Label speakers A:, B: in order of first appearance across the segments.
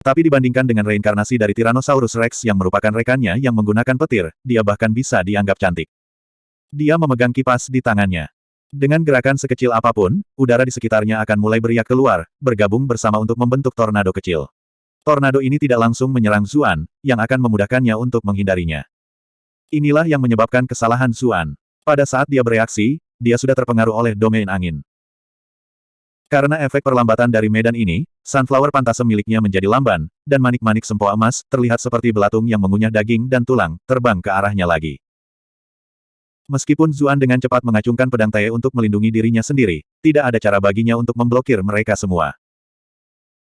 A: Tapi dibandingkan dengan reinkarnasi dari Tyrannosaurus Rex yang merupakan rekannya yang menggunakan petir, dia bahkan bisa dianggap cantik. Dia memegang kipas di tangannya. Dengan gerakan sekecil apapun, udara di sekitarnya akan mulai beriak keluar, bergabung bersama untuk membentuk tornado kecil. Tornado ini tidak langsung menyerang Zuan, yang akan memudahkannya untuk menghindarinya. Inilah yang menyebabkan kesalahan Zuan. Pada saat dia bereaksi, dia sudah terpengaruh oleh domain angin. Karena efek perlambatan dari medan ini, Sunflower Phantasm miliknya menjadi lamban, dan manik-manik sempoa emas terlihat seperti belatung yang mengunyah daging dan tulang, terbang ke arahnya lagi. Meskipun Zuan dengan cepat mengacungkan pedang Tae untuk melindungi dirinya sendiri, tidak ada cara baginya untuk memblokir mereka semua.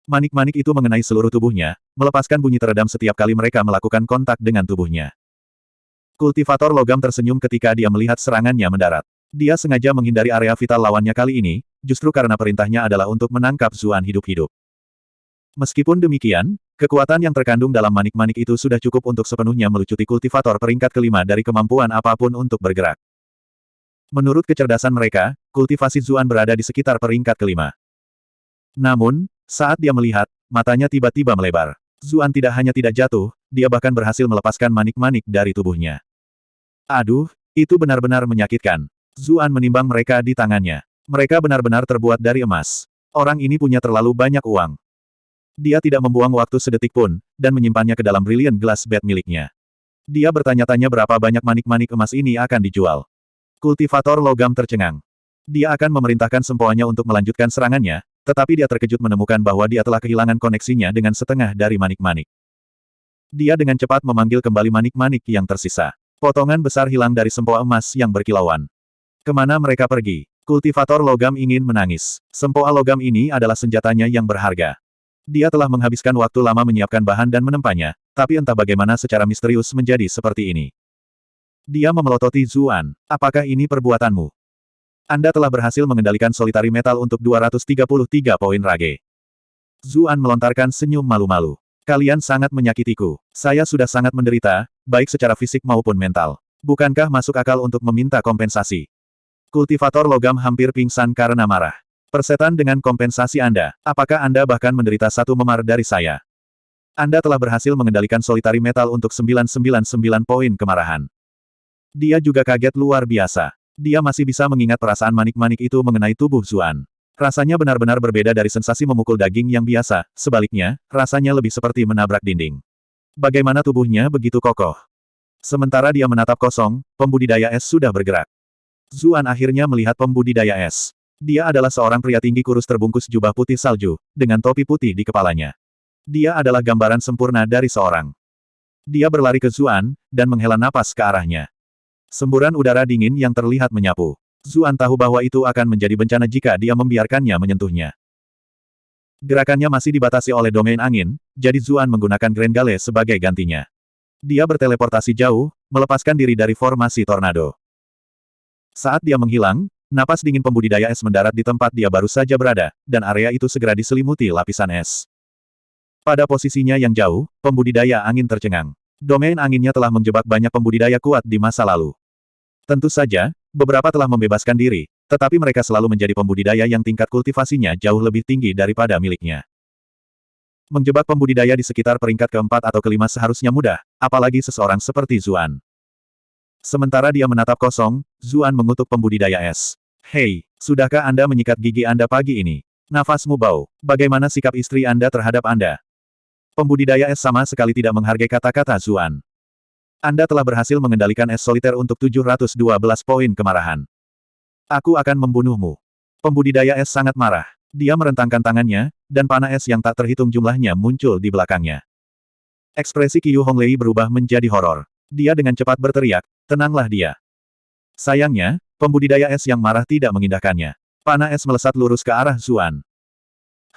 A: Manik-manik itu mengenai seluruh tubuhnya, melepaskan bunyi teredam setiap kali mereka melakukan kontak dengan tubuhnya. Kultivator logam tersenyum ketika dia melihat serangannya mendarat. Dia sengaja menghindari area vital lawannya kali ini, justru karena perintahnya adalah untuk menangkap Zuan hidup-hidup. Meskipun demikian, kekuatan yang terkandung dalam manik-manik itu sudah cukup untuk sepenuhnya melucuti kultivator peringkat kelima dari kemampuan apapun untuk bergerak. Menurut kecerdasan mereka, kultivasi Zuan berada di sekitar peringkat kelima. Namun, saat dia melihat, matanya tiba-tiba melebar. Zuan tidak hanya tidak jatuh, dia bahkan berhasil melepaskan manik-manik dari tubuhnya. Aduh, itu benar-benar menyakitkan. Zuan menimbang mereka di tangannya. Mereka benar-benar terbuat dari emas. Orang ini punya terlalu banyak uang. Dia tidak membuang waktu sedetik pun, dan menyimpannya ke dalam Brilliant Glass Bed miliknya. Dia bertanya-tanya berapa banyak manik-manik emas ini akan dijual. Kultivator logam tercengang. Dia akan memerintahkan sempoanya untuk melanjutkan serangannya, tetapi dia terkejut menemukan bahwa dia telah kehilangan koneksinya dengan setengah dari manik-manik. Dia dengan cepat memanggil kembali manik-manik yang tersisa. Potongan besar hilang dari sempoa emas yang berkilauan. Kemana mereka pergi? Kultivator logam ingin menangis. Sempoa logam ini adalah senjatanya yang berharga. Dia telah menghabiskan waktu lama menyiapkan bahan dan menempanya, tapi entah bagaimana secara misterius menjadi seperti ini. Dia memelototi Zuan. Apakah ini perbuatanmu? Anda telah berhasil mengendalikan solitary metal untuk 233 poin rage. Zuan melontarkan senyum malu-malu. Kalian sangat menyakitiku. Saya sudah sangat menderita, baik secara fisik maupun mental. Bukankah masuk akal untuk meminta kompensasi? Kultivator logam hampir pingsan karena marah. Persetan dengan kompensasi Anda, apakah Anda bahkan menderita satu memar dari saya? Anda telah berhasil mengendalikan solitary metal untuk 999 poin kemarahan. Dia juga kaget luar biasa. Dia masih bisa mengingat perasaan manik-manik itu mengenai tubuh Zuan. Rasanya benar-benar berbeda dari sensasi memukul daging yang biasa, sebaliknya, rasanya lebih seperti menabrak dinding. Bagaimana tubuhnya begitu kokoh? Sementara dia menatap kosong, pembudidaya es sudah bergerak. Zuan akhirnya melihat pembudidaya es. Dia adalah seorang pria tinggi kurus terbungkus jubah putih salju, dengan topi putih di kepalanya. Dia adalah gambaran sempurna dari seorang. Dia berlari ke Zuan, dan menghela napas ke arahnya. Semburan udara dingin yang terlihat menyapu. Zuan tahu bahwa itu akan menjadi bencana jika dia membiarkannya menyentuhnya. Gerakannya masih dibatasi oleh domain angin, jadi Zuan menggunakan Grand Gale sebagai gantinya. Dia berteleportasi jauh, melepaskan diri dari formasi tornado. Saat dia menghilang, napas dingin pembudidaya es mendarat di tempat dia baru saja berada, dan area itu segera diselimuti lapisan es. Pada posisinya yang jauh, pembudidaya angin tercengang. Domain anginnya telah menjebak banyak pembudidaya kuat di masa lalu. Tentu saja, beberapa telah membebaskan diri, tetapi mereka selalu menjadi pembudidaya yang tingkat kultivasinya jauh lebih tinggi daripada miliknya. Menjebak pembudidaya di sekitar peringkat keempat atau kelima seharusnya mudah, apalagi seseorang seperti Zuan. Sementara dia menatap kosong, Zuan mengutuk pembudidaya es. Hei, sudahkah Anda menyikat gigi Anda pagi ini? Nafasmu bau. Bagaimana sikap istri Anda terhadap Anda? Pembudidaya es sama sekali tidak menghargai kata-kata Zuan. Anda telah berhasil mengendalikan es soliter untuk 712 poin kemarahan. Aku akan membunuhmu. Pembudidaya es sangat marah. Dia merentangkan tangannya, dan panah es yang tak terhitung jumlahnya muncul di belakangnya. Ekspresi Qiu Honglei berubah menjadi horor. Dia dengan cepat berteriak, tenanglah dia. Sayangnya, pembudidaya es yang marah tidak mengindahkannya. Panah es melesat lurus ke arah Zuan.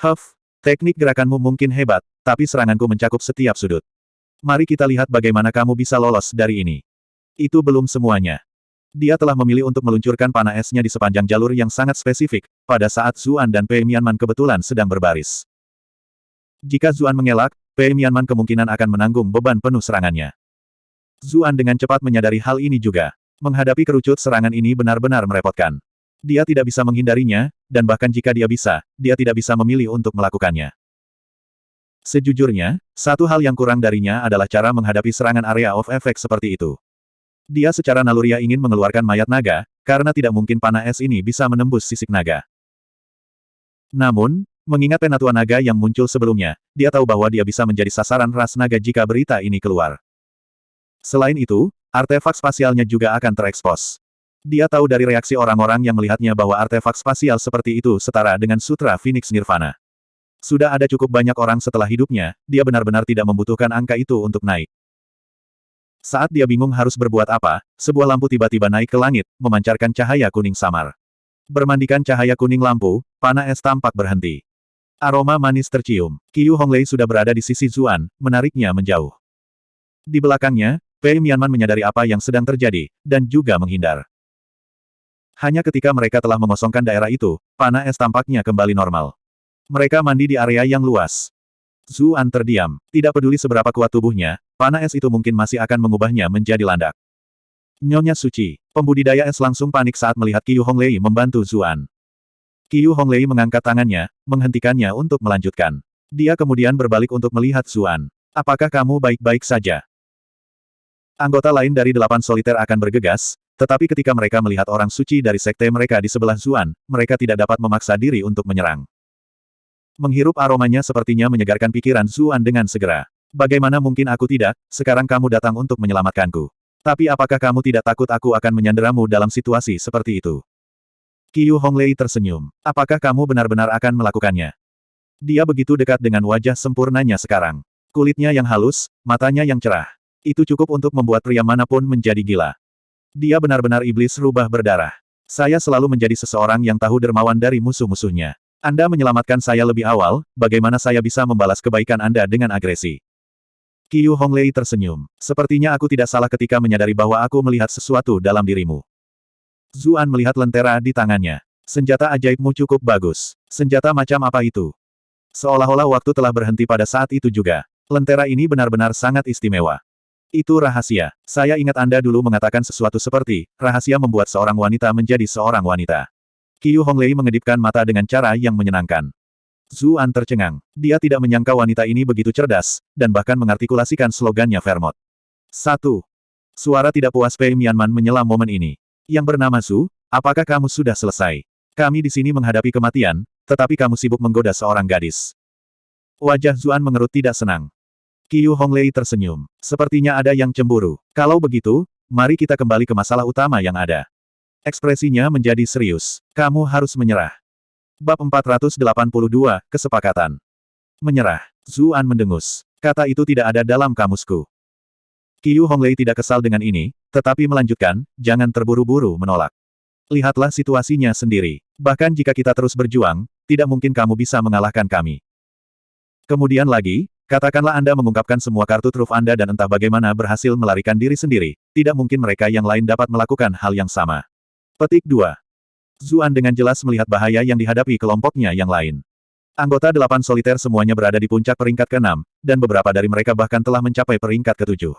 A: Huff, teknik gerakanmu mungkin hebat, tapi seranganku mencakup setiap sudut. Mari kita lihat bagaimana kamu bisa lolos dari ini. Itu belum semuanya. Dia telah memilih untuk meluncurkan panah esnya di sepanjang jalur yang sangat spesifik, pada saat Zuan dan Pei Mianman kebetulan sedang berbaris. Jika Zuan mengelak, Pei Mianman kemungkinan akan menanggung beban penuh serangannya. Zuan dengan cepat menyadari hal ini juga. Menghadapi kerucut serangan ini benar-benar merepotkan. Dia tidak bisa menghindarinya, dan bahkan jika dia bisa, dia tidak bisa memilih untuk melakukannya. Sejujurnya, satu hal yang kurang darinya adalah cara menghadapi serangan area of effect seperti itu. Dia secara naluriah ingin mengeluarkan mayat naga, karena tidak mungkin panah es ini bisa menembus sisik naga. Namun, mengingat penatua naga yang muncul sebelumnya, dia tahu bahwa dia bisa menjadi sasaran ras naga jika berita ini keluar. Selain itu, artefak spasialnya juga akan terekspos. Dia tahu dari reaksi orang-orang yang melihatnya bahwa artefak spasial seperti itu setara dengan Sutra Phoenix Nirvana. Sudah ada cukup banyak orang setelah hidupnya, dia benar-benar tidak membutuhkan angka itu untuk naik. Saat dia bingung harus berbuat apa, sebuah lampu tiba-tiba naik ke langit, memancarkan cahaya kuning samar. Bermandikan cahaya kuning lampu, panah es tampak berhenti. Aroma manis tercium. Qiu Honglei sudah berada di sisi Zuan, menariknya menjauh. Di belakangnya, Pei Mianman menyadari apa yang sedang terjadi, dan juga menghindar. Hanya ketika mereka telah mengosongkan daerah itu, panah es tampaknya kembali normal. Mereka mandi di area yang luas. Zuan terdiam. Tidak peduli seberapa kuat tubuhnya, panah es itu mungkin masih akan mengubahnya menjadi landak. Nyonya Suci. Pembudidaya es langsung panik saat melihat Qiu Honglei membantu Zuan. Qiu Honglei mengangkat tangannya, menghentikannya untuk melanjutkan. Dia kemudian berbalik untuk melihat Zuan. Apakah kamu baik-baik saja? Anggota lain dari 8 soliter akan bergegas, tetapi ketika mereka melihat orang suci dari sekte mereka di sebelah Zuan, mereka tidak dapat memaksa diri untuk menyerang. Menghirup aromanya sepertinya menyegarkan pikiran Zuan dengan segera. Bagaimana mungkin aku tidak, sekarang kamu datang untuk menyelamatkanku. Tapi apakah kamu tidak takut aku akan menyanderamu dalam situasi seperti itu? Qiu Honglei tersenyum. Apakah kamu benar-benar akan melakukannya? Dia begitu dekat dengan wajah sempurnanya sekarang. Kulitnya yang halus, matanya yang cerah. Itu cukup untuk membuat pria manapun menjadi gila. Dia benar-benar iblis rubah berdarah. Saya selalu menjadi seseorang yang tahu dermawan dari musuh-musuhnya. Anda menyelamatkan saya lebih awal, bagaimana saya bisa membalas kebaikan Anda dengan agresi? Qiu Honglei tersenyum. Sepertinya aku tidak salah ketika menyadari bahwa aku melihat sesuatu dalam dirimu. Zuan melihat lentera di tangannya. Senjata ajaibmu cukup bagus. Senjata macam apa itu? Seolah-olah waktu telah berhenti pada saat itu juga. Lentera ini benar-benar sangat istimewa. Itu rahasia. Saya ingat Anda dulu mengatakan sesuatu seperti, rahasia membuat seorang wanita menjadi seorang wanita. Qiu Honglei mengedipkan mata dengan cara yang menyenangkan. Zuan tercengang. Dia tidak menyangka wanita ini begitu cerdas, dan bahkan mengartikulasikan slogannya Vermont. 1. Suara tidak puas Pei Mianman menyela momen ini. Yang bernama Zhu, apakah kamu sudah selesai? Kami di sini menghadapi kematian, tetapi kamu sibuk menggoda seorang gadis. Wajah Zuan mengerut tidak senang. Qiu Honglei tersenyum. Sepertinya ada yang cemburu. Kalau begitu, mari kita kembali ke masalah utama yang ada. Ekspresinya menjadi serius. Kamu harus menyerah. Bab 482, Kesepakatan. Menyerah. Zuan mendengus. Kata itu tidak ada dalam kamusku. Qiu Honglei tidak kesal dengan ini, tetapi melanjutkan, jangan terburu-buru menolak. Lihatlah situasinya sendiri. Bahkan jika kita terus berjuang, tidak mungkin kamu bisa mengalahkan kami. Kemudian lagi, katakanlah Anda mengungkapkan semua kartu truf Anda dan entah bagaimana berhasil melarikan diri sendiri, tidak mungkin mereka yang lain dapat melakukan hal yang sama. Petik 2. Zuan dengan jelas melihat bahaya yang dihadapi kelompoknya yang lain. Anggota 8 soliter semuanya berada di puncak peringkat ke-6, dan beberapa dari mereka bahkan telah mencapai peringkat ke-7.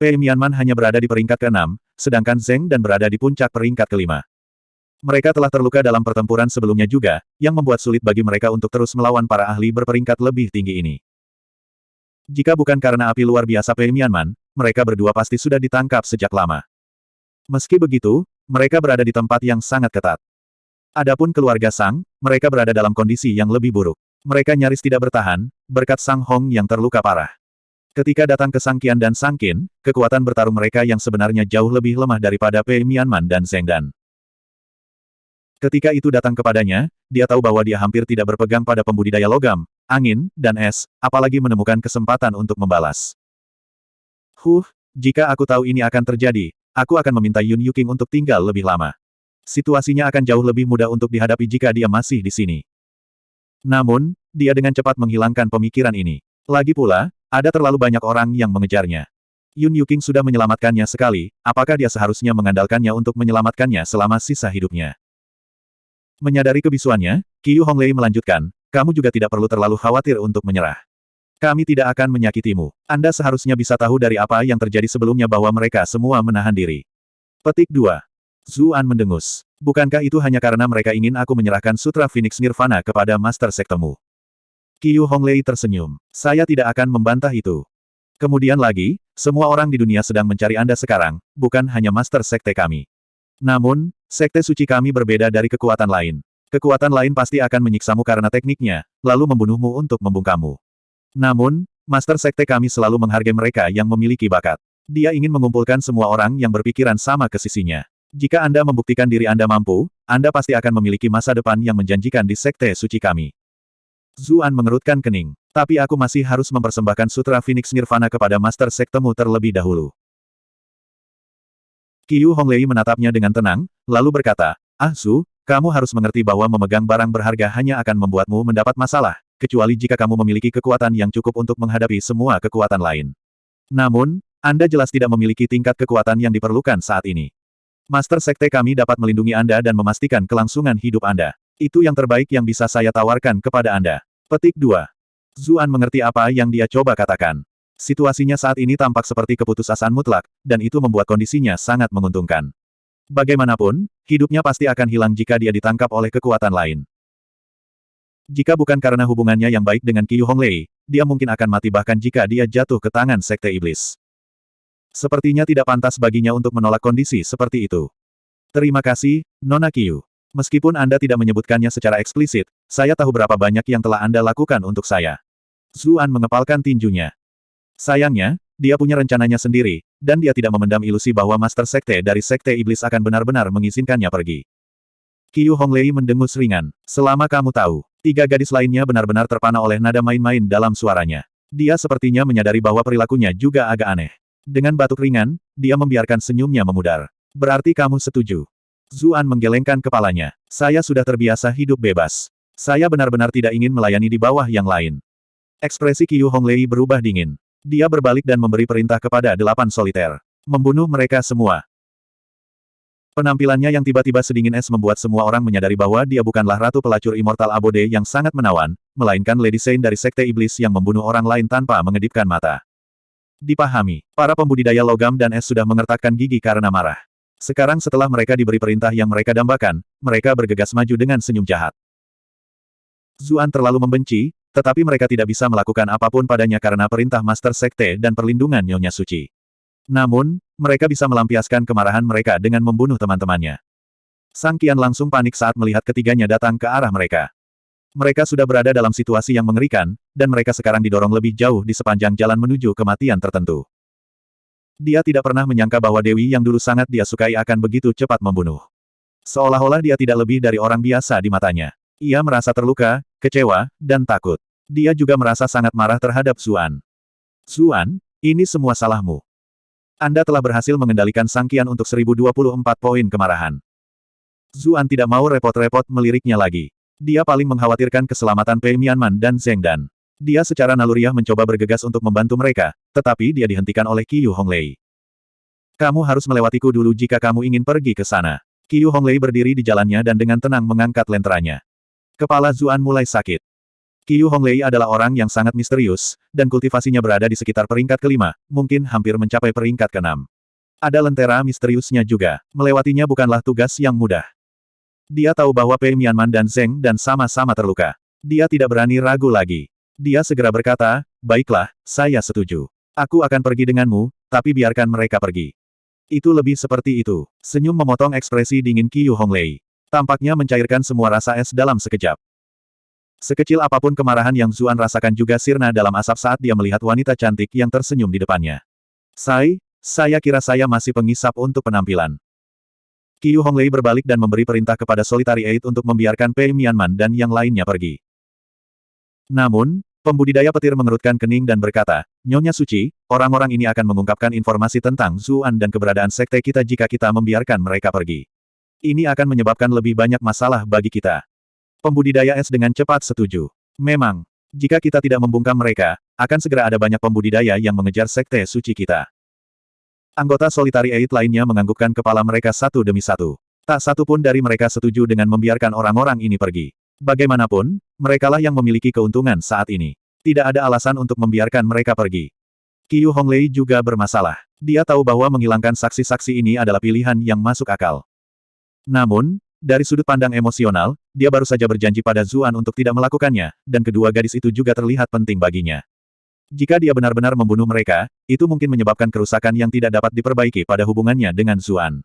A: Pei Mianman hanya berada di peringkat ke-6, sedangkan Zheng dan berada di puncak peringkat ke-5. Mereka telah terluka dalam pertempuran sebelumnya juga, yang membuat sulit bagi mereka untuk terus melawan para ahli berperingkat lebih tinggi ini. Jika bukan karena api luar biasa Pei Mianman, mereka berdua pasti sudah ditangkap sejak lama. Meski begitu, mereka berada di tempat yang sangat ketat. Adapun keluarga Sang, mereka berada dalam kondisi yang lebih buruk. Mereka nyaris tidak bertahan, berkat Sang Hong yang terluka parah. Ketika datang ke Sang Qian dan Sang Qin, kekuatan bertarung mereka yang sebenarnya jauh lebih lemah daripada Pei Mianman dan Zheng Dan. Ketika itu datang kepadanya, dia tahu bahwa dia hampir tidak berpegang pada pembudidaya logam, angin, dan es, apalagi menemukan kesempatan untuk membalas. Jika aku tahu ini akan terjadi, aku akan meminta Yun Yuking untuk tinggal lebih lama. Situasinya akan jauh lebih mudah untuk dihadapi jika dia masih di sini. Namun, dia dengan cepat menghilangkan pemikiran ini. Lagi pula, ada terlalu banyak orang yang mengejarnya. Yun Yuking sudah menyelamatkannya sekali, apakah dia seharusnya mengandalkannya untuk menyelamatkannya selama sisa hidupnya? Menyadari kebisuannya, Qiu Honglei melanjutkan, kamu juga tidak perlu terlalu khawatir untuk menyerah. Kami tidak akan menyakitimu. Anda seharusnya bisa tahu dari apa yang terjadi sebelumnya bahwa mereka semua menahan diri. Petik 2. Zuan mendengus. Bukankah itu hanya karena mereka ingin aku menyerahkan Sutra Phoenix Nirvana kepada Master Sektemu? Qiu Honglei tersenyum. Saya tidak akan membantah itu. Kemudian lagi, semua orang di dunia sedang mencari Anda sekarang, bukan hanya master sekte kami. Namun, sekte suci kami berbeda dari kekuatan lain. Kekuatan lain pasti akan menyiksamu karena tekniknya, lalu membunuhmu untuk membungkammu. Namun, master sekte kami selalu menghargai mereka yang memiliki bakat. Dia ingin mengumpulkan semua orang yang berpikiran sama ke sisinya. Jika Anda membuktikan diri Anda mampu, Anda pasti akan memiliki masa depan yang menjanjikan di sekte suci kami. Zuan mengerutkan kening. Tapi aku masih harus mempersembahkan Sutra Phoenix Nirvana kepada master sektemu terlebih dahulu. Qiu Honglei menatapnya dengan tenang, lalu berkata, Zu, kamu harus mengerti bahwa memegang barang berharga hanya akan membuatmu mendapat masalah, kecuali jika kamu memiliki kekuatan yang cukup untuk menghadapi semua kekuatan lain. Namun, Anda jelas tidak memiliki tingkat kekuatan yang diperlukan saat ini. Master sekte kami dapat melindungi Anda dan memastikan kelangsungan hidup Anda. Itu yang terbaik yang bisa saya tawarkan kepada Anda. Petik 2. Zuan mengerti apa yang dia coba katakan. Situasinya saat ini tampak seperti keputusasaan mutlak, dan itu membuat kondisinya sangat menguntungkan. Bagaimanapun, hidupnya pasti akan hilang jika dia ditangkap oleh kekuatan lain. Jika bukan karena hubungannya yang baik dengan Qiu Honglei, dia mungkin akan mati bahkan jika dia jatuh ke tangan sekte iblis. Sepertinya tidak pantas baginya untuk menolak kondisi seperti itu. Terima kasih, Nona Qiu. Meskipun Anda tidak menyebutkannya secara eksplisit, saya tahu berapa banyak yang telah Anda lakukan untuk saya. Zuan mengepalkan tinjunya. Sayangnya, dia punya rencananya sendiri, dan dia tidak memendam ilusi bahwa master sekte dari sekte iblis akan benar-benar mengizinkannya pergi. Qiu Honglei mendengus ringan. Selama kamu tahu, 3 gadis lainnya benar-benar terpana oleh nada main-main dalam suaranya. Dia sepertinya menyadari bahwa perilakunya juga agak aneh. Dengan batuk ringan, dia membiarkan senyumnya memudar. Berarti kamu setuju? Zuan menggelengkan kepalanya. Saya sudah terbiasa hidup bebas. Saya benar-benar tidak ingin melayani di bawah yang lain. Ekspresi Qiu Honglei berubah dingin. Dia berbalik dan memberi perintah kepada 8 soliter. Membunuh mereka semua. Penampilannya yang tiba-tiba sedingin es membuat semua orang menyadari bahwa dia bukanlah ratu pelacur immortal abode yang sangat menawan, melainkan Lady Saint dari sekte iblis yang membunuh orang lain tanpa mengedipkan mata. Dipahami, para pembudidaya logam dan es sudah mengertakkan gigi karena marah. Sekarang setelah mereka diberi perintah yang mereka dambakan, mereka bergegas maju dengan senyum jahat. Zuan terlalu membenci, tetapi mereka tidak bisa melakukan apapun padanya karena perintah Master Sekte dan perlindungan Nyonya Suci. Namun, mereka bisa melampiaskan kemarahan mereka dengan membunuh teman-temannya. Sang Qian langsung panik saat melihat ketiganya datang ke arah mereka. Mereka sudah berada dalam situasi yang mengerikan, dan mereka sekarang didorong lebih jauh di sepanjang jalan menuju kematian tertentu. Dia tidak pernah menyangka bahwa Dewi yang dulu sangat dia sukai akan begitu cepat membunuh. Seolah-olah dia tidak lebih dari orang biasa di matanya. Ia merasa terluka, kecewa, dan takut. Dia juga merasa sangat marah terhadap Zuan. Zuan, ini semua salahmu. Anda telah berhasil mengendalikan Sang Qian untuk 1024 poin kemarahan. Zuan tidak mau repot-repot meliriknya lagi. Dia paling mengkhawatirkan keselamatan Pei Mianman dan Zheng Dan. Dia secara naluriah mencoba bergegas untuk membantu mereka, tetapi dia dihentikan oleh Qiu Honglei. Kamu harus melewatiku dulu jika kamu ingin pergi ke sana. Qiu Honglei berdiri di jalannya dan dengan tenang mengangkat lenteranya. Kepala Zuan mulai sakit. Qiu Honglei adalah orang yang sangat misterius, dan kultivasinya berada di sekitar peringkat kelima, mungkin hampir mencapai peringkat keenam. Ada lentera misteriusnya juga, melewatinya bukanlah tugas yang mudah. Dia tahu bahwa Pei Mianman dan Zheng Dan sama-sama terluka. Dia tidak berani ragu lagi. Dia segera berkata, baiklah, saya setuju. Aku akan pergi denganmu, tapi biarkan mereka pergi. Itu lebih seperti itu. Senyum memotong ekspresi dingin Qiu Honglei. Tampaknya mencairkan semua rasa es dalam sekejap. Sekecil apapun kemarahan yang Zuan rasakan juga sirna dalam asap saat dia melihat wanita cantik yang tersenyum di depannya. Saya kira saya masih pengisap untuk penampilan. Qiu Honglei berbalik dan memberi perintah kepada Solitary Eight untuk membiarkan Pei Mianman dan yang lainnya pergi. Namun, pembudidaya petir mengerutkan kening dan berkata, Nyonya Suci, orang-orang ini akan mengungkapkan informasi tentang Zuan dan keberadaan sekte kita jika kita membiarkan mereka pergi. Ini akan menyebabkan lebih banyak masalah bagi kita. Pembudidaya es dengan cepat setuju. Memang, jika kita tidak membungkam mereka, akan segera ada banyak pembudidaya yang mengejar sekte suci kita. Anggota Solitary Eight lainnya menganggukkan kepala mereka satu demi satu. Tak satu pun dari mereka setuju dengan membiarkan orang-orang ini pergi. Bagaimanapun, merekalah yang memiliki keuntungan saat ini. Tidak ada alasan untuk membiarkan mereka pergi. Qiu Honglei juga bermasalah. Dia tahu bahwa menghilangkan saksi-saksi ini adalah pilihan yang masuk akal. Namun, Dari sudut pandang emosional, dia baru saja berjanji pada Zuan untuk tidak melakukannya, dan kedua gadis itu juga terlihat penting baginya. Jika dia benar-benar membunuh mereka, itu mungkin menyebabkan kerusakan yang tidak dapat diperbaiki pada hubungannya dengan Zuan.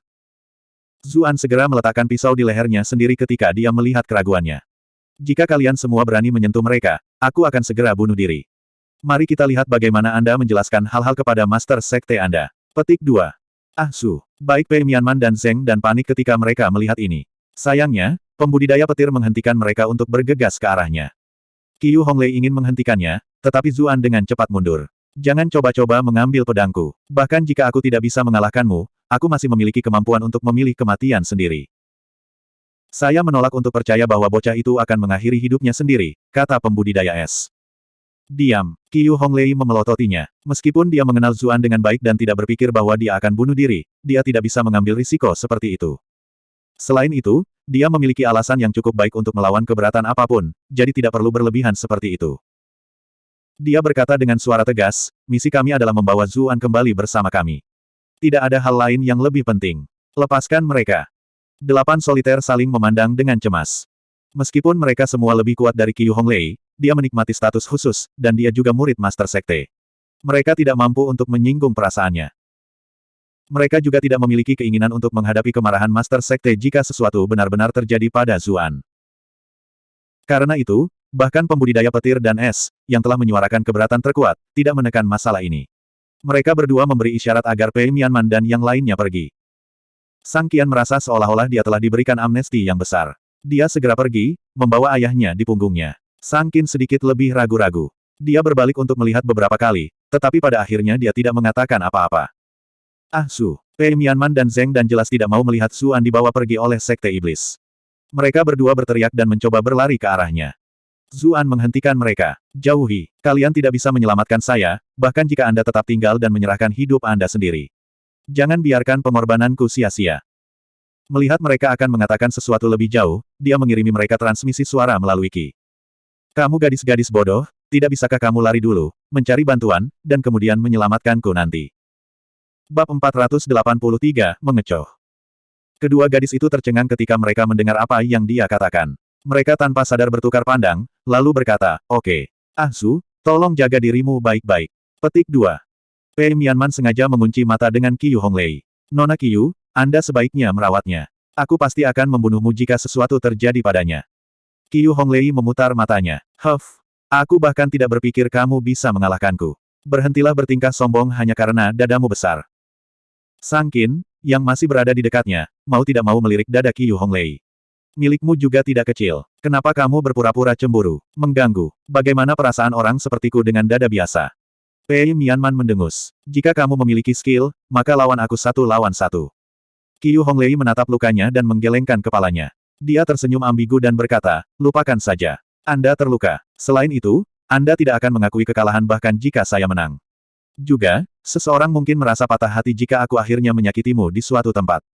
A: Zuan segera meletakkan pisau di lehernya sendiri ketika dia melihat keraguannya. Jika kalian semua berani menyentuh mereka, aku akan segera bunuh diri. Mari kita lihat bagaimana Anda menjelaskan hal-hal kepada Master Sekte Anda. Petik 2. Ah Su. Baik Pei Mianman dan Zeng dan panik ketika mereka melihat ini. Sayangnya, pembudidaya petir menghentikan mereka untuk bergegas ke arahnya. Qiu Honglei ingin menghentikannya, tetapi Zuan dengan cepat mundur. Jangan coba-coba mengambil pedangku. Bahkan jika aku tidak bisa mengalahkanmu, aku masih memiliki kemampuan untuk memilih kematian sendiri. Saya menolak untuk percaya bahwa bocah itu akan mengakhiri hidupnya sendiri, kata pembudidaya es. Diam, Qiu Honglei memelototinya. Meskipun dia mengenal Zuan dengan baik dan tidak berpikir bahwa dia akan bunuh diri, dia tidak bisa mengambil risiko seperti itu. Selain itu, dia memiliki alasan yang cukup baik untuk melawan keberatan apapun, jadi tidak perlu berlebihan seperti itu. Dia berkata dengan suara tegas, misi kami adalah membawa Zuan kembali bersama kami. Tidak ada hal lain yang lebih penting. Lepaskan mereka. 8 soliter saling memandang dengan cemas. Meskipun mereka semua lebih kuat dari Qiu Honglei, dia menikmati status khusus, dan dia juga murid Master Sekte. Mereka tidak mampu untuk menyinggung perasaannya. Mereka juga tidak memiliki keinginan untuk menghadapi kemarahan Master Sekte jika sesuatu benar-benar terjadi pada Zuan. Karena itu, bahkan pembudidaya petir dan es, yang telah menyuarakan keberatan terkuat, tidak menekan masalah ini. Mereka berdua memberi isyarat agar Pei Mianman dan yang lainnya pergi. Sang Qian merasa seolah-olah dia telah diberikan amnesti yang besar. Dia segera pergi, membawa ayahnya di punggungnya. Sang Qin sedikit lebih ragu-ragu. Dia berbalik untuk melihat beberapa kali, tetapi pada akhirnya dia tidak mengatakan apa-apa. Ah Su, Pei Mianman dan Zeng dan jelas tidak mau melihat Zuan dibawa pergi oleh Sekte Iblis. Mereka berdua berteriak dan mencoba berlari ke arahnya. Zuan menghentikan mereka. Jauhi, kalian tidak bisa menyelamatkan saya, bahkan jika Anda tetap tinggal dan menyerahkan hidup Anda sendiri. Jangan biarkan pengorbananku sia-sia. Melihat mereka akan mengatakan sesuatu lebih jauh, dia mengirimi mereka transmisi suara melalui Qi. Kamu gadis-gadis bodoh, tidak bisakah kamu lari dulu, mencari bantuan, dan kemudian menyelamatkanku nanti. Bab 483, mengecoh. Kedua gadis itu tercengang ketika mereka mendengar apa yang dia katakan. Mereka tanpa sadar bertukar pandang, lalu berkata, oke. Ah Su, tolong jaga dirimu baik-baik. Petik 2. Pei Mianman sengaja mengunci mata dengan Qiu Honglei. Nona Qiu, Anda sebaiknya merawatnya. Aku pasti akan membunuhmu jika sesuatu terjadi padanya. Qiu Honglei memutar matanya. Huff, aku bahkan tidak berpikir kamu bisa mengalahkanku. Berhentilah bertingkah sombong hanya karena dadamu besar. Sang Qin, yang masih berada di dekatnya, mau tidak mau melirik dada Qiu Honglei. Milikmu juga tidak kecil. Kenapa kamu berpura-pura cemburu? Mengganggu. Bagaimana perasaan orang sepertiku dengan dada biasa? Pei Mianman mendengus. Jika kamu memiliki skill, maka lawan aku 1 lawan 1. Qiu Honglei menatap lukanya dan menggelengkan kepalanya. Dia tersenyum ambigu dan berkata, lupakan saja. Anda terluka. Selain itu, Anda tidak akan mengakui kekalahan bahkan jika saya menang. Juga, seseorang mungkin merasa patah hati jika aku akhirnya menyakitimu di suatu tempat.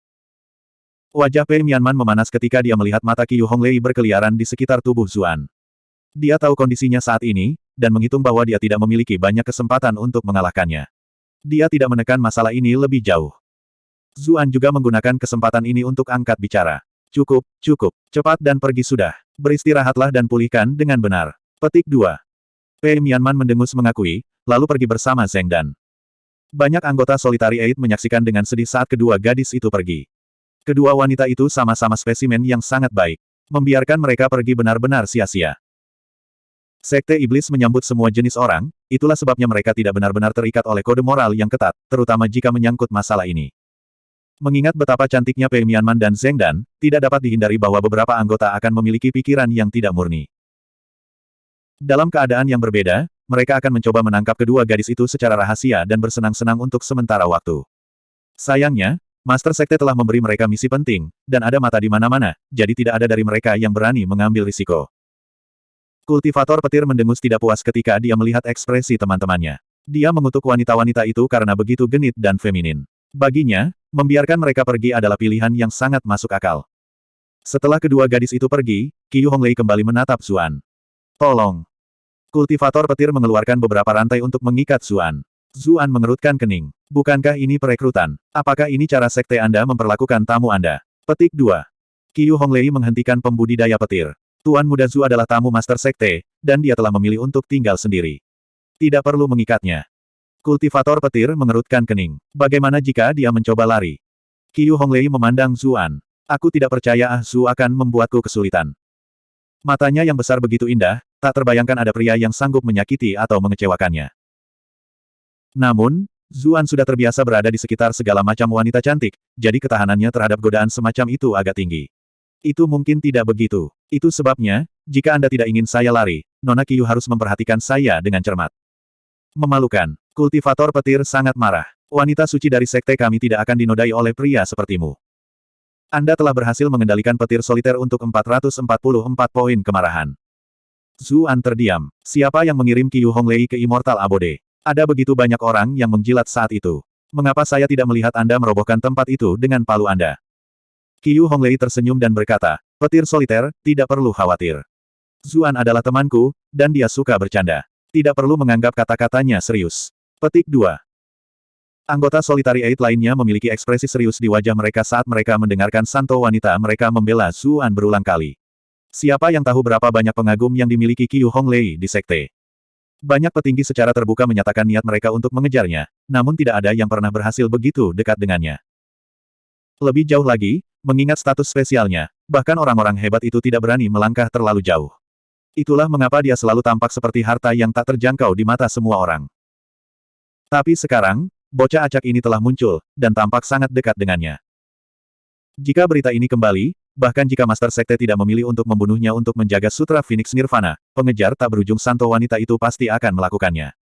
A: Wajah Pei Mianman memanas ketika dia melihat mata Qiu Honglei berkeliaran di sekitar tubuh Zuan. Dia tahu kondisinya saat ini, dan menghitung bahwa dia tidak memiliki banyak kesempatan untuk mengalahkannya. Dia tidak menekan masalah ini lebih jauh. Zuan juga menggunakan kesempatan ini untuk angkat bicara. Cukup, cukup, cepat dan pergi sudah. Beristirahatlah dan pulihkan dengan benar. Petik 2. Pei Mianman mendengus mengakui, lalu pergi bersama Zeng Dan. Banyak anggota Solitary Eight menyaksikan dengan sedih saat kedua gadis itu pergi. Kedua wanita itu sama-sama spesimen yang sangat baik. Membiarkan mereka pergi benar-benar sia-sia. Sekte Iblis menyambut semua jenis orang, itulah sebabnya mereka tidak benar-benar terikat oleh kode moral yang ketat, terutama jika menyangkut masalah ini. Mengingat betapa cantiknya Pei Mianman dan Zeng Dan, tidak dapat dihindari bahwa beberapa anggota akan memiliki pikiran yang tidak murni. Dalam keadaan yang berbeda, mereka akan mencoba menangkap kedua gadis itu secara rahasia dan bersenang-senang untuk sementara waktu. Sayangnya, Master Sekte telah memberi mereka misi penting, dan ada mata di mana-mana, jadi tidak ada dari mereka yang berani mengambil risiko. Kultivator petir mendengus tidak puas ketika dia melihat ekspresi teman-temannya. Dia mengutuk wanita-wanita itu karena begitu genit dan feminin. Baginya, membiarkan mereka pergi adalah pilihan yang sangat masuk akal. Setelah kedua gadis itu pergi, Qiu Honglei kembali menatap Zuan. Tolong. Kultivator petir mengeluarkan beberapa rantai untuk mengikat Zuan. Zuan mengerutkan kening. Bukankah ini perekrutan? Apakah ini cara sekte Anda memperlakukan tamu Anda? Petik 2. Qiu Honglei menghentikan pembudidaya petir. Tuan Muda Zhu adalah tamu Master Sekte, dan dia telah memilih untuk tinggal sendiri. Tidak perlu mengikatnya. Kultivator petir mengerutkan kening. Bagaimana jika dia mencoba lari? Qiu Honglei memandang Zuan. Aku tidak percaya Zhu akan membuatku kesulitan. Matanya yang besar begitu indah, tak terbayangkan ada pria yang sanggup menyakiti atau mengecewakannya. Namun, Zuan sudah terbiasa berada di sekitar segala macam wanita cantik, jadi ketahanannya terhadap godaan semacam itu agak tinggi. Itu mungkin tidak begitu. Itu sebabnya, jika Anda tidak ingin saya lari, Nona Qiu harus memperhatikan saya dengan cermat. Memalukan. Kultivator petir sangat marah. Wanita suci dari sekte kami tidak akan dinodai oleh pria sepertimu. Anda telah berhasil mengendalikan petir soliter untuk 444 poin kemarahan. Zuan terdiam. Siapa yang mengirim Qiu Honglei ke Immortal Abode? Ada begitu banyak orang yang menjilat saat itu. Mengapa saya tidak melihat Anda merobohkan tempat itu dengan palu Anda? Qiu Honglei tersenyum dan berkata, petir soliter, tidak perlu khawatir. Zuan adalah temanku, dan dia suka bercanda. Tidak perlu menganggap kata-katanya serius. Petik 2. Anggota Solitary Eight lainnya memiliki ekspresi serius di wajah mereka saat mereka mendengarkan santo wanita mereka membela Zuan berulang kali. Siapa yang tahu berapa banyak pengagum yang dimiliki Qiu Honglei di sekte? Banyak petinggi secara terbuka menyatakan niat mereka untuk mengejarnya, namun tidak ada yang pernah berhasil begitu dekat dengannya. Lebih jauh lagi, mengingat status spesialnya, bahkan orang-orang hebat itu tidak berani melangkah terlalu jauh. Itulah mengapa dia selalu tampak seperti harta yang tak terjangkau di mata semua orang. Tapi sekarang, bocah acak ini telah muncul, dan tampak sangat dekat dengannya. Jika berita ini kembali, bahkan jika Master Sekte tidak memilih untuk membunuhnya untuk menjaga Sutra Phoenix Nirvana, pengejar tak berujung santo wanita itu pasti akan melakukannya.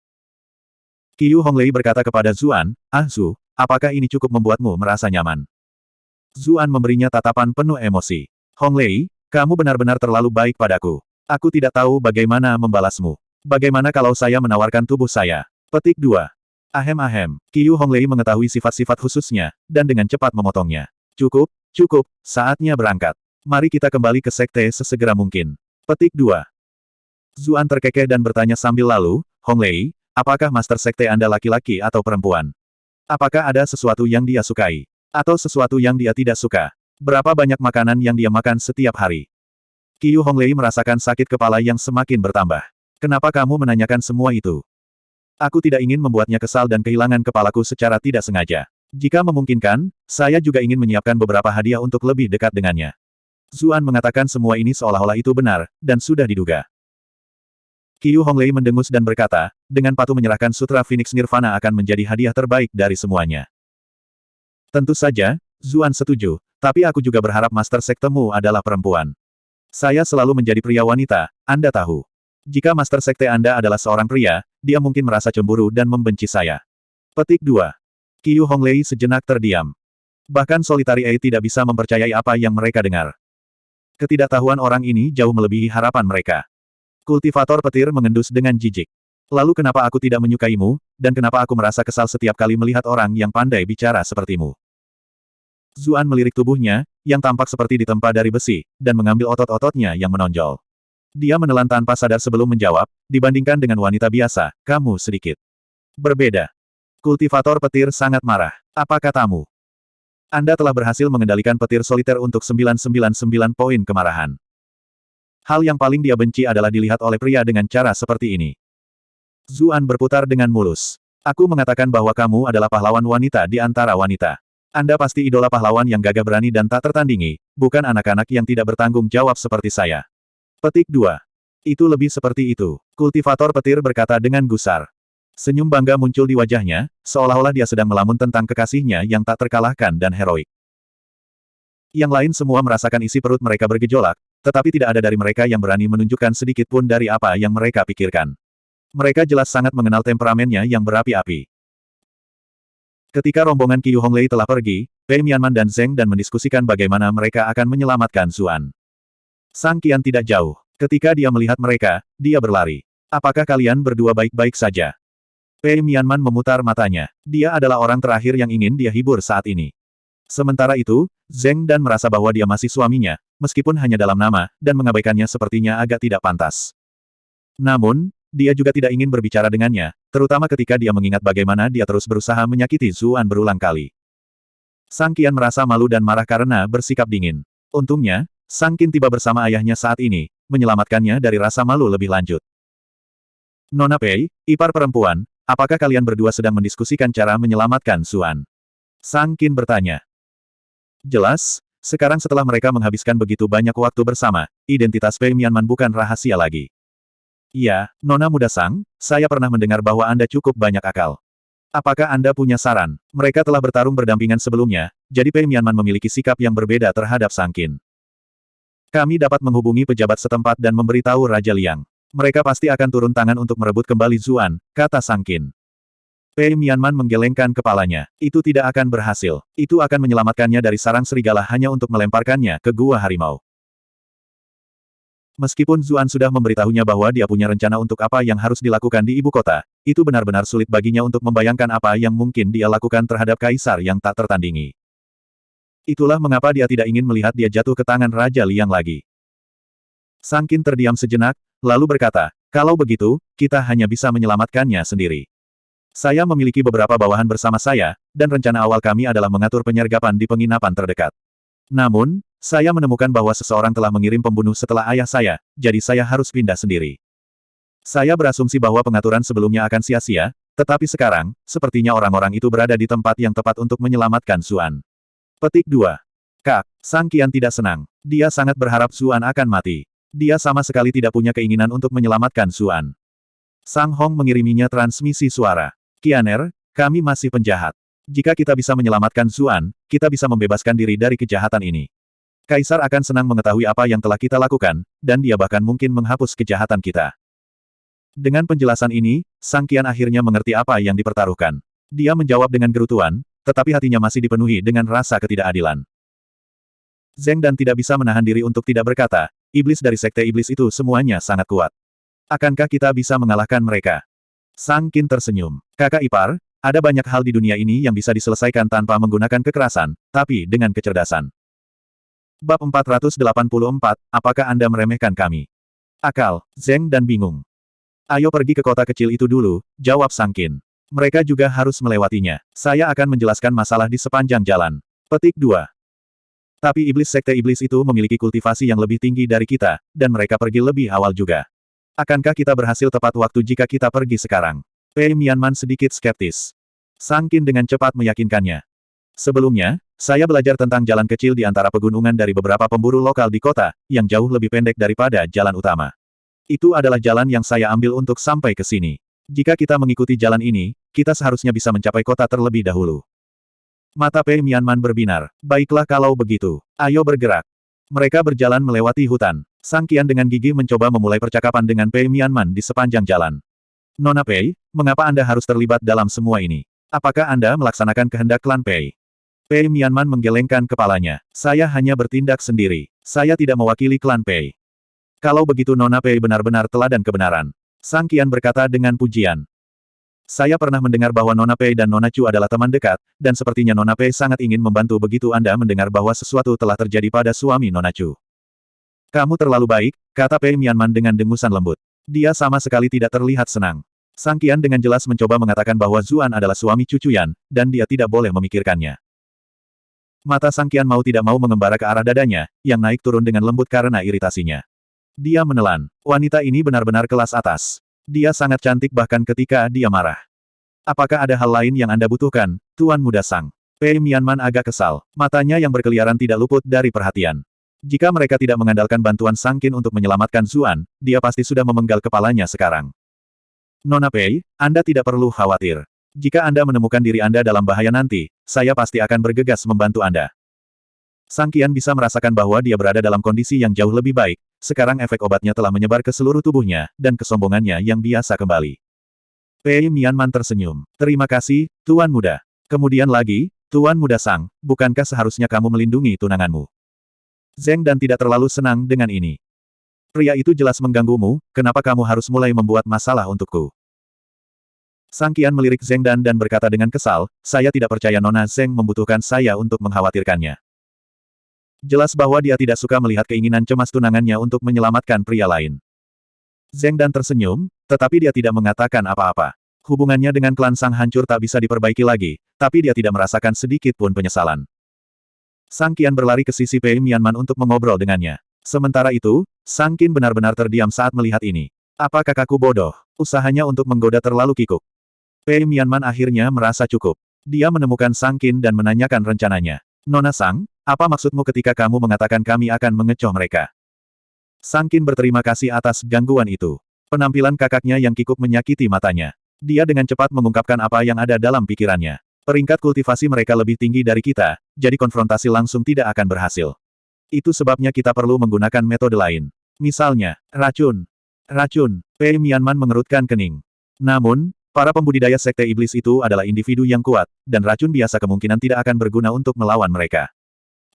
A: Qiu Honglei berkata kepada Zuan, Zhu, apakah ini cukup membuatmu merasa nyaman? Zuan memberinya tatapan penuh emosi. Honglei, kamu benar-benar terlalu baik padaku. Aku tidak tahu bagaimana membalasmu. Bagaimana kalau saya menawarkan tubuh saya? Petik 2. Ahem. Qiu Honglei mengetahui sifat-sifat khususnya, dan dengan cepat memotongnya. Cukup, saatnya berangkat. Mari kita kembali ke sekte sesegera mungkin. Petik 2. Zuan terkekeh dan bertanya sambil lalu, Honglei, apakah Master Sekte Anda laki-laki atau perempuan? Apakah ada sesuatu yang dia sukai? Atau sesuatu yang dia tidak suka? Berapa banyak makanan yang dia makan setiap hari? Qiu Honglei merasakan sakit kepala yang semakin bertambah. Kenapa kamu menanyakan semua itu? Aku tidak ingin membuatnya kesal dan kehilangan kepalaku secara tidak sengaja. Jika memungkinkan, saya juga ingin menyiapkan beberapa hadiah untuk lebih dekat dengannya. Zuan mengatakan semua ini seolah-olah itu benar, dan sudah diduga. Qiu Honglei mendengus dan berkata, dengan patuh menyerahkan Sutra Phoenix Nirvana akan menjadi hadiah terbaik dari semuanya. Tentu saja, Zuan setuju, tapi aku juga berharap Master Sektemu adalah perempuan. Saya selalu menjadi pria wanita, Anda tahu. Jika Master Sekte Anda adalah seorang pria, dia mungkin merasa cemburu dan membenci saya. Petik 2. Qiu Honglei sejenak terdiam. Bahkan Solitary Eight tidak bisa mempercayai apa yang mereka dengar. Ketidaktahuan orang ini jauh melebihi harapan mereka. Kultivator petir mengendus dengan jijik. Lalu kenapa aku tidak menyukaimu, dan kenapa aku merasa kesal setiap kali melihat orang yang pandai bicara sepertimu? Zuan melirik tubuhnya, yang tampak seperti ditempa dari besi, dan mengambil otot-ototnya yang menonjol. Dia menelan tanpa sadar sebelum menjawab, dibandingkan dengan wanita biasa, kamu sedikit berbeda. Kultivator petir sangat marah. Apa katamu? Anda telah berhasil mengendalikan petir soliter untuk 999 poin kemarahan. Hal yang paling dia benci adalah dilihat oleh pria dengan cara seperti ini. Zuan berputar dengan mulus. Aku mengatakan bahwa kamu adalah pahlawan wanita di antara wanita. Anda pasti idola pahlawan yang gagah berani dan tak tertandingi, bukan anak-anak yang tidak bertanggung jawab seperti saya. Petik 2. Itu lebih seperti itu. Kultivator petir berkata dengan gusar. Senyum bangga muncul di wajahnya, seolah-olah dia sedang melamun tentang kekasihnya yang tak terkalahkan dan heroik. Yang lain semua merasakan isi perut mereka bergejolak, tetapi tidak ada dari mereka yang berani menunjukkan sedikit pun dari apa yang mereka pikirkan. Mereka jelas sangat mengenal temperamennya yang berapi-api. Ketika rombongan Qiu Honglei telah pergi, Pei Mianman dan Zheng dan mendiskusikan bagaimana mereka akan menyelamatkan Zuan. Sang Qian tidak jauh. Ketika dia melihat mereka, dia berlari. Apakah kalian berdua baik-baik saja? Pei Mianman memutar matanya. Dia adalah orang terakhir yang ingin dia hibur saat ini. Sementara itu, Zheng dan merasa bahwa dia masih suaminya, meskipun hanya dalam nama, dan mengabaikannya sepertinya agak tidak pantas. Namun, dia juga tidak ingin berbicara dengannya, terutama ketika dia mengingat bagaimana dia terus berusaha menyakiti Zuan berulang kali. Sang Qian merasa malu dan marah karena bersikap dingin. Untungnya, Sang Qin tiba bersama ayahnya saat ini, menyelamatkannya dari rasa malu lebih lanjut. Nona Pei, ipar perempuan, apakah kalian berdua sedang mendiskusikan cara menyelamatkan Xuan? Sang Qin bertanya. Jelas, sekarang setelah mereka menghabiskan begitu banyak waktu bersama, identitas Pei Mianman bukan rahasia lagi. Iya, Nona Muda Sang, saya pernah mendengar bahwa Anda cukup banyak akal. Apakah Anda punya saran? Mereka telah bertarung berdampingan sebelumnya, jadi Pei Mianman memiliki sikap yang berbeda terhadap Sang Qin. Kami dapat menghubungi pejabat setempat dan memberitahu Raja Liang. Mereka pasti akan turun tangan untuk merebut kembali Xuan, kata Sang Qin. Pei Mianman menggelengkan kepalanya. Itu tidak akan berhasil. Itu akan menyelamatkannya dari sarang serigala hanya untuk melemparkannya ke gua harimau. Meskipun Xuan sudah memberitahunya bahwa dia punya rencana untuk apa yang harus dilakukan di ibu kota, itu benar-benar sulit baginya untuk membayangkan apa yang mungkin dia lakukan terhadap kaisar yang tak tertandingi. Itulah mengapa dia tidak ingin melihat dia jatuh ke tangan Raja Liang lagi. Sang Qin terdiam sejenak, lalu berkata, kalau begitu, kita hanya bisa menyelamatkannya sendiri. Saya memiliki beberapa bawahan bersama saya, dan rencana awal kami adalah mengatur penyergapan di penginapan terdekat. Namun, saya menemukan bahwa seseorang telah mengirim pembunuh setelah ayah saya, jadi saya harus pindah sendiri. Saya berasumsi bahwa pengaturan sebelumnya akan sia-sia, tetapi sekarang, sepertinya orang-orang itu berada di tempat yang tepat untuk menyelamatkan Xuan. Petik 2. Kak, Sang Qian tidak senang. Dia sangat berharap Xuan akan mati. Dia sama sekali tidak punya keinginan untuk menyelamatkan Xuan. Sang Hong mengiriminya transmisi suara. Qianer, kami masih penjahat. Jika kita bisa menyelamatkan Xuan, kita bisa membebaskan diri dari kejahatan ini. Kaisar akan senang mengetahui apa yang telah kita lakukan, dan dia bahkan mungkin menghapus kejahatan kita. Dengan penjelasan ini, Sang Qian akhirnya mengerti apa yang dipertaruhkan. Dia menjawab dengan gerutuan, tetapi hatinya masih dipenuhi dengan rasa ketidakadilan. Zheng Dan tidak bisa menahan diri untuk tidak berkata, iblis dari sekte iblis itu semuanya sangat kuat. Akankah kita bisa mengalahkan mereka? Sang Qin tersenyum. Kakak ipar, ada banyak hal di dunia ini yang bisa diselesaikan tanpa menggunakan kekerasan, tapi dengan kecerdasan. Bab 484, apakah Anda meremehkan kami? Akal, Zheng Dan bingung. Ayo pergi ke kota kecil itu dulu, jawab Sang Qin. Mereka juga harus melewatinya. Saya akan menjelaskan masalah di sepanjang jalan. Petik 2. Tapi iblis sekte iblis itu memiliki kultivasi yang lebih tinggi dari kita, dan mereka pergi lebih awal juga. Akankah kita berhasil tepat waktu jika kita pergi sekarang? Pei Mianman sedikit skeptis. Sang Qin dengan cepat meyakinkannya. Sebelumnya, saya belajar tentang jalan kecil di antara pegunungan dari beberapa pemburu lokal di kota, yang jauh lebih pendek daripada jalan utama. Itu adalah jalan yang saya ambil untuk sampai ke sini. Jika kita mengikuti jalan ini, kita seharusnya bisa mencapai kota terlebih dahulu. Mata Pei Mianman berbinar. Baiklah kalau begitu. Ayo bergerak. Mereka berjalan melewati hutan. Sang Qian dengan gigih mencoba memulai percakapan dengan Pei Mianman di sepanjang jalan. Nona Pei, mengapa Anda harus terlibat dalam semua ini? Apakah Anda melaksanakan kehendak klan Pei? Pei Mianman menggelengkan kepalanya. Saya hanya bertindak sendiri. Saya tidak mewakili klan Pei. Kalau begitu Nona Pei benar-benar teladan kebenaran. Sang Qian berkata dengan pujian. Saya pernah mendengar bahwa Nona Pei dan Nona Chu adalah teman dekat, dan sepertinya Nona Pei sangat ingin membantu begitu Anda mendengar bahwa sesuatu telah terjadi pada suami Nona Chu. Kamu terlalu baik, kata Pei Mianman dengan dengusan lembut. Dia sama sekali tidak terlihat senang. Sang Qian dengan jelas mencoba mengatakan bahwa Xuan adalah suami Cucuyan, dan dia tidak boleh memikirkannya. Mata Sang Qian mau tidak mau mengembara ke arah dadanya, yang naik turun dengan lembut karena iritasinya. Dia menelan. Wanita ini benar-benar kelas atas. Dia sangat cantik bahkan ketika dia marah. Apakah ada hal lain yang Anda butuhkan, Tuan Muda Sang? Pei Mianman agak kesal. Matanya yang berkeliaran tidak luput dari perhatian. Jika mereka tidak mengandalkan bantuan Sang Qin untuk menyelamatkan Xuan, dia pasti sudah memenggal kepalanya sekarang. Nona Pei, Anda tidak perlu khawatir. Jika Anda menemukan diri Anda dalam bahaya nanti, saya pasti akan bergegas membantu Anda. Sang Qian bisa merasakan bahwa dia berada dalam kondisi yang jauh lebih baik, sekarang efek obatnya telah menyebar ke seluruh tubuhnya, dan kesombongannya yang biasa kembali. Pei Mianman tersenyum. Terima kasih, Tuan Muda. Kemudian lagi, Tuan Muda Sang, bukankah seharusnya kamu melindungi tunanganmu? Zheng Dan tidak terlalu senang dengan ini. Pria itu jelas mengganggumu, kenapa kamu harus mulai membuat masalah untukku? Sang Qian melirik Zheng Dan berkata dengan kesal, saya tidak percaya Nona Zheng membutuhkan saya untuk mengkhawatirkannya. Jelas bahwa dia tidak suka melihat keinginan cemas tunangannya untuk menyelamatkan pria lain. Zheng Dan tersenyum, tetapi dia tidak mengatakan apa-apa. Hubungannya dengan klan Sang hancur tak bisa diperbaiki lagi, tapi dia tidak merasakan sedikit pun penyesalan. Sang Qian berlari ke sisi Pei Mianman untuk mengobrol dengannya. Sementara itu, Sang Qin benar-benar terdiam saat melihat ini. Apa kakakku bodoh? Usahanya untuk menggoda terlalu kikuk. Pei Mianman akhirnya merasa cukup. Dia menemukan Sang Qin dan menanyakan rencananya. Nona Sang, apa maksudmu ketika kamu mengatakan kami akan mengecoh mereka? Sang Qin berterima kasih atas gangguan itu. Penampilan kakaknya yang kikuk menyakiti matanya. Dia dengan cepat mengungkapkan apa yang ada dalam pikirannya. Peringkat kultivasi mereka lebih tinggi dari kita, jadi konfrontasi langsung tidak akan berhasil. Itu sebabnya kita perlu menggunakan metode lain. Misalnya, racun. Racun. Pei Mianman mengerutkan kening. Namun, para pembudidaya sekte iblis itu adalah individu yang kuat, dan racun biasa kemungkinan tidak akan berguna untuk melawan mereka.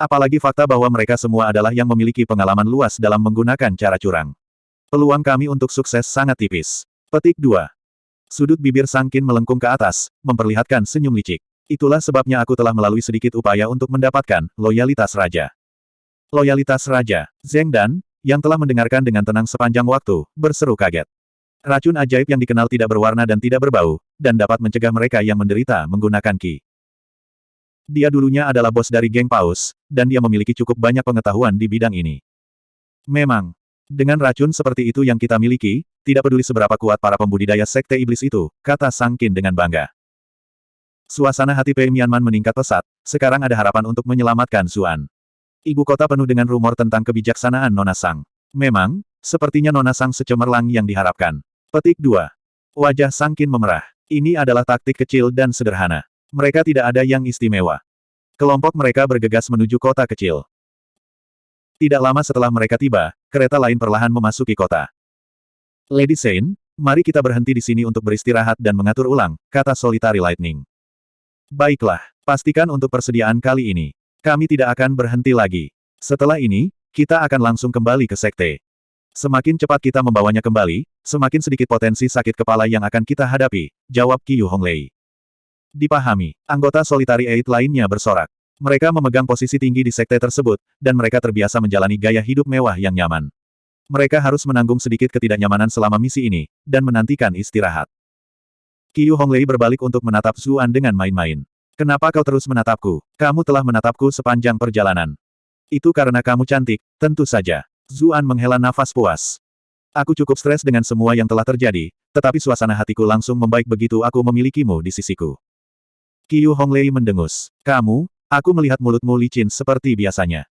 A: Apalagi fakta bahwa mereka semua adalah yang memiliki pengalaman luas dalam menggunakan cara curang. Peluang kami untuk sukses sangat tipis. Petik 2. Sudut bibir Sang Qin melengkung ke atas, memperlihatkan senyum licik. Itulah sebabnya aku telah melalui sedikit upaya untuk mendapatkan loyalitas raja. Loyalitas raja. Zheng Dan, yang telah mendengarkan dengan tenang sepanjang waktu, berseru kaget. Racun ajaib yang dikenal tidak berwarna dan tidak berbau, dan dapat mencegah mereka yang menderita menggunakan Qi. Dia dulunya adalah bos dari geng Paus, dan dia memiliki cukup banyak pengetahuan di bidang ini. Memang, dengan racun seperti itu yang kita miliki, tidak peduli seberapa kuat para pembudidaya sekte iblis itu, kata Sang Qin dengan bangga. Suasana hati Pei Mianman meningkat pesat, sekarang ada harapan untuk menyelamatkan Zuan. Ibu kota penuh dengan rumor tentang kebijaksanaan Nona Sang. Memang, sepertinya Nona Sang secemerlang yang diharapkan. Petik 2. Wajah Sang Qin memerah. Ini adalah taktik kecil dan sederhana. Mereka tidak ada yang istimewa. Kelompok mereka bergegas menuju kota kecil. Tidak lama setelah mereka tiba, kereta lain perlahan memasuki kota. Lady Saint, mari kita berhenti di sini untuk beristirahat dan mengatur ulang, kata Solitary Lightning. Baiklah, pastikan untuk persediaan kali ini. Kami tidak akan berhenti lagi. Setelah ini, kita akan langsung kembali ke sekte. Semakin cepat kita membawanya kembali, semakin sedikit potensi sakit kepala yang akan kita hadapi, jawab Qiyu Honglei. Dipahami, anggota Solitary Eight lainnya bersorak. Mereka memegang posisi tinggi di sekte tersebut, dan mereka terbiasa menjalani gaya hidup mewah yang nyaman. Mereka harus menanggung sedikit ketidaknyamanan selama misi ini, dan menantikan istirahat. Qiyu Honglei berbalik untuk menatap Zuan dengan main-main. Kenapa kau terus menatapku? Kamu telah menatapku sepanjang perjalanan. Itu karena kamu cantik, tentu saja. Zuan menghela nafas puas. Aku cukup stres dengan semua yang telah terjadi, tetapi suasana hatiku langsung membaik begitu aku memilikimu di sisiku. Qiyu Honglei mendengus. Kamu, aku melihat mulutmu licin seperti biasanya.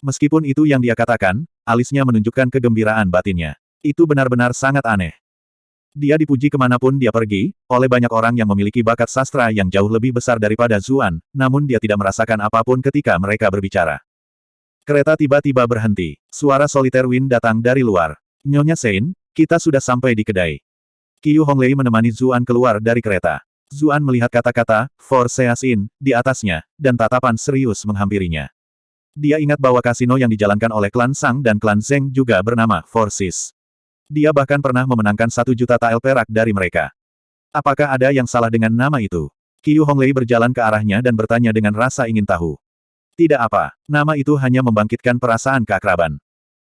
A: Meskipun itu yang dia katakan, alisnya menunjukkan kegembiraan batinnya. Itu benar-benar sangat aneh. Dia dipuji kemanapun dia pergi, oleh banyak orang yang memiliki bakat sastra yang jauh lebih besar daripada Zuan, namun dia tidak merasakan apapun ketika mereka berbicara. Kereta tiba-tiba berhenti. Suara Solitaire Wind datang dari luar. Nyonya Sein, kita sudah sampai di kedai. Qiyu Honglei menemani Zuan keluar dari kereta. Zuan melihat kata-kata, "For Seas Inn," di atasnya, dan tatapan serius menghampirinya. Dia ingat bahwa kasino yang dijalankan oleh klan Sang dan klan Zheng juga bernama Forces. Dia bahkan pernah memenangkan 1 juta tael perak dari mereka. Apakah ada yang salah dengan nama itu? Qiyu Honglei berjalan ke arahnya dan bertanya dengan rasa ingin tahu. Tidak apa, nama itu hanya membangkitkan perasaan keakraban.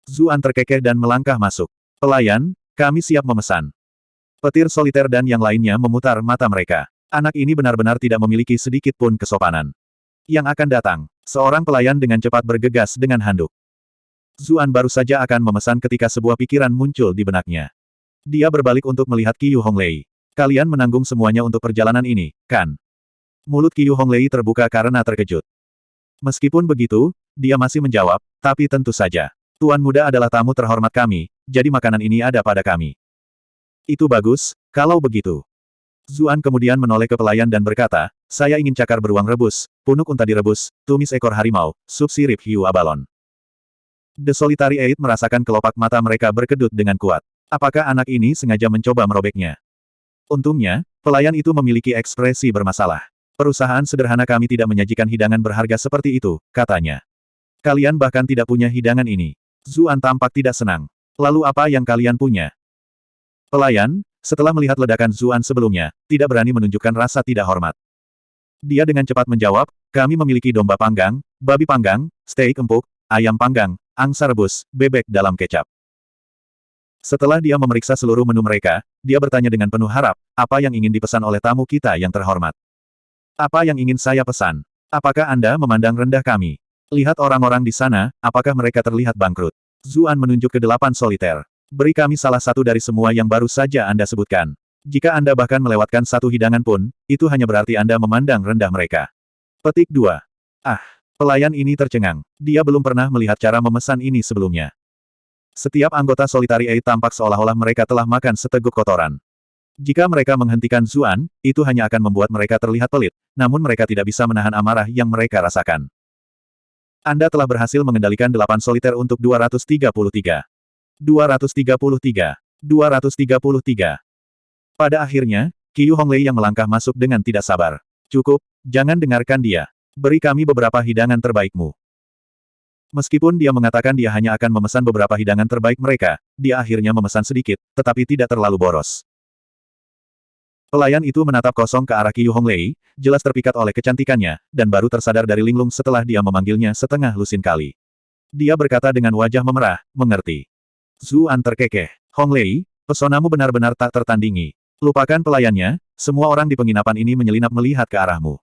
A: Zuan terkekeh dan melangkah masuk. Pelayan, kami siap memesan. Petir Soliter dan yang lainnya memutar mata mereka. Anak ini benar-benar tidak memiliki sedikit pun kesopanan. Yang akan datang, seorang pelayan dengan cepat bergegas dengan handuk. Zuan baru saja akan memesan ketika sebuah pikiran muncul di benaknya. Dia berbalik untuk melihat Qiyu Honglei. Kalian menanggung semuanya untuk perjalanan ini, kan? Mulut Qiyu Honglei terbuka karena terkejut. Meskipun begitu, dia masih menjawab, tapi tentu saja. Tuan muda adalah tamu terhormat kami, jadi makanan ini ada pada kami. Itu bagus, kalau begitu. Zuan kemudian menoleh ke pelayan dan berkata, saya ingin cakar beruang rebus, punuk unta direbus, tumis ekor harimau, sup sirip hiu abalon. The Solitary Eight merasakan kelopak mata mereka berkedut dengan kuat. Apakah anak ini sengaja mencoba merobeknya? Untungnya, pelayan itu memiliki ekspresi bermasalah. Perusahaan sederhana kami tidak menyajikan hidangan berharga seperti itu, katanya. Kalian bahkan tidak punya hidangan ini. Zuan tampak tidak senang. Lalu apa yang kalian punya? Pelayan, setelah melihat ledakan Zuan sebelumnya, tidak berani menunjukkan rasa tidak hormat. Dia dengan cepat menjawab, kami memiliki domba panggang, babi panggang, steak empuk, ayam panggang, angsa rebus, bebek dalam kecap. Setelah dia memeriksa seluruh menu mereka, dia bertanya dengan penuh harap, apa yang ingin dipesan oleh tamu kita yang terhormat? Apa yang ingin saya pesan? Apakah Anda memandang rendah kami? Lihat orang-orang di sana, apakah mereka terlihat bangkrut? Zuan menunjuk ke 8 soliter. Beri kami salah satu dari semua yang baru saja Anda sebutkan. Jika Anda bahkan melewatkan satu hidangan pun, itu hanya berarti Anda memandang rendah mereka. Petik 2. Ah, pelayan ini tercengang. Dia belum pernah melihat cara memesan ini sebelumnya. Setiap anggota Solitary Eight tampak seolah-olah mereka telah makan seteguk kotoran. Jika mereka menghentikan Zuan, itu hanya akan membuat mereka terlihat pelit, namun mereka tidak bisa menahan amarah yang mereka rasakan. Anda telah berhasil mengendalikan 8 soliter untuk 233. 233. 233. Pada akhirnya, Qiu Honglei yang melangkah masuk dengan tidak sabar. Cukup, jangan dengarkan dia. Beri kami beberapa hidangan terbaikmu. Meskipun dia mengatakan dia hanya akan memesan beberapa hidangan terbaik mereka, dia akhirnya memesan sedikit, tetapi tidak terlalu boros. Pelayan itu menatap kosong ke arah Qiu Honglei, jelas terpikat oleh kecantikannya, dan baru tersadar dari linglung setelah dia memanggilnya setengah lusin kali. Dia berkata dengan wajah memerah, mengerti. Zuan terkekeh. Honglei, pesonamu benar-benar tak tertandingi. Lupakan pelayannya, semua orang di penginapan ini menyelinap melihat ke arahmu.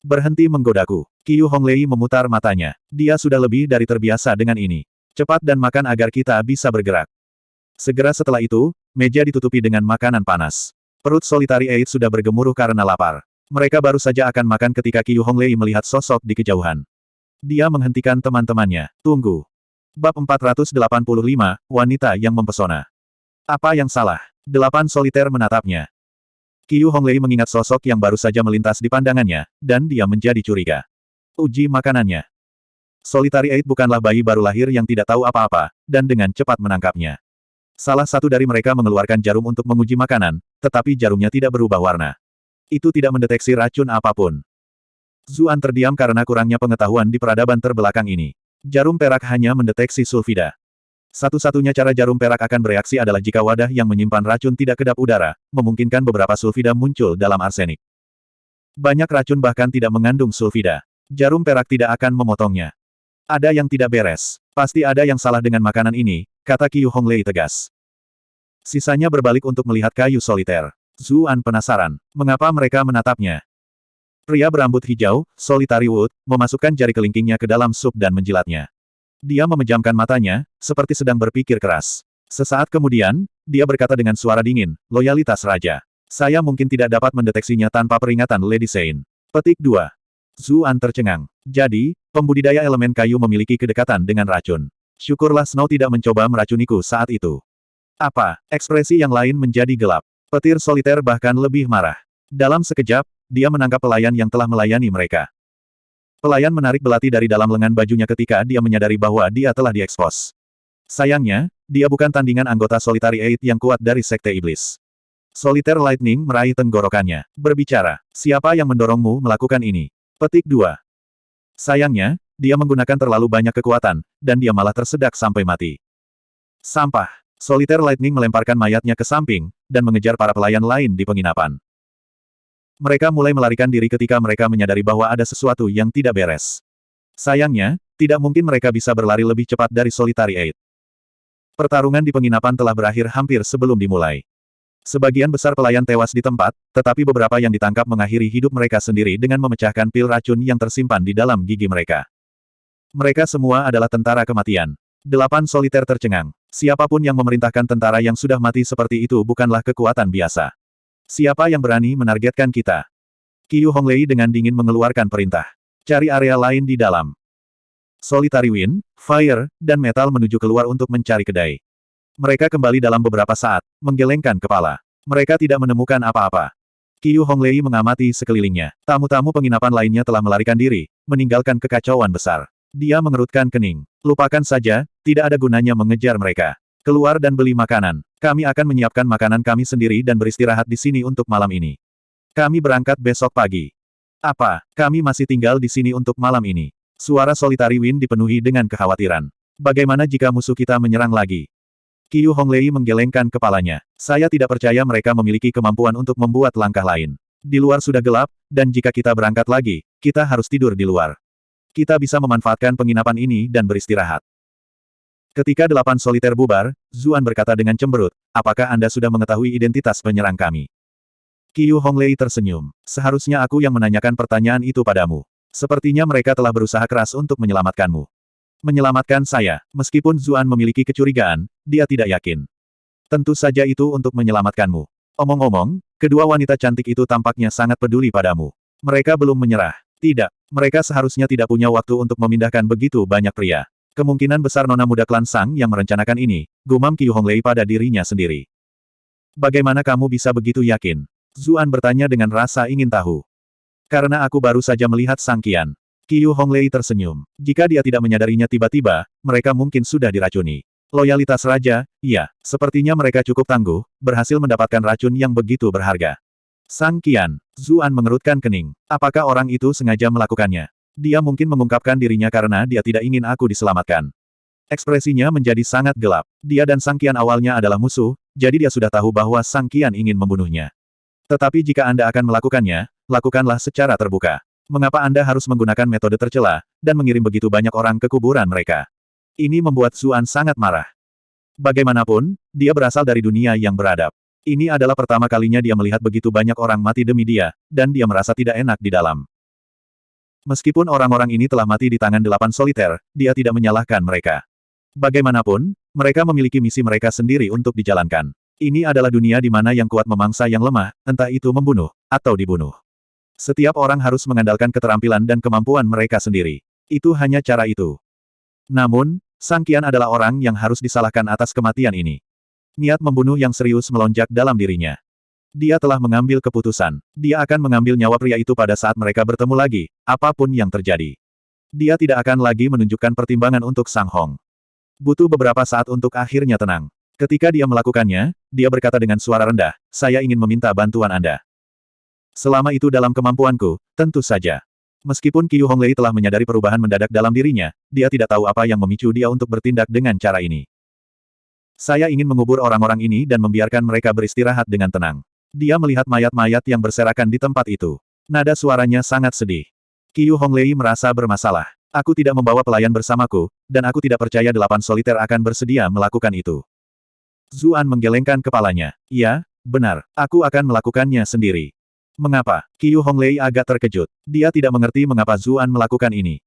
A: Berhenti menggodaku. Qiu Honglei memutar matanya. Dia sudah lebih dari terbiasa dengan ini. Cepat dan makan agar kita bisa bergerak. Segera setelah itu, meja ditutupi dengan makanan panas. Perut Solitary Eight sudah bergemuruh karena lapar. Mereka baru saja akan makan ketika Qiu Honglei melihat sosok di kejauhan. Dia menghentikan teman-temannya. Tunggu. Bab 485, Wanita yang Mempesona. Apa yang salah? 8 soliter menatapnya. Qiu Honglei mengingat sosok yang baru saja melintas di pandangannya, dan dia menjadi curiga. Uji makanannya. Solitary Eight bukanlah bayi baru lahir yang tidak tahu apa-apa, dan dengan cepat menangkapnya. Salah satu dari mereka mengeluarkan jarum untuk menguji makanan, tetapi jarumnya tidak berubah warna. Itu tidak mendeteksi racun apapun. Zuan terdiam karena kurangnya pengetahuan di peradaban terbelakang ini. Jarum perak hanya mendeteksi sulfida. Satu-satunya cara jarum perak akan bereaksi adalah jika wadah yang menyimpan racun tidak kedap udara, memungkinkan beberapa sulfida muncul dalam arsenik. Banyak racun bahkan tidak mengandung sulfida. Jarum perak tidak akan memotongnya. Ada yang tidak beres. Pasti ada yang salah dengan makanan ini, kata Qiu Honglei tegas. Sisanya berbalik untuk melihat kayu soliter. Zuan penasaran. Mengapa mereka menatapnya? Pria berambut hijau, Solitary Wood, memasukkan jari kelingkingnya ke dalam sup dan menjilatnya. Dia memejamkan matanya, seperti sedang berpikir keras. Sesaat kemudian, dia berkata dengan suara dingin, loyalitas raja. Saya mungkin tidak dapat mendeteksinya tanpa peringatan Lady Sein. Petik 2. Zuan tercengang. Jadi, pembudidaya elemen kayu memiliki kedekatan dengan racun. Syukurlah Snow tidak mencoba meracuniku saat itu. Apa? Ekspresi yang lain menjadi gelap. Petir soliter bahkan lebih marah. Dalam sekejap, dia menangkap pelayan yang telah melayani mereka. Pelayan menarik belati dari dalam lengan bajunya ketika dia menyadari bahwa dia telah diekspos. Sayangnya, dia bukan tandingan anggota Solitary Eight yang kuat dari Sekte Iblis. Solitaire Lightning meraih tenggorokannya. Berbicara, siapa yang mendorongmu melakukan ini? Petik 2. Sayangnya, dia menggunakan terlalu banyak kekuatan, dan dia malah tersedak sampai mati. Sampah. Solitaire Lightning melemparkan mayatnya ke samping, dan mengejar para pelayan lain di penginapan. Mereka mulai melarikan diri ketika mereka menyadari bahwa ada sesuatu yang tidak beres. Sayangnya, tidak mungkin mereka bisa berlari lebih cepat dari Solitary Eight. Pertarungan di penginapan telah berakhir hampir sebelum dimulai. Sebagian besar pelayan tewas di tempat, tetapi beberapa yang ditangkap mengakhiri hidup mereka sendiri dengan memecahkan pil racun yang tersimpan di dalam gigi mereka. Mereka semua adalah tentara kematian. 8 soliter tercengang. Siapapun yang memerintahkan tentara yang sudah mati seperti itu bukanlah kekuatan biasa. Siapa yang berani menargetkan kita? Qiu Honglei dengan dingin mengeluarkan perintah. Cari area lain di dalam. Solitary Wind, Fire, dan Metal menuju keluar untuk mencari kedai. Mereka kembali dalam beberapa saat, menggelengkan kepala. Mereka tidak menemukan apa-apa. Qiu Honglei mengamati sekelilingnya. Tamu-tamu penginapan lainnya telah melarikan diri, meninggalkan kekacauan besar. Dia mengerutkan kening. Lupakan saja, tidak ada gunanya mengejar mereka. Keluar dan beli makanan. Kami akan menyiapkan makanan kami sendiri dan beristirahat di sini untuk malam ini. Kami berangkat besok pagi. Apa, kami masih tinggal di sini untuk malam ini? Suara Solitary Wind dipenuhi dengan kekhawatiran. Bagaimana jika musuh kita menyerang lagi? Qiu Honglei menggelengkan kepalanya. Saya tidak percaya mereka memiliki kemampuan untuk membuat langkah lain. Di luar sudah gelap, dan jika kita berangkat lagi, kita harus tidur di luar. Kita bisa memanfaatkan penginapan ini dan beristirahat. Ketika 8 soliter bubar, Zuan berkata dengan cemberut, apakah Anda sudah mengetahui identitas penyerang kami? Qiu Honglei tersenyum. Seharusnya aku yang menanyakan pertanyaan itu padamu. Sepertinya mereka telah berusaha keras untuk menyelamatkanmu. Menyelamatkan saya, meskipun Zuan memiliki kecurigaan, dia tidak yakin. Tentu saja itu untuk menyelamatkanmu. Omong-omong, kedua wanita cantik itu tampaknya sangat peduli padamu. Mereka belum menyerah. Tidak, mereka seharusnya tidak punya waktu untuk memindahkan begitu banyak pria. Kemungkinan besar nona muda klan Sang yang merencanakan ini, gumam Qiu Honglei pada dirinya sendiri. Bagaimana kamu bisa begitu yakin? Zuan bertanya dengan rasa ingin tahu. Karena aku baru saja melihat Sang Qian. Qiu Honglei tersenyum. Jika dia tidak menyadarinya tiba-tiba, mereka mungkin sudah diracuni. Loyalitas raja, iya, sepertinya mereka cukup tangguh, berhasil mendapatkan racun yang begitu berharga. Sang Qian, Zuan mengerutkan kening. Apakah orang itu sengaja melakukannya? Dia mungkin mengungkapkan dirinya karena dia tidak ingin aku diselamatkan. Ekspresinya menjadi sangat gelap. Dia dan Sang Qian awalnya adalah musuh, jadi dia sudah tahu bahwa Sang Qian ingin membunuhnya. Tetapi jika Anda akan melakukannya, lakukanlah secara terbuka. Mengapa Anda harus menggunakan metode tercela, dan mengirim begitu banyak orang ke kuburan mereka? Ini membuat Zuan sangat marah. Bagaimanapun, dia berasal dari dunia yang beradab. Ini adalah pertama kalinya dia melihat begitu banyak orang mati demi dia, dan dia merasa tidak enak di dalam. Meskipun orang-orang ini telah mati di tangan 8 soliter, dia tidak menyalahkan mereka. Bagaimanapun, mereka memiliki misi mereka sendiri untuk dijalankan. Ini adalah dunia di mana yang kuat memangsa yang lemah, entah itu membunuh, atau dibunuh. Setiap orang harus mengandalkan keterampilan dan kemampuan mereka sendiri. Itu hanya cara itu. Namun, Sang Qian adalah orang yang harus disalahkan atas kematian ini. Niat membunuh yang serius melonjak dalam dirinya. Dia telah mengambil keputusan. Dia akan mengambil nyawa pria itu pada saat mereka bertemu lagi, apapun yang terjadi. Dia tidak akan lagi menunjukkan pertimbangan untuk Sang Hong. Butuh beberapa saat untuk akhirnya tenang. Ketika dia melakukannya, dia berkata dengan suara rendah, "Saya ingin meminta bantuan Anda." Selama itu dalam kemampuanku, tentu saja. Meskipun Qiu Honglei telah menyadari perubahan mendadak dalam dirinya, dia tidak tahu apa yang memicu dia untuk bertindak dengan cara ini. Saya ingin mengubur orang-orang ini dan membiarkan mereka beristirahat dengan tenang. Dia melihat mayat-mayat yang berserakan di tempat itu. Nada suaranya sangat sedih. Qiu Honglei merasa bermasalah. Aku tidak membawa pelayan bersamaku, dan aku tidak percaya 8 soliter akan bersedia melakukan itu. Zuan menggelengkan kepalanya. Ya, benar, aku akan melakukannya sendiri. Mengapa? Qiu Honglei agak terkejut. Dia tidak mengerti mengapa Zuan melakukan ini.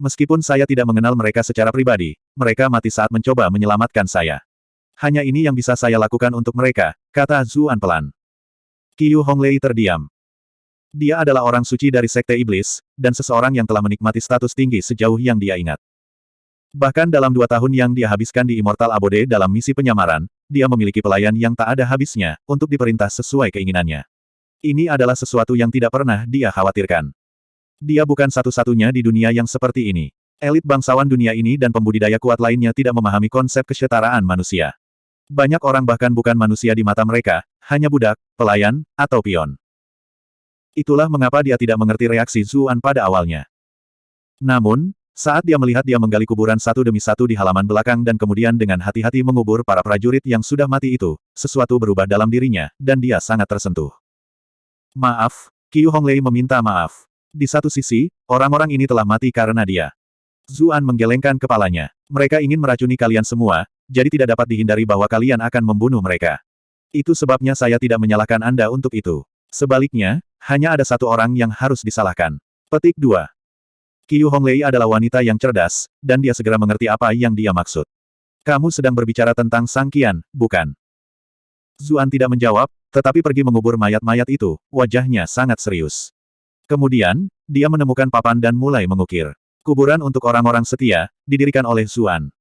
A: Meskipun saya tidak mengenal mereka secara pribadi, mereka mati saat mencoba menyelamatkan saya. Hanya ini yang bisa saya lakukan untuk mereka, kata Zuan pelan. Qiu Honglei terdiam. Dia adalah orang suci dari Sekte Iblis, dan seseorang yang telah menikmati status tinggi sejauh yang dia ingat. Bahkan dalam 2 tahun yang dia habiskan di Immortal Abode dalam misi penyamaran, dia memiliki pelayan yang tak ada habisnya, untuk diperintah sesuai keinginannya. Ini adalah sesuatu yang tidak pernah dia khawatirkan. Dia bukan satu-satunya di dunia yang seperti ini. Elit bangsawan dunia ini dan pembudidaya kuat lainnya tidak memahami konsep kesetaraan manusia. Banyak orang bahkan bukan manusia di mata mereka, hanya budak, pelayan, atau pion. Itulah mengapa dia tidak mengerti reaksi Zuan pada awalnya. Namun, saat dia melihat dia menggali kuburan satu demi satu di halaman belakang dan kemudian dengan hati-hati mengubur para prajurit yang sudah mati itu, sesuatu berubah dalam dirinya, dan dia sangat tersentuh. Maaf, Qiu Honglei meminta maaf. Di satu sisi, orang-orang ini telah mati karena dia. Zuan menggelengkan kepalanya. Mereka ingin meracuni kalian semua, jadi tidak dapat dihindari bahwa kalian akan membunuh mereka. Itu sebabnya saya tidak menyalahkan Anda untuk itu. Sebaliknya, hanya ada satu orang yang harus disalahkan. Petik 2. Qiu Honglei adalah wanita yang cerdas, dan dia segera mengerti apa yang dia maksud. Kamu sedang berbicara tentang Sang Qian, bukan? Zuan tidak menjawab, tetapi pergi mengubur mayat-mayat itu, wajahnya sangat serius. Kemudian, dia menemukan papan dan mulai mengukir. Kuburan untuk orang-orang setia, didirikan oleh Zuan.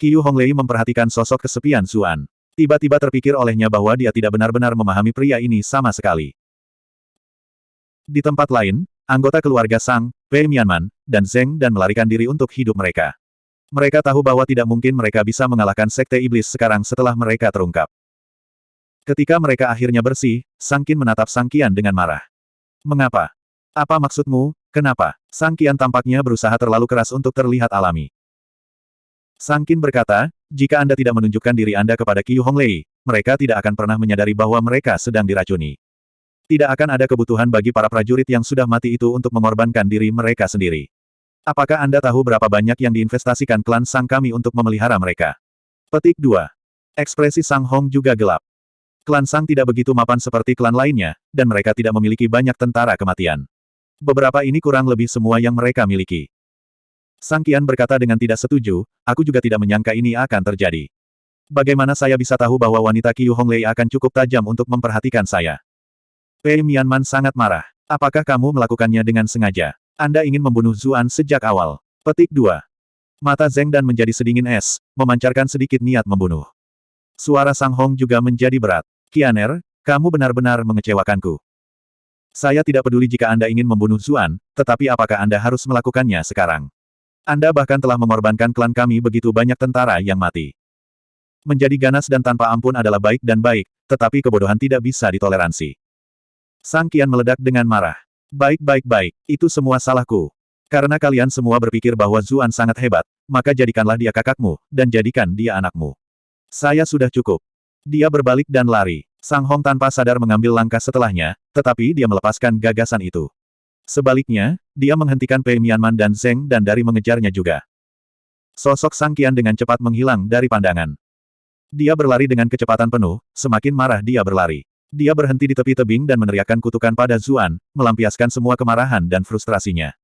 A: Qiu Honglei memperhatikan sosok kesepian Zuan. Tiba-tiba terpikir olehnya bahwa dia tidak benar-benar memahami pria ini sama sekali. Di tempat lain, anggota keluarga Sang, Pei Mianman, dan Zheng dan melarikan diri untuk hidup mereka. Mereka tahu bahwa tidak mungkin mereka bisa mengalahkan Sekte Iblis sekarang setelah mereka terungkap. Ketika mereka akhirnya bersih, Sang Qin menatap Sang Qian dengan marah. Mengapa? Apa maksudmu, kenapa? Sang Qian tampaknya berusaha terlalu keras untuk terlihat alami. Sang Qin berkata, jika Anda tidak menunjukkan diri Anda kepada Qiu Honglei, mereka tidak akan pernah menyadari bahwa mereka sedang diracuni. Tidak akan ada kebutuhan bagi para prajurit yang sudah mati itu untuk mengorbankan diri mereka sendiri. Apakah Anda tahu berapa banyak yang diinvestasikan klan Sang kami untuk memelihara mereka? Petik 2. Ekspresi Sang Hong juga gelap. Klan Sang tidak begitu mapan seperti klan lainnya, dan mereka tidak memiliki banyak tentara kematian. Beberapa ini kurang lebih semua yang mereka miliki. Sang Qian berkata dengan tidak setuju, aku juga tidak menyangka ini akan terjadi. Bagaimana saya bisa tahu bahwa wanita Qiu Honglei akan cukup tajam untuk memperhatikan saya? Pei Mianman sangat marah. Apakah kamu melakukannya dengan sengaja? Anda ingin membunuh Zuan sejak awal. Petik 2. Mata Zheng Dan menjadi sedingin es, memancarkan sedikit niat membunuh. Suara Sang Hong juga menjadi berat. Qianer, kamu benar-benar mengecewakanku. Saya tidak peduli jika Anda ingin membunuh Zuan, tetapi apakah Anda harus melakukannya sekarang? Anda bahkan telah mengorbankan klan kami begitu banyak tentara yang mati. Menjadi ganas dan tanpa ampun adalah baik dan baik, tetapi kebodohan tidak bisa ditoleransi. Sang Qian meledak dengan marah. Baik, itu semua salahku. Karena kalian semua berpikir bahwa Zuan sangat hebat, maka jadikanlah dia kakakmu, dan jadikan dia anakmu. Saya sudah cukup. Dia berbalik dan lari. Sang Hong tanpa sadar mengambil langkah setelahnya, tetapi dia melepaskan gagasan itu. Sebaliknya, dia menghentikan Pei Mianman dan Zheng Dan dari mengejarnya juga. Sosok Sang Qian dengan cepat menghilang dari pandangan. Dia berlari dengan kecepatan penuh, semakin marah dia berlari. Dia berhenti di tepi tebing dan meneriakkan kutukan pada Zuan, melampiaskan semua kemarahan dan frustrasinya.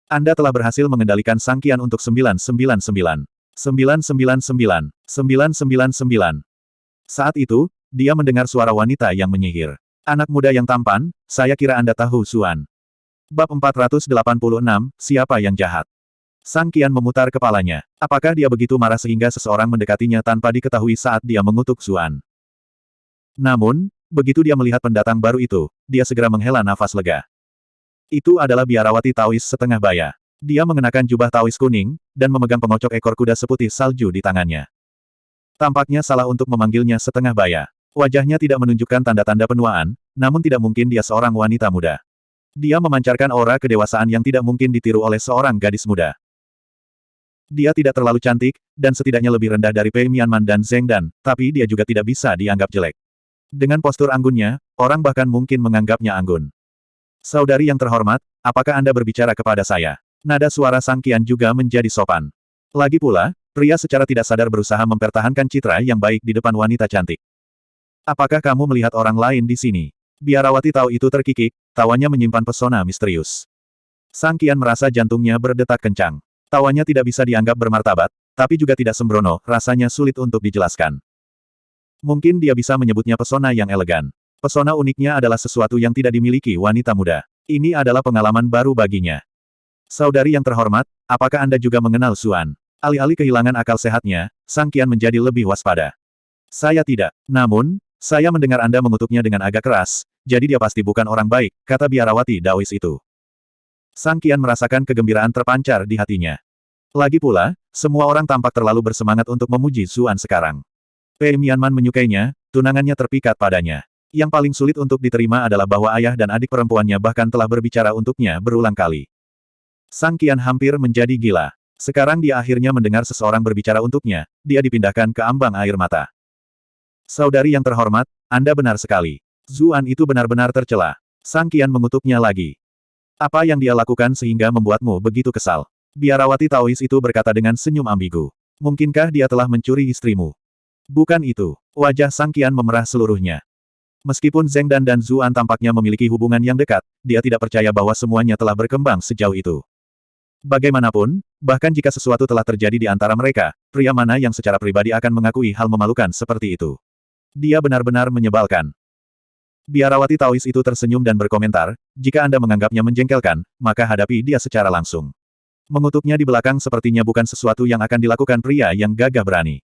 A: Anda telah berhasil mengendalikan Sang Qian untuk 999. 999. 999. Saat itu, dia mendengar suara wanita yang menyihir. Anak muda yang tampan, saya kira Anda tahu Zuan. Bab 486, siapa yang jahat? Sang Qian memutar kepalanya. Apakah dia begitu marah sehingga seseorang mendekatinya tanpa diketahui saat dia mengutuk Zuan? Namun, begitu dia melihat pendatang baru itu, dia segera menghela nafas lega. Itu adalah biarawati Taois setengah baya. Dia mengenakan jubah Taois kuning, dan memegang pengocok ekor kuda seputih salju di tangannya. Tampaknya salah untuk memanggilnya setengah baya. Wajahnya tidak menunjukkan tanda-tanda penuaan, namun tidak mungkin dia seorang wanita muda. Dia memancarkan aura kedewasaan yang tidak mungkin ditiru oleh seorang gadis muda. Dia tidak terlalu cantik, dan setidaknya lebih rendah dari Pei Mianman dan Zheng Dan, tapi dia juga tidak bisa dianggap jelek. Dengan postur anggunnya, orang bahkan mungkin menganggapnya anggun. Saudari yang terhormat, apakah Anda berbicara kepada saya? Nada suara Sang Qian juga menjadi sopan. Lagi pula, pria secara tidak sadar berusaha mempertahankan citra yang baik di depan wanita cantik. Apakah kamu melihat orang lain di sini? Biarawati Tao itu terkikik, tawanya menyimpan pesona misterius. Sang Qian merasa jantungnya berdetak kencang. Tawanya tidak bisa dianggap bermartabat, tapi juga tidak sembrono, rasanya sulit untuk dijelaskan. Mungkin dia bisa menyebutnya pesona yang elegan. Pesona uniknya adalah sesuatu yang tidak dimiliki wanita muda. Ini adalah pengalaman baru baginya. Saudari yang terhormat, apakah Anda juga mengenal Zuan? Alih-alih kehilangan akal sehatnya, Sang Qian menjadi lebih waspada. Saya tidak. Namun, saya mendengar Anda mengutuknya dengan agak keras, jadi dia pasti bukan orang baik, kata biarawati Daois itu. Sang Qian merasakan kegembiraan terpancar di hatinya. Lagi pula, semua orang tampak terlalu bersemangat untuk memuji Zuan sekarang. Pei Mianman menyukainya, tunangannya terpikat padanya. Yang paling sulit untuk diterima adalah bahwa ayah dan adik perempuannya bahkan telah berbicara untuknya berulang kali. Sang Qian hampir menjadi gila. Sekarang dia akhirnya mendengar seseorang berbicara untuknya, dia dipindahkan ke ambang air mata. Saudari yang terhormat, Anda benar sekali. Zuan itu benar-benar tercela. Sang Qian mengutuknya lagi. Apa yang dia lakukan sehingga membuatmu begitu kesal? Biarawati Taois itu berkata dengan senyum ambigu. Mungkinkah dia telah mencuri istrimu? Bukan itu. Wajah Sang Qian memerah seluruhnya. Meskipun Zheng Dan dan Zuan tampaknya memiliki hubungan yang dekat, dia tidak percaya bahwa semuanya telah berkembang sejauh itu. Bagaimanapun, bahkan jika sesuatu telah terjadi di antara mereka, pria mana yang secara pribadi akan mengakui hal memalukan seperti itu? Dia benar-benar menyebalkan. Biarawati Taois itu tersenyum dan berkomentar, jika Anda menganggapnya menjengkelkan, maka hadapi dia secara langsung. Mengutuknya di belakang sepertinya bukan sesuatu yang akan dilakukan pria yang gagah berani.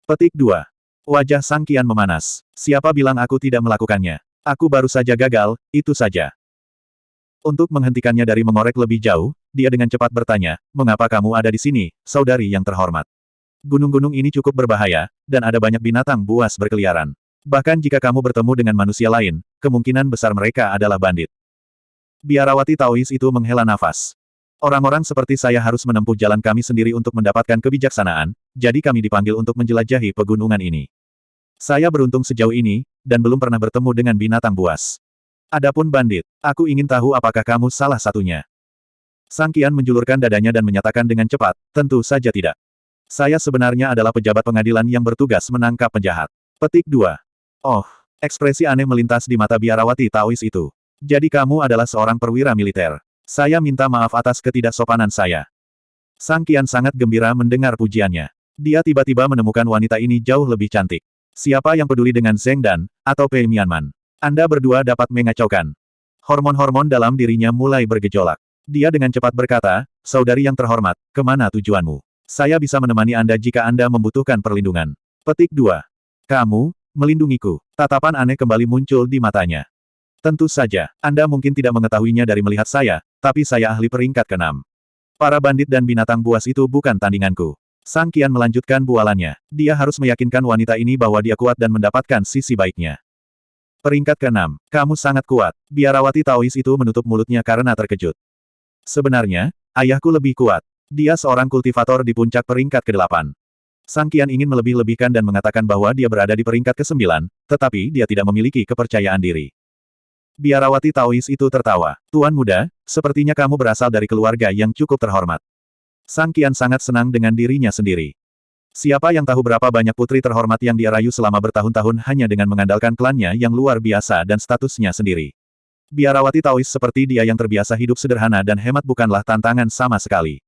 A: Petik 2. Wajah Sang Qian memanas. Siapa bilang aku tidak melakukannya? Aku baru saja gagal, itu saja. Untuk menghentikannya dari mengorek lebih jauh, dia dengan cepat bertanya, mengapa kamu ada di sini, saudari yang terhormat? Gunung-gunung ini cukup berbahaya, dan ada banyak binatang buas berkeliaran. Bahkan jika kamu bertemu dengan manusia lain, kemungkinan besar mereka adalah bandit. Biarawati Taois itu menghela nafas. Orang-orang seperti saya harus menempuh jalan kami sendiri untuk mendapatkan kebijaksanaan, jadi kami dipanggil untuk menjelajahi pegunungan ini. Saya beruntung sejauh ini, dan belum pernah bertemu dengan binatang buas. Adapun bandit, aku ingin tahu apakah kamu salah satunya. Sang Qian menjulurkan dadanya dan menyatakan dengan cepat, tentu saja tidak. Saya sebenarnya adalah pejabat pengadilan yang bertugas menangkap penjahat. Petik 2. Oh, ekspresi aneh melintas di mata biarawati Taois itu. Jadi kamu adalah seorang perwira militer. Saya minta maaf atas ketidaksopanan saya. Sang Qian sangat gembira mendengar pujiannya. Dia tiba-tiba menemukan wanita ini jauh lebih cantik. Siapa yang peduli dengan Zheng Dan, atau Pei Mianman? Anda berdua dapat mengacaukan. Hormon-hormon dalam dirinya mulai bergejolak. Dia dengan cepat berkata, saudari yang terhormat, kemana tujuanmu? Saya bisa menemani Anda jika Anda membutuhkan perlindungan. Petik 2. Kamu, melindungiku. Tatapan aneh kembali muncul di matanya. Tentu saja, Anda mungkin tidak mengetahuinya dari melihat saya, tapi saya ahli peringkat ke-6. Para bandit dan binatang buas itu bukan tandinganku. Sang Qian melanjutkan bualannya. Dia harus meyakinkan wanita ini bahwa dia kuat dan mendapatkan sisi baiknya. Peringkat ke-6. Kamu sangat kuat. Biarawati Taois itu menutup mulutnya karena terkejut. Sebenarnya, ayahku lebih kuat. Dia seorang kultivator di puncak peringkat ke-8. Sang Qian ingin melebih-lebihkan dan mengatakan bahwa dia berada di peringkat ke-9, tetapi dia tidak memiliki kepercayaan diri. Biarawati Taois itu tertawa. Tuan muda, sepertinya kamu berasal dari keluarga yang cukup terhormat. Sang Qian sangat senang dengan dirinya sendiri. Siapa yang tahu berapa banyak putri terhormat yang dia rayu selama bertahun-tahun hanya dengan mengandalkan klannya yang luar biasa dan statusnya sendiri. Biarawati Taois seperti dia yang terbiasa hidup sederhana dan hemat bukanlah tantangan sama sekali.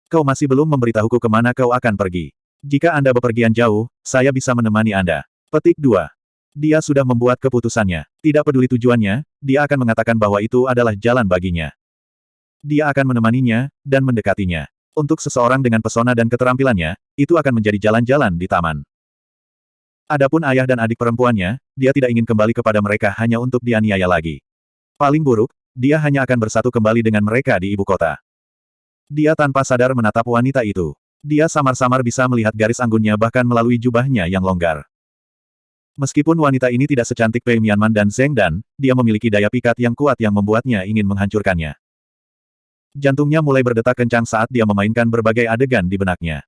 A: Kau masih belum memberitahuku kemana kau akan pergi. Jika Anda bepergian jauh, saya bisa menemani Anda. Petik 2. Dia sudah membuat keputusannya. Tidak peduli tujuannya, dia akan mengatakan bahwa itu adalah jalan baginya. Dia akan menemaninya, dan mendekatinya. Untuk seseorang dengan pesona dan keterampilannya, itu akan menjadi jalan-jalan di taman. Adapun ayah dan adik perempuannya, dia tidak ingin kembali kepada mereka hanya untuk dianiaya lagi. Paling buruk, dia hanya akan bersatu kembali dengan mereka di ibu kota. Dia tanpa sadar menatap wanita itu. Dia samar-samar bisa melihat garis anggunnya bahkan melalui jubahnya yang longgar. Meskipun wanita ini tidak secantik Pei Mianman dan Zheng Dan, dia memiliki daya pikat yang kuat yang membuatnya ingin menghancurkannya. Jantungnya mulai berdetak kencang saat dia memainkan berbagai adegan di benaknya.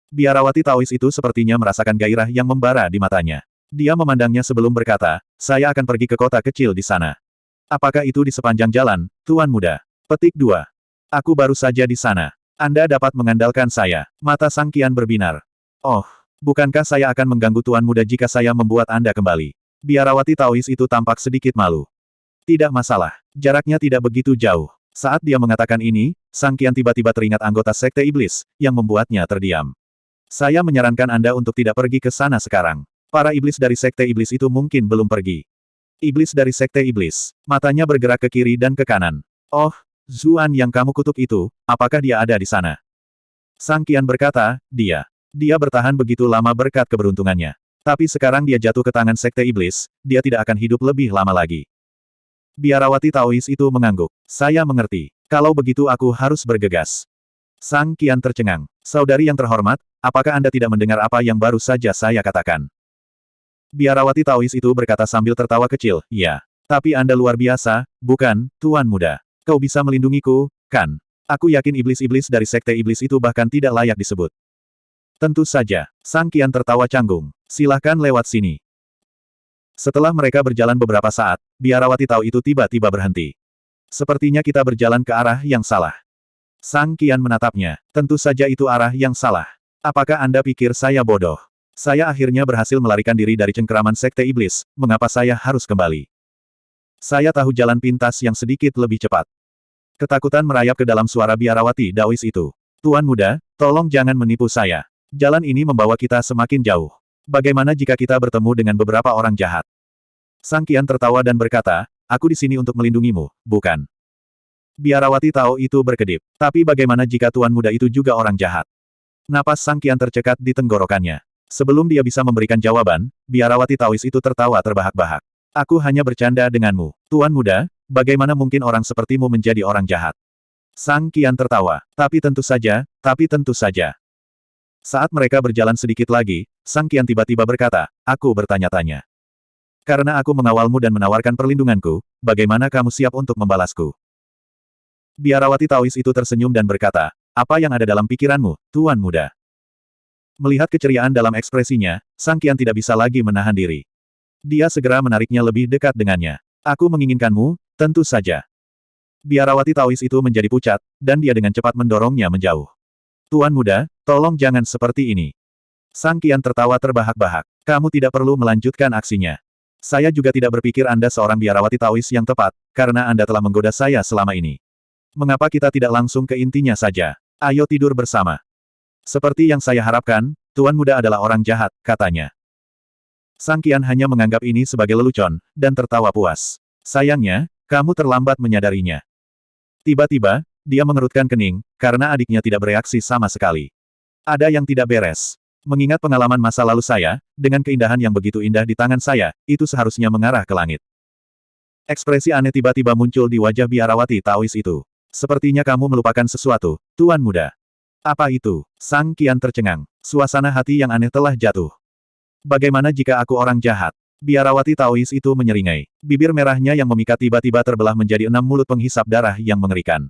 A: Biarawati Taois itu sepertinya merasakan gairah yang membara di matanya. Dia memandangnya sebelum berkata, saya akan pergi ke kota kecil di sana. Apakah itu di sepanjang jalan, Tuan Muda? Petik 2. Aku baru saja di sana. Anda dapat mengandalkan saya. Mata Sang Qian berbinar. Oh, bukankah saya akan mengganggu Tuan Muda jika saya membuat Anda kembali? Biarawati Taois itu tampak sedikit malu. Tidak masalah. Jaraknya tidak begitu jauh. Saat dia mengatakan ini, Sang Qian tiba-tiba teringat anggota Sekte Iblis, yang membuatnya terdiam. Saya menyarankan Anda untuk tidak pergi ke sana sekarang. Para iblis dari Sekte Iblis itu mungkin belum pergi. Iblis dari Sekte Iblis. Matanya bergerak ke kiri dan ke kanan. Oh, Zuan yang kamu kutuk itu, apakah dia ada di sana? Sang Qian berkata, dia. Dia bertahan begitu lama berkat keberuntungannya. Tapi sekarang dia jatuh ke tangan Sekte Iblis, dia tidak akan hidup lebih lama lagi. Biarawati Taois itu mengangguk. Saya mengerti. Kalau begitu aku harus bergegas. Sang Qian tercengang. Saudari yang terhormat, apakah Anda tidak mendengar apa yang baru saja saya katakan? Biarawati Taois itu berkata sambil tertawa kecil, ya. Tapi Anda luar biasa, bukan, Tuan Muda. Kau bisa melindungiku, kan? Aku yakin iblis-iblis dari Sekte Iblis itu bahkan tidak layak disebut. Tentu saja. Sang Qian tertawa canggung. Silahkan lewat sini. Setelah mereka berjalan beberapa saat, Biarawati Tao itu tiba-tiba berhenti. Sepertinya kita berjalan ke arah yang salah. Sang Qian menatapnya. Tentu saja itu arah yang salah. Apakah Anda pikir saya bodoh? Saya akhirnya berhasil melarikan diri dari cengkeraman Sekte Iblis, mengapa saya harus kembali? Saya tahu jalan pintas yang sedikit lebih cepat. Ketakutan merayap ke dalam suara Biarawati Taois itu. Tuan Muda, tolong jangan menipu saya. Jalan ini membawa kita semakin jauh. Bagaimana jika kita bertemu dengan beberapa orang jahat? Sang Qian tertawa dan berkata, aku di sini untuk melindungimu, bukan? Biarawati Tao itu berkedip. Tapi bagaimana jika Tuan Muda itu juga orang jahat? Napas Sang Qian tercekat di tenggorokannya. Sebelum dia bisa memberikan jawaban, Biarawati Taois itu tertawa terbahak-bahak. Aku hanya bercanda denganmu. Tuan Muda, bagaimana mungkin orang sepertimu menjadi orang jahat? Sang Qian tertawa. Tapi tentu saja, tapi tentu saja. Saat mereka berjalan sedikit lagi, Sang Qian tiba-tiba berkata, aku bertanya-tanya. Karena aku mengawalmu dan menawarkan perlindunganku, bagaimana kamu siap untuk membalasku? Biarawati Taois itu tersenyum dan berkata, apa yang ada dalam pikiranmu, Tuan Muda? Melihat keceriaan dalam ekspresinya, Sang Qian tidak bisa lagi menahan diri. Dia segera menariknya lebih dekat dengannya. Aku menginginkanmu, tentu saja. Biarawati Taois itu menjadi pucat, dan dia dengan cepat mendorongnya menjauh. Tuan Muda, tolong jangan seperti ini. Sang Qian tertawa terbahak-bahak. Kamu tidak perlu melanjutkan aksinya. Saya juga tidak berpikir Anda seorang biarawati Taois yang tepat, karena Anda telah menggoda saya selama ini. Mengapa kita tidak langsung ke intinya saja? Ayo tidur bersama. Seperti yang saya harapkan, Tuan Muda adalah orang jahat, katanya. Sang Qian hanya menganggap ini sebagai lelucon, dan tertawa puas. Sayangnya, kamu terlambat menyadarinya. Tiba-tiba, dia mengerutkan kening, karena adiknya tidak bereaksi sama sekali. Ada yang tidak beres. Mengingat pengalaman masa lalu saya, dengan keindahan yang begitu indah di tangan saya, itu seharusnya mengarah ke langit. Ekspresi aneh tiba-tiba muncul di wajah biarawati Taois itu. Sepertinya kamu melupakan sesuatu, Tuan Muda. Apa itu? Sang Qian tercengang. Suasana hati yang aneh telah jatuh. Bagaimana jika aku orang jahat? Biarawati Taois itu menyeringai. Bibir merahnya yang memikat tiba-tiba terbelah menjadi 6 mulut penghisap darah yang mengerikan.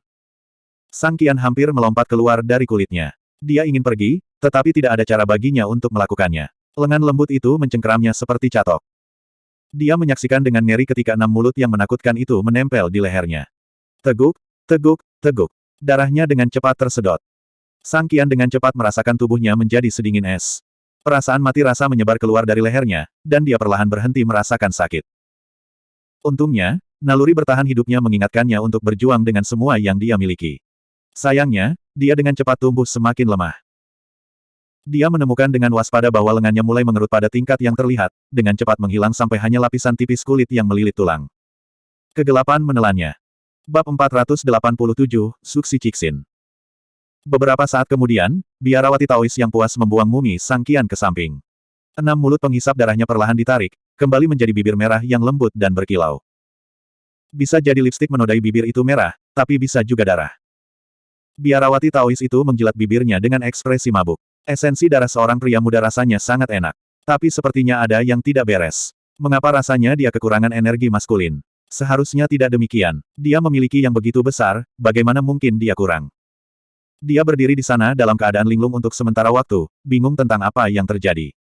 A: Sang Qian hampir melompat keluar dari kulitnya. Dia ingin pergi, tetapi tidak ada cara baginya untuk melakukannya. Lengan lembut itu mencengkeramnya seperti catok. Dia menyaksikan dengan ngeri ketika 6 mulut yang menakutkan itu menempel di lehernya. Teguk, teguk, teguk. Darahnya dengan cepat tersedot. Sang Qian dengan cepat merasakan tubuhnya menjadi sedingin es. Perasaan mati rasa menyebar keluar dari lehernya, dan dia perlahan berhenti merasakan sakit. Untungnya, naluri bertahan hidupnya mengingatkannya untuk berjuang dengan semua yang dia miliki. Sayangnya, dia dengan cepat tumbuh semakin lemah. Dia menemukan dengan waspada bahwa lengannya mulai mengerut pada tingkat yang terlihat, dengan cepat menghilang sampai hanya lapisan tipis kulit yang melilit tulang. Kegelapan menelannya. Bab 487, Suksi Cixin. Beberapa saat kemudian, biarawati Taois yang puas membuang mumi Sang Qian ke samping. 6 mulut penghisap darahnya perlahan ditarik, kembali menjadi bibir merah yang lembut dan berkilau. Bisa jadi lipstik menodai bibir itu merah, tapi bisa juga darah. Biarawati Taois itu menjilat bibirnya dengan ekspresi mabuk. Esensi darah seorang pria muda rasanya sangat enak. Tapi sepertinya ada yang tidak beres. Mengapa rasanya dia kekurangan energi maskulin? Seharusnya tidak demikian. Dia memiliki yang begitu besar, bagaimana mungkin dia kurang? Dia berdiri di sana dalam keadaan linglung untuk sementara waktu, bingung tentang apa yang terjadi.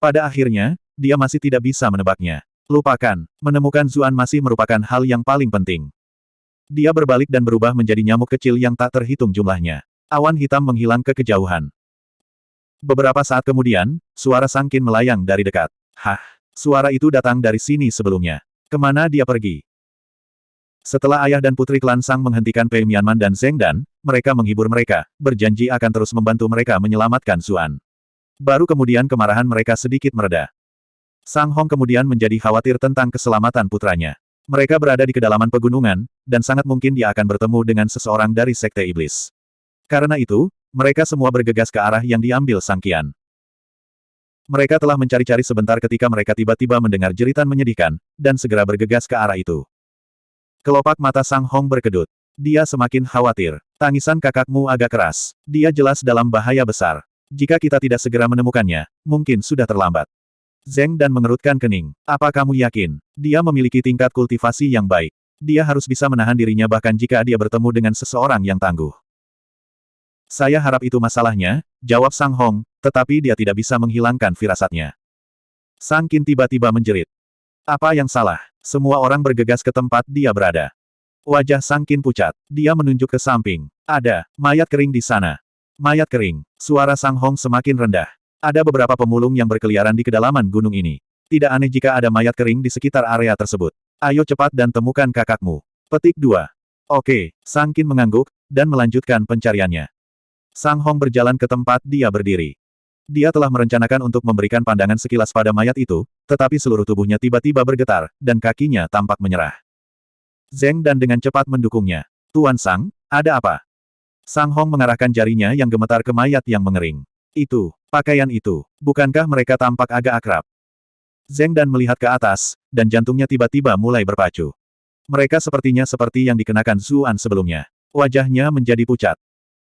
A: Pada akhirnya, dia masih tidak bisa menebaknya. Lupakan, menemukan Zuan masih merupakan hal yang paling penting. Dia berbalik dan berubah menjadi nyamuk kecil yang tak terhitung jumlahnya. Awan hitam menghilang ke kejauhan. Beberapa saat kemudian, suara Sang Qian melayang dari dekat. Hah, suara itu datang dari sini sebelumnya. Kemana dia pergi? Setelah ayah dan putri klan Sang menghentikan Pei Mianman dan Zheng Dan, mereka menghibur mereka, berjanji akan terus membantu mereka menyelamatkan Zuan. Baru kemudian kemarahan mereka sedikit mereda. Sang Hong kemudian menjadi khawatir tentang keselamatan putranya. Mereka berada di kedalaman pegunungan, dan sangat mungkin dia akan bertemu dengan seseorang dari Sekte Iblis. Karena itu, mereka semua bergegas ke arah yang diambil Sang Qian. Mereka telah mencari-cari sebentar ketika mereka tiba-tiba mendengar jeritan menyedihkan, dan segera bergegas ke arah itu. Kelopak mata Sang Hong berkedut. Dia semakin khawatir. Tangisan kakakmu agak keras. Dia jelas dalam bahaya besar. Jika kita tidak segera menemukannya, mungkin sudah terlambat. Zheng Dan mengerutkan kening. Apa kamu yakin? Dia memiliki tingkat kultivasi yang baik. Dia harus bisa menahan dirinya bahkan jika dia bertemu dengan seseorang yang tangguh. Saya harap itu masalahnya, jawab Sang Hong, tetapi dia tidak bisa menghilangkan firasatnya. Sang Qian tiba-tiba menjerit. Apa yang salah? Semua orang bergegas ke tempat dia berada. Wajah Sang Qian pucat. Dia menunjuk ke samping. Ada mayat kering di sana. Mayat kering. Suara Sang Hong semakin rendah. Ada beberapa pemulung yang berkeliaran di kedalaman gunung ini. Tidak aneh jika ada mayat kering di sekitar area tersebut. Ayo cepat dan temukan kakakmu. Petik 2. Oke, Sang Qian mengangguk, dan melanjutkan pencariannya. Sang Hong berjalan ke tempat dia berdiri. Dia telah merencanakan untuk memberikan pandangan sekilas pada mayat itu, tetapi seluruh tubuhnya tiba-tiba bergetar, dan kakinya tampak menyerah. Zheng Dan dengan cepat mendukungnya. Tuan Sang, ada apa? Sang Hong mengarahkan jarinya yang gemetar ke mayat yang mengering. Itu, pakaian itu, bukankah mereka tampak agak akrab? Zheng Dan melihat ke atas, dan jantungnya tiba-tiba mulai berpacu. Mereka sepertinya seperti yang dikenakan Zuan sebelumnya. Wajahnya menjadi pucat.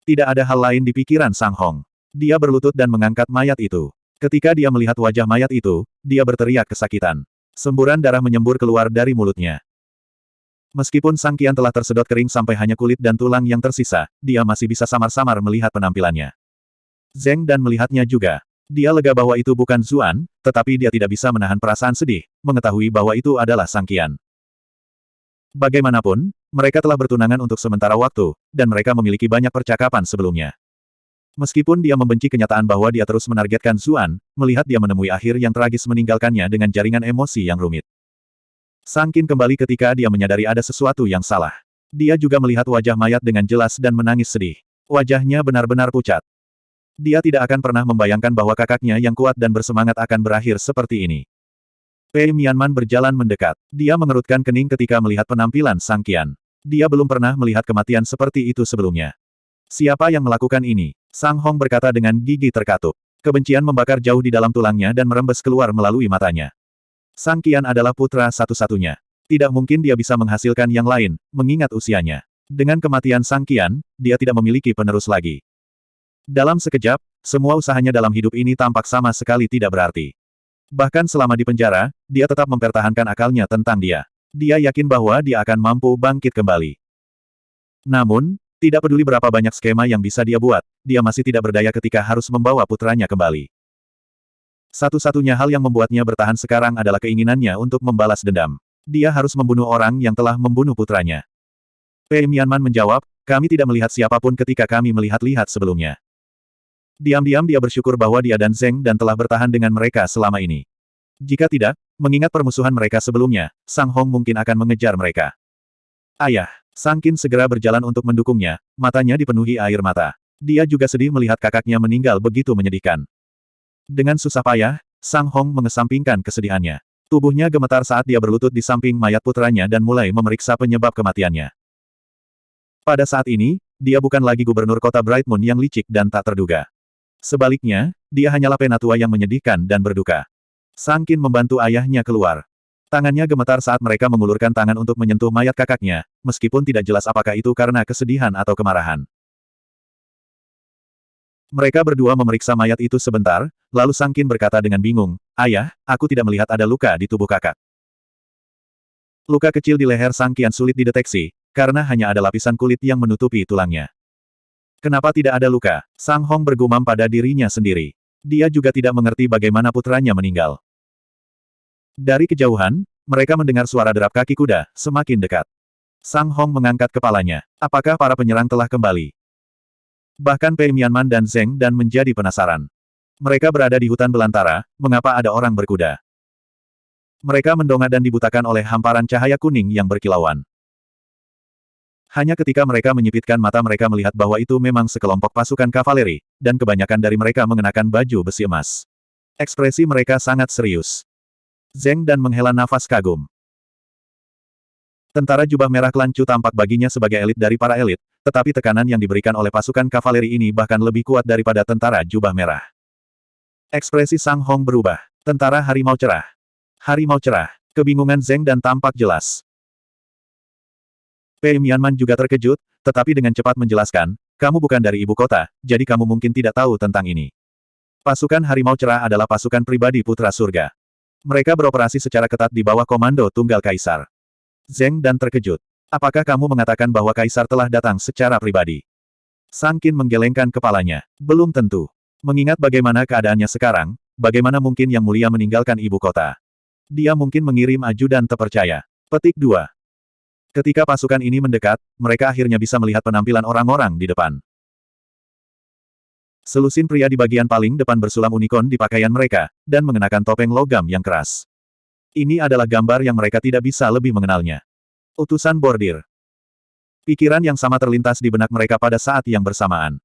A: Tidak ada hal lain di pikiran Sang Hong. Dia berlutut dan mengangkat mayat itu. Ketika dia melihat wajah mayat itu, dia berteriak kesakitan. Semburan darah menyembur keluar dari mulutnya. Meskipun Sang Qian telah tersedot kering sampai hanya kulit dan tulang yang tersisa, dia masih bisa samar-samar melihat penampilannya. Zheng Dan melihatnya juga. Dia lega bahwa itu bukan Zuan, tetapi dia tidak bisa menahan perasaan sedih, mengetahui bahwa itu adalah Sang Qian. Bagaimanapun, mereka telah bertunangan untuk sementara waktu, dan mereka memiliki banyak percakapan sebelumnya. Meskipun dia membenci kenyataan bahwa dia terus menargetkan Zuan, melihat dia menemui akhir yang tragis meninggalkannya dengan jaringan emosi yang rumit. Sang Qin kembali ketika dia menyadari ada sesuatu yang salah. Dia juga melihat wajah mayat dengan jelas dan menangis sedih. Wajahnya benar-benar pucat. Dia tidak akan pernah membayangkan bahwa kakaknya yang kuat dan bersemangat akan berakhir seperti ini. Pei Mianman berjalan mendekat. Dia mengerutkan kening ketika melihat penampilan Sang Qian. Dia belum pernah melihat kematian seperti itu sebelumnya. Siapa yang melakukan ini? Sang Hong berkata dengan gigi terkatup. Kebencian membakar jauh di dalam tulangnya dan merembes keluar melalui matanya. Sang Qian adalah putra satu-satunya. Tidak mungkin dia bisa menghasilkan yang lain, mengingat usianya. Dengan kematian Sang Qian, dia tidak memiliki penerus lagi. Dalam sekejap, semua usahanya dalam hidup ini tampak sama sekali tidak berarti. Bahkan selama di penjara, dia tetap mempertahankan akalnya tentang dia. Dia yakin bahwa dia akan mampu bangkit kembali. Namun, tidak peduli berapa banyak skema yang bisa dia buat, dia masih tidak berdaya ketika harus membawa putranya kembali. Satu-satunya hal yang membuatnya bertahan sekarang adalah keinginannya untuk membalas dendam. Dia harus membunuh orang yang telah membunuh putranya. Pei Mianman menjawab, kami tidak melihat siapapun ketika kami melihat-lihat sebelumnya. Diam-diam dia bersyukur bahwa dia dan Zeng dan telah bertahan dengan mereka selama ini. Jika tidak, mengingat permusuhan mereka sebelumnya, Sang Hong mungkin akan mengejar mereka. Ayah, Sang Qin segera berjalan untuk mendukungnya, matanya dipenuhi air mata. Dia juga sedih melihat kakaknya meninggal begitu menyedihkan. Dengan susah payah, Sang Hong mengesampingkan kesedihannya. Tubuhnya gemetar saat dia berlutut di samping mayat putranya dan mulai memeriksa penyebab kematiannya. Pada saat ini, dia bukan lagi gubernur kota Brightmoon yang licik dan tak terduga. Sebaliknya, dia hanyalah penatua yang menyedihkan dan berduka. Sang Qin membantu ayahnya keluar. Tangannya gemetar saat mereka mengulurkan tangan untuk menyentuh mayat kakaknya, meskipun tidak jelas apakah itu karena kesedihan atau kemarahan. Mereka berdua memeriksa mayat itu sebentar, lalu Sang Qin berkata dengan bingung, Ayah, aku tidak melihat ada luka di tubuh kakak. Luka kecil di leher Sang Qian sulit dideteksi, karena hanya ada lapisan kulit yang menutupi tulangnya. Kenapa tidak ada luka? Sang Hong bergumam pada dirinya sendiri. Dia juga tidak mengerti bagaimana putranya meninggal. Dari kejauhan, mereka mendengar suara derap kaki kuda, semakin dekat. Sang Hong mengangkat kepalanya. Apakah para penyerang telah kembali? Bahkan Pei Mianman dan Zeng dan menjadi penasaran. Mereka berada di hutan belantara, mengapa ada orang berkuda? Mereka mendongak dan dibutakan oleh hamparan cahaya kuning yang berkilauan. Hanya ketika mereka menyipitkan mata mereka melihat bahwa itu memang sekelompok pasukan kavaleri, dan kebanyakan dari mereka mengenakan baju besi emas. Ekspresi mereka sangat serius. Zeng dan menghela nafas kagum. Tentara jubah merah klan Chu tampak baginya sebagai elit dari para elit, tetapi tekanan yang diberikan oleh pasukan kavaleri ini bahkan lebih kuat daripada tentara jubah merah. Ekspresi Sang Hong berubah. Tentara harimau cerah. Harimau cerah. Kebingungan Zeng dan tampak jelas. Pei Mianman juga terkejut, tetapi dengan cepat menjelaskan, kamu bukan dari ibu kota, jadi kamu mungkin tidak tahu tentang ini. Pasukan harimau cerah adalah pasukan pribadi putra surga. Mereka beroperasi secara ketat di bawah komando tunggal kaisar. Zeng dan terkejut. Apakah kamu mengatakan bahwa kaisar telah datang secara pribadi? Sang Qin menggelengkan kepalanya. Belum tentu. Mengingat bagaimana keadaannya sekarang, bagaimana mungkin yang mulia meninggalkan ibu kota? Dia mungkin mengirim ajudan terpercaya. Petik 2. Ketika pasukan ini mendekat, mereka akhirnya bisa melihat penampilan orang-orang di depan. Selusin pria di bagian paling depan bersulam unicorn di pakaian mereka, dan mengenakan topeng logam yang keras. Ini adalah gambar yang mereka tidak bisa lebih mengenalnya. Utusan bordir. Pikiran yang sama terlintas di benak mereka pada saat yang bersamaan.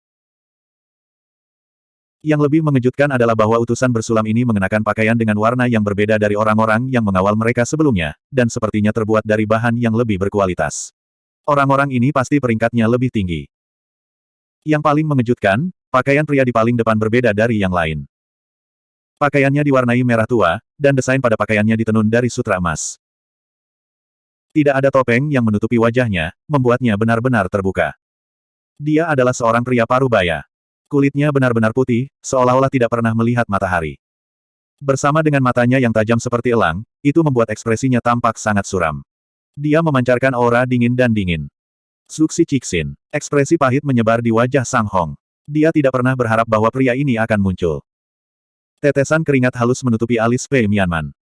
A: Yang lebih mengejutkan adalah bahwa utusan bersulam ini mengenakan pakaian dengan warna yang berbeda dari orang-orang yang mengawal mereka sebelumnya, dan sepertinya terbuat dari bahan yang lebih berkualitas. Orang-orang ini pasti peringkatnya lebih tinggi. Yang paling mengejutkan, pakaian pria di paling depan berbeda dari yang lain. Pakaiannya diwarnai merah tua, dan desain pada pakaiannya ditenun dari sutra emas. Tidak ada topeng yang menutupi wajahnya, membuatnya benar-benar terbuka. Dia adalah seorang pria parubaya. Kulitnya benar-benar putih, seolah-olah tidak pernah melihat matahari. Bersama dengan matanya yang tajam seperti elang, itu membuat ekspresinya tampak sangat suram. Dia memancarkan aura dingin dan dingin. Suksi Cixin. Ekspresi pahit menyebar di wajah Sang Hong. Dia tidak pernah berharap bahwa pria ini akan muncul. Tetesan keringat halus menutupi alis Pei Mianman.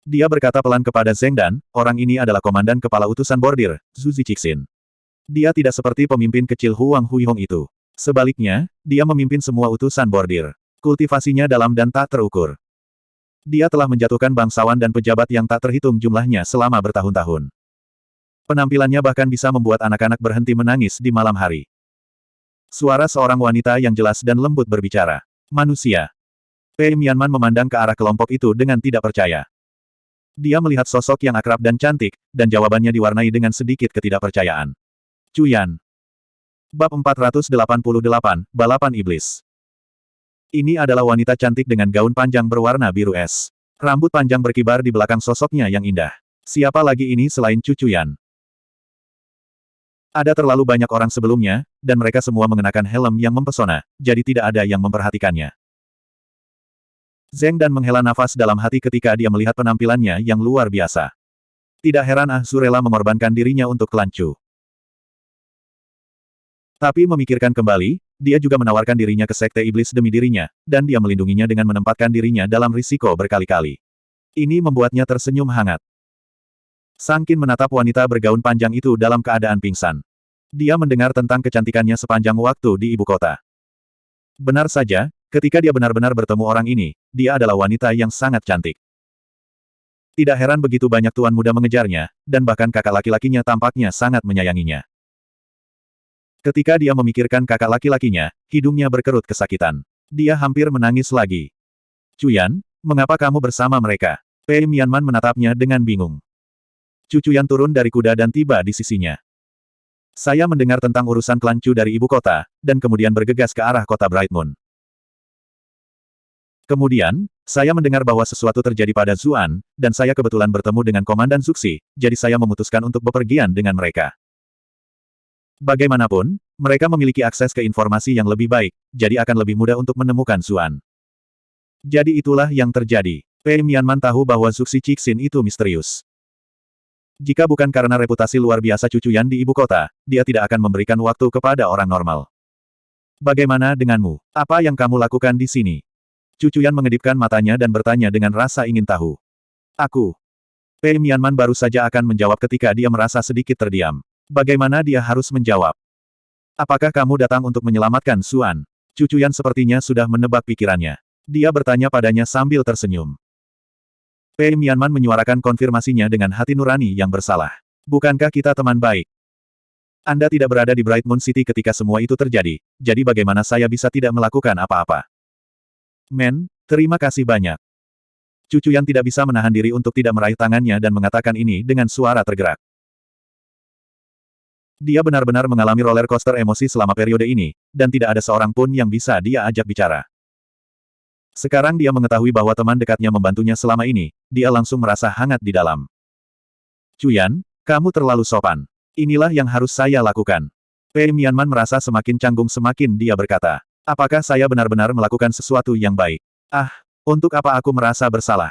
A: Dia berkata pelan kepada Zeng dan, orang ini adalah komandan kepala utusan bordir, Zuzi Cixin. Dia tidak seperti pemimpin kecil Huang Huihong itu. Sebaliknya, dia memimpin semua utusan bordir. Kultivasinya dalam dan tak terukur. Dia telah menjatuhkan bangsawan dan pejabat yang tak terhitung jumlahnya selama bertahun-tahun. Penampilannya bahkan bisa membuat anak-anak berhenti menangis di malam hari. Suara seorang wanita yang jelas dan lembut berbicara. Manusia. Pei Mianman memandang ke arah kelompok itu dengan tidak percaya. Dia melihat sosok yang akrab dan cantik, dan jawabannya diwarnai dengan sedikit ketidakpercayaan. Cuyan. Bab 488, Balapan Iblis. Ini adalah wanita cantik dengan gaun panjang berwarna biru es. Rambut panjang berkibar di belakang sosoknya yang indah. Siapa lagi ini selain Cu Cuyan? Ada terlalu banyak orang sebelumnya, dan mereka semua mengenakan helm yang mempesona, jadi tidak ada yang memperhatikannya. Zheng Dan menghela nafas dalam hati ketika dia melihat penampilannya yang luar biasa. Tidak heran Ah Su rela mengorbankan dirinya untuk klan Chu. Tapi memikirkan kembali, dia juga menawarkan dirinya ke Sekte Iblis demi dirinya, dan dia melindunginya dengan menempatkan dirinya dalam risiko berkali-kali. Ini membuatnya tersenyum hangat. Sang Qin menatap wanita bergaun panjang itu dalam keadaan pingsan. Dia mendengar tentang kecantikannya sepanjang waktu di ibu kota. Benar saja, ketika dia benar-benar bertemu orang ini, dia adalah wanita yang sangat cantik. Tidak heran begitu banyak tuan muda mengejarnya, dan bahkan kakak laki-lakinya tampaknya sangat menyayanginya. Ketika dia memikirkan kakak laki-lakinya, hidungnya berkerut kesakitan. Dia hampir menangis lagi. Cuyan, mengapa kamu bersama mereka? Pei Mianman menatapnya dengan bingung. Cu Cuyan turun dari kuda dan tiba di sisinya. Saya mendengar tentang urusan klan Chu dari ibu kota, dan kemudian bergegas ke arah kota Bright Moon. Kemudian, saya mendengar bahwa sesuatu terjadi pada Zuan, dan saya kebetulan bertemu dengan Komandan Zuxi, jadi saya memutuskan untuk bepergian dengan mereka. Bagaimanapun, mereka memiliki akses ke informasi yang lebih baik, jadi akan lebih mudah untuk menemukan Zuan. Jadi itulah yang terjadi. Pei Mianman tahu bahwa Zuxi Cixin itu misterius. Jika bukan karena reputasi luar biasa Cu Cuyan di ibu kota, dia tidak akan memberikan waktu kepada orang normal. Bagaimana denganmu? Apa yang kamu lakukan di sini? Cu Cuyan mengedipkan matanya dan bertanya dengan rasa ingin tahu. Aku. Pei Mianman baru saja akan menjawab ketika dia merasa sedikit terdiam. Bagaimana dia harus menjawab? Apakah kamu datang untuk menyelamatkan Zuan? Cu Cuyan sepertinya sudah menebak pikirannya. Dia bertanya padanya sambil tersenyum. Pei Mianman menyuarakan konfirmasinya dengan hati nurani yang bersalah. Bukankah kita teman baik? Anda tidak berada di Bright Moon City ketika semua itu terjadi, jadi bagaimana saya bisa tidak melakukan apa-apa? Men, terima kasih banyak. Cu Cuyan tidak bisa menahan diri untuk tidak meraih tangannya dan mengatakan ini dengan suara tergerak. Dia benar-benar mengalami roller coaster emosi selama periode ini, dan tidak ada seorang pun yang bisa dia ajak bicara. Sekarang dia mengetahui bahwa teman dekatnya membantunya selama ini, dia langsung merasa hangat di dalam. Cuyan, kamu terlalu sopan. Inilah yang harus saya lakukan. Pei Mianman merasa semakin canggung semakin dia berkata. Apakah saya benar-benar melakukan sesuatu yang baik? Ah, untuk apa aku merasa bersalah?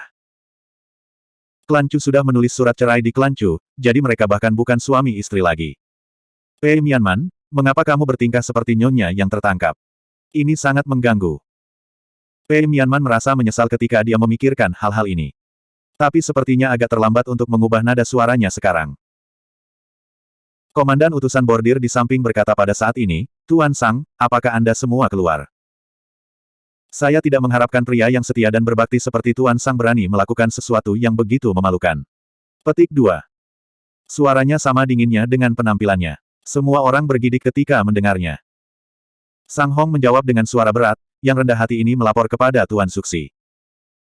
A: Klan Chu sudah menulis surat cerai di Klan Chu, jadi mereka bahkan bukan suami istri lagi. Pei Mianman, mengapa kamu bertingkah seperti nyonya yang tertangkap? Ini sangat mengganggu. Pei Mianman merasa menyesal ketika dia memikirkan hal-hal ini. Tapi sepertinya agak terlambat untuk mengubah nada suaranya sekarang. Komandan utusan bordir di samping berkata pada saat ini, Tuan Sang, apakah Anda semua keluar? Saya tidak mengharapkan pria yang setia dan berbakti seperti Tuan Sang berani melakukan sesuatu yang begitu memalukan. Petik 2. Suaranya sama dinginnya dengan penampilannya. Semua orang bergidik ketika mendengarnya. Sang Hong menjawab dengan suara berat, yang rendah hati ini melapor kepada Tuan Zuxi.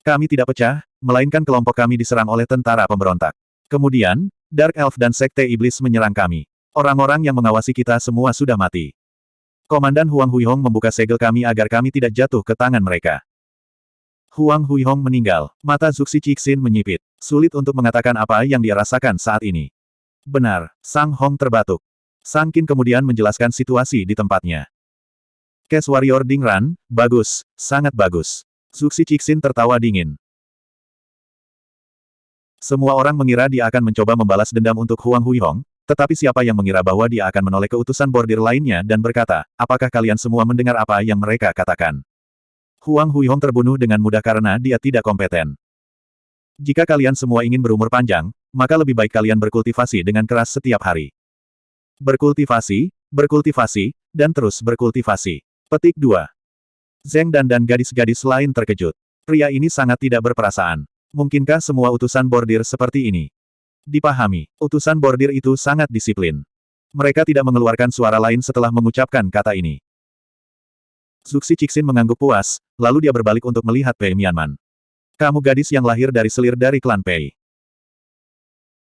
A: Kami tidak pecah, melainkan kelompok kami diserang oleh tentara pemberontak. Kemudian, Dark Elf dan Sekte Iblis menyerang kami. Orang-orang yang mengawasi kita semua sudah mati. Komandan Huang Huihong membuka segel kami agar kami tidak jatuh ke tangan mereka. Huang Huihong meninggal. Mata Zuxi Cixin menyipit. Sulit untuk mengatakan apa yang dia rasakan saat ini. Benar, Sang Hong terbatuk. Sang Qin kemudian menjelaskan situasi di tempatnya. Cash Warrior Dingran, bagus, sangat bagus. Zuxi Cixin tertawa dingin. Semua orang mengira dia akan mencoba membalas dendam untuk Huang Huihong, tetapi siapa yang mengira bahwa dia akan menoleh ke utusan bordir lainnya dan berkata, apakah kalian semua mendengar apa yang mereka katakan? Huang Huihong terbunuh dengan mudah karena dia tidak kompeten. Jika kalian semua ingin berumur panjang, maka lebih baik kalian berkultivasi dengan keras setiap hari. Berkultivasi, berkultivasi, dan terus berkultivasi. Petik 2. Zheng Dan gadis-gadis lain terkejut. Pria ini sangat tidak berperasaan. Mungkinkah semua utusan bordir seperti ini? Dipahami, utusan bordir itu sangat disiplin. Mereka tidak mengeluarkan suara lain setelah mengucapkan kata ini. Zuxi Cixin mengangguk puas, lalu dia berbalik untuk melihat Pei Mianman. Kamu gadis yang lahir dari selir dari klan Pei.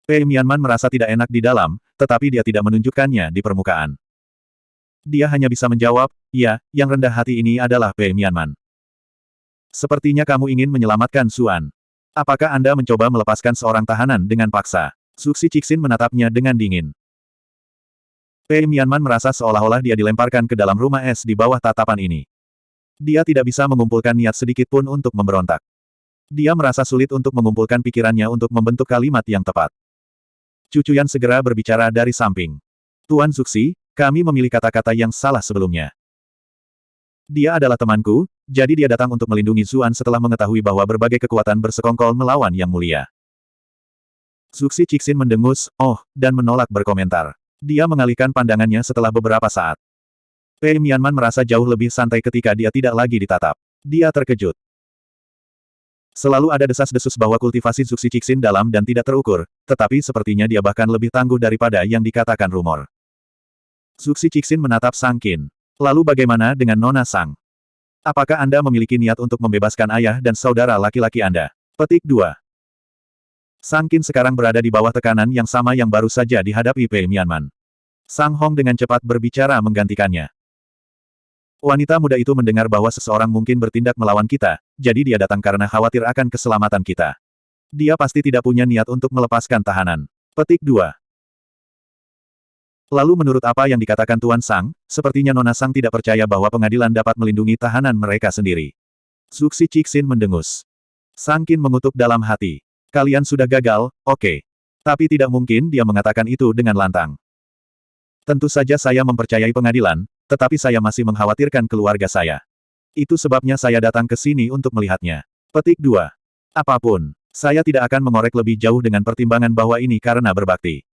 A: Pei Mianman merasa tidak enak di dalam, tetapi dia tidak menunjukkannya di permukaan. Dia hanya bisa menjawab, ya, yang rendah hati ini adalah Pei Mianman. Sepertinya kamu ingin menyelamatkan Xuan. Apakah Anda mencoba melepaskan seorang tahanan dengan paksa? Zuxi Cixin menatapnya dengan dingin. Pei Mianman merasa seolah-olah dia dilemparkan ke dalam rumah es di bawah tatapan ini. Dia tidak bisa mengumpulkan niat sedikit pun untuk memberontak. Dia merasa sulit untuk mengumpulkan pikirannya untuk membentuk kalimat yang tepat. Cucuyan segera berbicara dari samping. Tuan Zuxi, kami memilih kata-kata yang salah sebelumnya. Dia adalah temanku, jadi dia datang untuk melindungi Xuan setelah mengetahui bahwa berbagai kekuatan bersekongkol melawan Yang Mulia. Zuxi Cixin mendengus, dan menolak berkomentar. Dia mengalihkan pandangannya setelah beberapa saat. Pei Mianman merasa jauh lebih santai ketika dia tidak lagi ditatap. Dia terkejut. Selalu ada desas-desus bahwa kultivasi Zuxi Cixin dalam dan tidak terukur, tetapi sepertinya dia bahkan lebih tangguh daripada yang dikatakan rumor. Zuxi Cixin menatap Sang Qin. Lalu bagaimana dengan Nona Sang? Apakah Anda memiliki niat untuk membebaskan ayah dan saudara laki-laki Anda? Petik 2. Sang Qin sekarang berada di bawah tekanan yang sama yang baru saja dihadapi Pei Mianman. Sang Hong dengan cepat berbicara menggantikannya. Wanita muda itu mendengar bahwa seseorang mungkin bertindak melawan kita, jadi dia datang karena khawatir akan keselamatan kita. Dia pasti tidak punya niat untuk melepaskan tahanan. Petik 2. Lalu menurut apa yang dikatakan Tuan Sang, sepertinya Nona Sang tidak percaya bahwa pengadilan dapat melindungi tahanan mereka sendiri. Zuxi Cixin mendengus. Sang Qin mengutuk dalam hati. Kalian sudah gagal, oke. Tapi tidak mungkin dia mengatakan itu dengan lantang. Tentu saja saya mempercayai pengadilan, tetapi saya masih mengkhawatirkan keluarga saya. Itu sebabnya saya datang ke sini untuk melihatnya. Petik 2. Apapun, saya tidak akan mengorek lebih jauh dengan pertimbangan bahwa ini karena berbakti.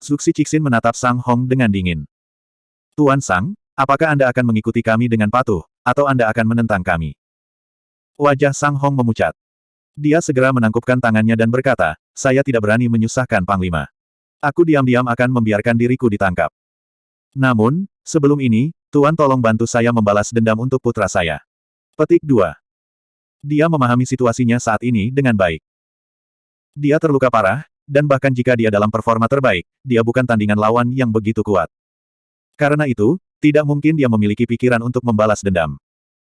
A: Zuxi Cixin menatap Sang Hong dengan dingin. Tuan Sang, apakah Anda akan mengikuti kami dengan patuh, atau Anda akan menentang kami? Wajah Sang Hong memucat. Dia segera menangkupkan tangannya dan berkata, saya tidak berani menyusahkan Panglima. Aku diam-diam akan membiarkan diriku ditangkap. Namun, sebelum ini, Tuan tolong bantu saya membalas dendam untuk putra saya. Petik 2. Dia memahami situasinya saat ini dengan baik. Dia terluka parah, dan bahkan jika dia dalam performa terbaik, dia bukan tandingan lawan yang begitu kuat. Karena itu, tidak mungkin dia memiliki pikiran untuk membalas dendam.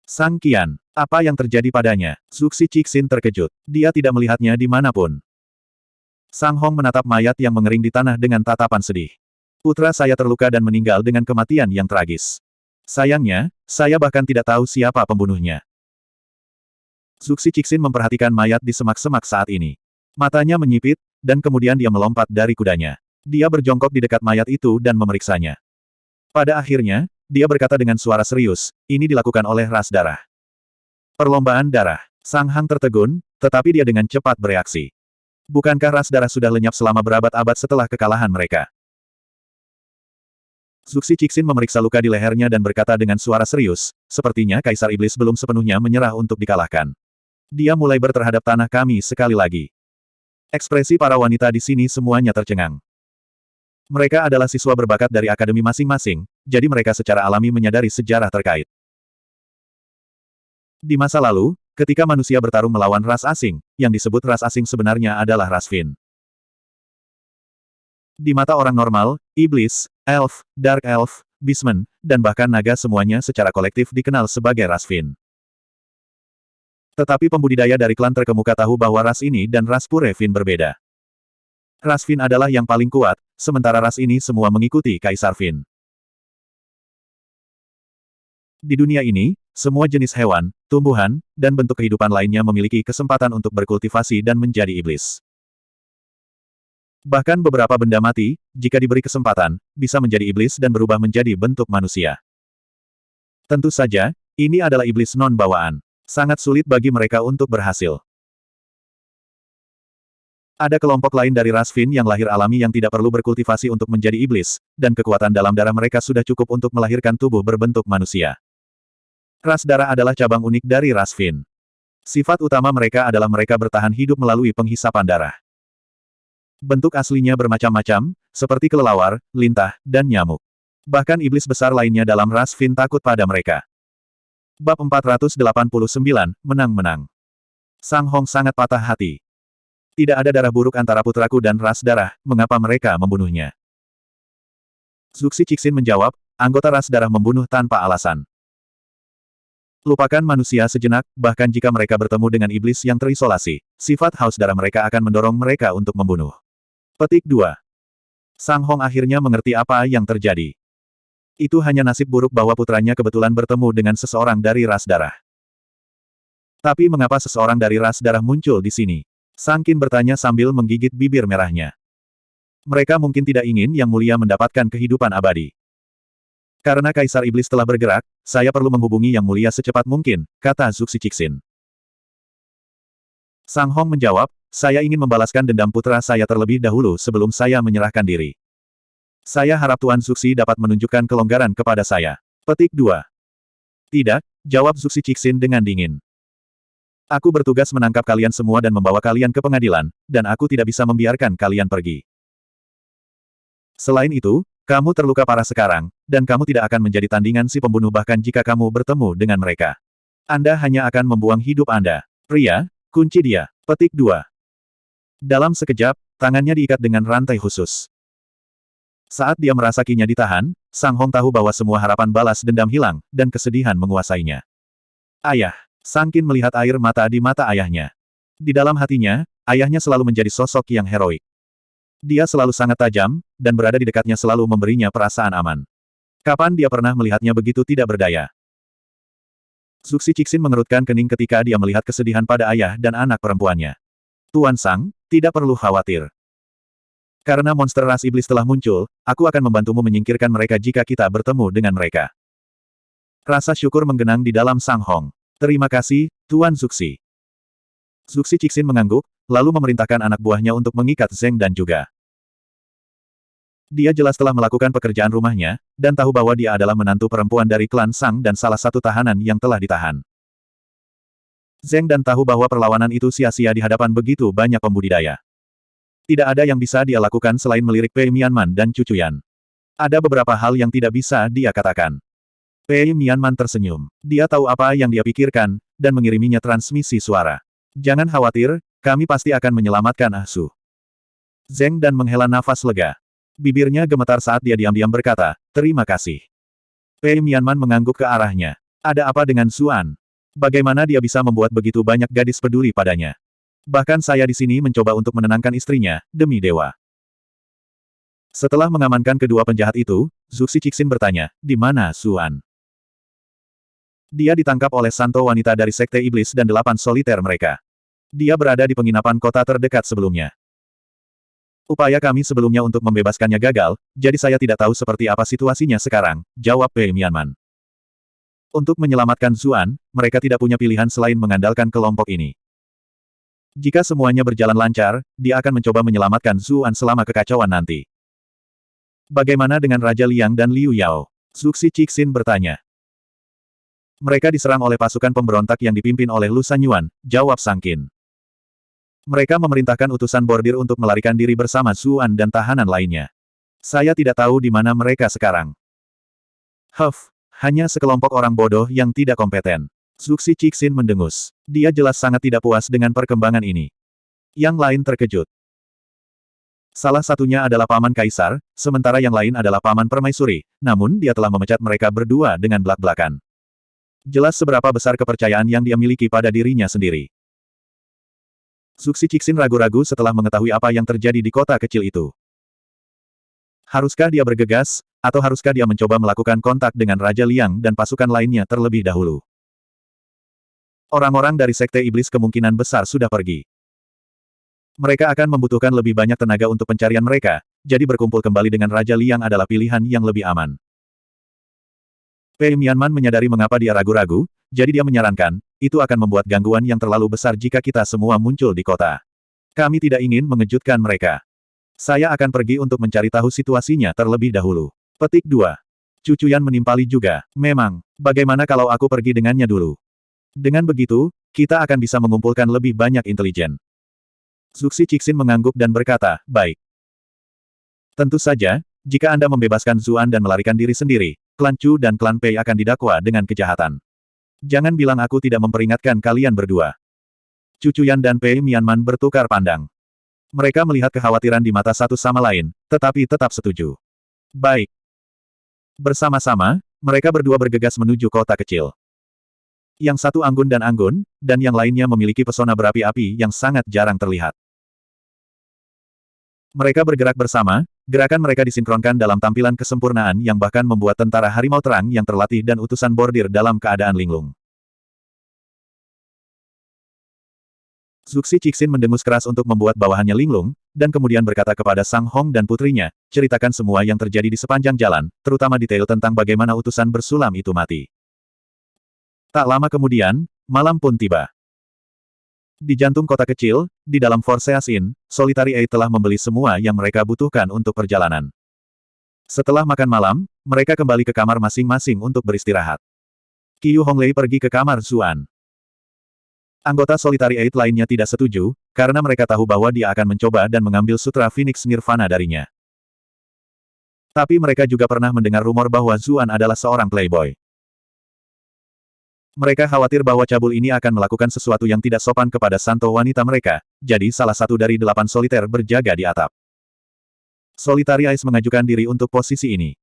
A: Sang Qian, apa yang terjadi padanya? Zuxi Cixin terkejut. Dia tidak melihatnya di manapun. Sang Hong menatap mayat yang mengering di tanah dengan tatapan sedih. Putra saya terluka dan meninggal dengan kematian yang tragis. Sayangnya, saya bahkan tidak tahu siapa pembunuhnya. Zuxi Cixin memperhatikan mayat di semak-semak saat ini. Matanya menyipit, dan kemudian dia melompat dari kudanya. Dia berjongkok di dekat mayat itu dan memeriksanya. Pada akhirnya, dia berkata dengan suara serius, ini dilakukan oleh ras darah. Perlombaan darah. Sang Hang tertegun, tetapi dia dengan cepat bereaksi. Bukankah ras darah sudah lenyap selama berabad-abad setelah kekalahan mereka? Zuxi Cixin memeriksa luka di lehernya dan berkata dengan suara serius, sepertinya Kaisar Iblis belum sepenuhnya menyerah untuk dikalahkan. Dia mulai berterhadap tanah kami sekali lagi. Ekspresi para wanita di sini semuanya tercengang. Mereka adalah siswa berbakat dari akademi masing-masing, jadi mereka secara alami menyadari sejarah terkait. Di masa lalu, ketika manusia bertarung melawan ras asing, yang disebut ras asing sebenarnya adalah ras Fin. Di mata orang normal, iblis, elf, dark elf, beastman, dan bahkan naga semuanya secara kolektif dikenal sebagai ras Fin. Tetapi pembudidaya dari klan terkemuka tahu bahwa ras ini dan ras pure Fin berbeda. Ras Fin adalah yang paling kuat, sementara ras ini semua mengikuti Kaisar Fin. Di dunia ini, semua jenis hewan, tumbuhan, dan bentuk kehidupan lainnya memiliki kesempatan untuk berkultivasi dan menjadi iblis. Bahkan beberapa benda mati, jika diberi kesempatan, bisa menjadi iblis dan berubah menjadi bentuk manusia. Tentu saja, ini adalah iblis non-bawaan. Sangat sulit bagi mereka untuk berhasil. Ada kelompok lain dari ras Fin yang lahir alami yang tidak perlu berkultivasi untuk menjadi iblis, dan kekuatan dalam darah mereka sudah cukup untuk melahirkan tubuh berbentuk manusia. Ras darah adalah cabang unik dari ras Fin. Sifat utama mereka adalah mereka bertahan hidup melalui penghisapan darah. Bentuk aslinya bermacam-macam, seperti kelelawar, lintah, dan nyamuk. Bahkan iblis besar lainnya dalam ras Fin takut pada mereka. Bab 489, Menang-menang. Sang Hong sangat patah hati. Tidak ada darah buruk antara putraku dan ras darah, mengapa mereka membunuhnya? Zuxi Cixin menjawab, anggota ras darah membunuh tanpa alasan. Lupakan manusia sejenak, bahkan jika mereka bertemu dengan iblis yang terisolasi, sifat haus darah mereka akan mendorong mereka untuk membunuh. Petik 2. Sang Hong akhirnya mengerti apa yang terjadi. Itu hanya nasib buruk bahwa putranya kebetulan bertemu dengan seseorang dari ras darah. Tapi mengapa seseorang dari ras darah muncul di sini? Sang Qin bertanya sambil menggigit bibir merahnya. Mereka mungkin tidak ingin Yang Mulia mendapatkan kehidupan abadi. Karena Kaisar Iblis telah bergerak, saya perlu menghubungi Yang Mulia secepat mungkin, kata Zuxi Cixin. Sang Hong menjawab, saya ingin membalaskan dendam putra saya terlebih dahulu sebelum saya menyerahkan diri. Saya harap Tuan Zuxi dapat menunjukkan kelonggaran kepada saya. Petik 2. Tidak, jawab Zuxi Cixin dengan dingin. Aku bertugas menangkap kalian semua dan membawa kalian ke pengadilan, dan aku tidak bisa membiarkan kalian pergi. Selain itu, kamu terluka parah sekarang, dan kamu tidak akan menjadi tandingan si pembunuh bahkan jika kamu bertemu dengan mereka. Anda hanya akan membuang hidup Anda. Pria, kunci dia. Petik 2. Dalam sekejap, tangannya diikat dengan rantai khusus. Saat dia merasa kinya ditahan, Sang Hong tahu bahwa semua harapan balas dendam hilang, dan kesedihan menguasainya. Ayah. Sang Qin melihat air mata di mata ayahnya. Di dalam hatinya, ayahnya selalu menjadi sosok yang heroik. Dia selalu sangat tajam, dan berada di dekatnya selalu memberinya perasaan aman. Kapan dia pernah melihatnya begitu tidak berdaya? Zuxi Cixin mengerutkan kening ketika dia melihat kesedihan pada ayah dan anak perempuannya. Tuan Sang, tidak perlu khawatir. Karena monster ras iblis telah muncul, aku akan membantumu menyingkirkan mereka jika kita bertemu dengan mereka. Rasa syukur menggenang di dalam Sang Hong. Terima kasih, Tuan Zuxi. Zuxi Cixin mengangguk, lalu memerintahkan anak buahnya untuk mengikat Zeng dan juga. Dia jelas telah melakukan pekerjaan rumahnya, dan tahu bahwa dia adalah menantu perempuan dari klan Sang dan salah satu tahanan yang telah ditahan. Zeng dan tahu bahwa perlawanan itu sia-sia di hadapan begitu banyak pembudidaya. Tidak ada yang bisa dia lakukan selain melirik Pei Mianman dan Cucuyan. Ada beberapa hal yang tidak bisa dia katakan. Pei Mianman tersenyum. Dia tahu apa yang dia pikirkan, dan mengiriminya transmisi suara. Jangan khawatir, kami pasti akan menyelamatkan Ah Su. Zeng dan menghela nafas lega. Bibirnya gemetar saat dia diam-diam berkata, terima kasih. Pei Mianman mengangguk ke arahnya. Ada apa dengan Zuan? Bagaimana dia bisa membuat begitu banyak gadis peduli padanya? Bahkan saya di sini mencoba untuk menenangkan istrinya, demi dewa. Setelah mengamankan kedua penjahat itu, Zuxi Cixin bertanya, di mana Zuan? Dia ditangkap oleh santo wanita dari Sekte Iblis dan 8 soliter mereka. Dia berada di penginapan kota terdekat sebelumnya. Upaya kami sebelumnya untuk membebaskannya gagal, jadi saya tidak tahu seperti apa situasinya sekarang, jawab Pei Mianman. Untuk menyelamatkan Zuan, mereka tidak punya pilihan selain mengandalkan kelompok ini. Jika semuanya berjalan lancar, dia akan mencoba menyelamatkan Zuan selama kekacauan nanti. Bagaimana dengan Raja Liang dan Liu Yao? Zuxi Cixin bertanya. Mereka diserang oleh pasukan pemberontak yang dipimpin oleh Lu Sanyuan, jawab Sang Qin. Mereka memerintahkan utusan bordir untuk melarikan diri bersama Zuan dan tahanan lainnya. Saya tidak tahu di mana mereka sekarang. Hanya sekelompok orang bodoh yang tidak kompeten. Zuxi Cixin mendengus. Dia jelas sangat tidak puas dengan perkembangan ini. Yang lain terkejut. Salah satunya adalah Paman Kaisar, sementara yang lain adalah Paman Permaisuri, namun dia telah memecat mereka berdua dengan belak-belakan. Jelas seberapa besar kepercayaan yang dia miliki pada dirinya sendiri. Zuxi Cixin ragu-ragu setelah mengetahui apa yang terjadi di kota kecil itu. Haruskah dia bergegas, atau haruskah dia mencoba melakukan kontak dengan Raja Liang dan pasukan lainnya terlebih dahulu? Orang-orang dari Sekte Iblis kemungkinan besar sudah pergi. Mereka akan membutuhkan lebih banyak tenaga untuk pencarian mereka, jadi berkumpul kembali dengan Raja Liang adalah pilihan yang lebih aman. Pei Mianman menyadari mengapa dia ragu-ragu, jadi dia menyarankan, itu akan membuat gangguan yang terlalu besar jika kita semua muncul di kota. Kami tidak ingin mengejutkan mereka. Saya akan pergi untuk mencari tahu situasinya terlebih dahulu. Petik 2. Cucuyan menimpali juga. Memang, bagaimana kalau aku pergi dengannya dulu? Dengan begitu, kita akan bisa mengumpulkan lebih banyak intelijen. Zuxi Cixin mengangguk dan berkata, baik. Tentu saja, jika Anda membebaskan Zuan dan melarikan diri sendiri, klan Chu dan klan Pei akan didakwa dengan kejahatan. Jangan bilang aku tidak memperingatkan kalian berdua. Chu Chuyan dan Pei Mianman bertukar pandang. Mereka melihat kekhawatiran di mata satu sama lain, tetapi tetap setuju. Baik. Bersama-sama, mereka berdua bergegas menuju kota kecil. Yang satu anggun, dan yang lainnya memiliki pesona berapi-api yang sangat jarang terlihat. Mereka bergerak bersama, gerakan mereka disinkronkan dalam tampilan kesempurnaan yang bahkan membuat tentara harimau terang yang terlatih dan utusan bordir dalam keadaan linglung. Zuxi Cixin mendengus keras untuk membuat bawahannya linglung, dan kemudian berkata kepada Sang Hong dan putrinya, ceritakan semua yang terjadi di sepanjang jalan, terutama detail tentang bagaimana utusan bersulam itu mati. Tak lama kemudian, malam pun tiba. Di jantung kota kecil, di dalam Forseas Inn, Solitary Eight telah membeli semua yang mereka butuhkan untuk perjalanan. Setelah makan malam, mereka kembali ke kamar masing-masing untuk beristirahat. Qiyu Honglei pergi ke kamar Zuan. Anggota Solitary Eight lainnya tidak setuju, karena mereka tahu bahwa dia akan mencoba dan mengambil Sutra Phoenix Nirvana darinya. Tapi mereka juga pernah mendengar rumor bahwa Zuan adalah seorang playboy. Mereka khawatir bahwa cabul ini akan melakukan sesuatu yang tidak sopan kepada santo wanita mereka, jadi salah satu dari 8 soliter berjaga di atap. Solitary Eyes mengajukan diri untuk posisi ini.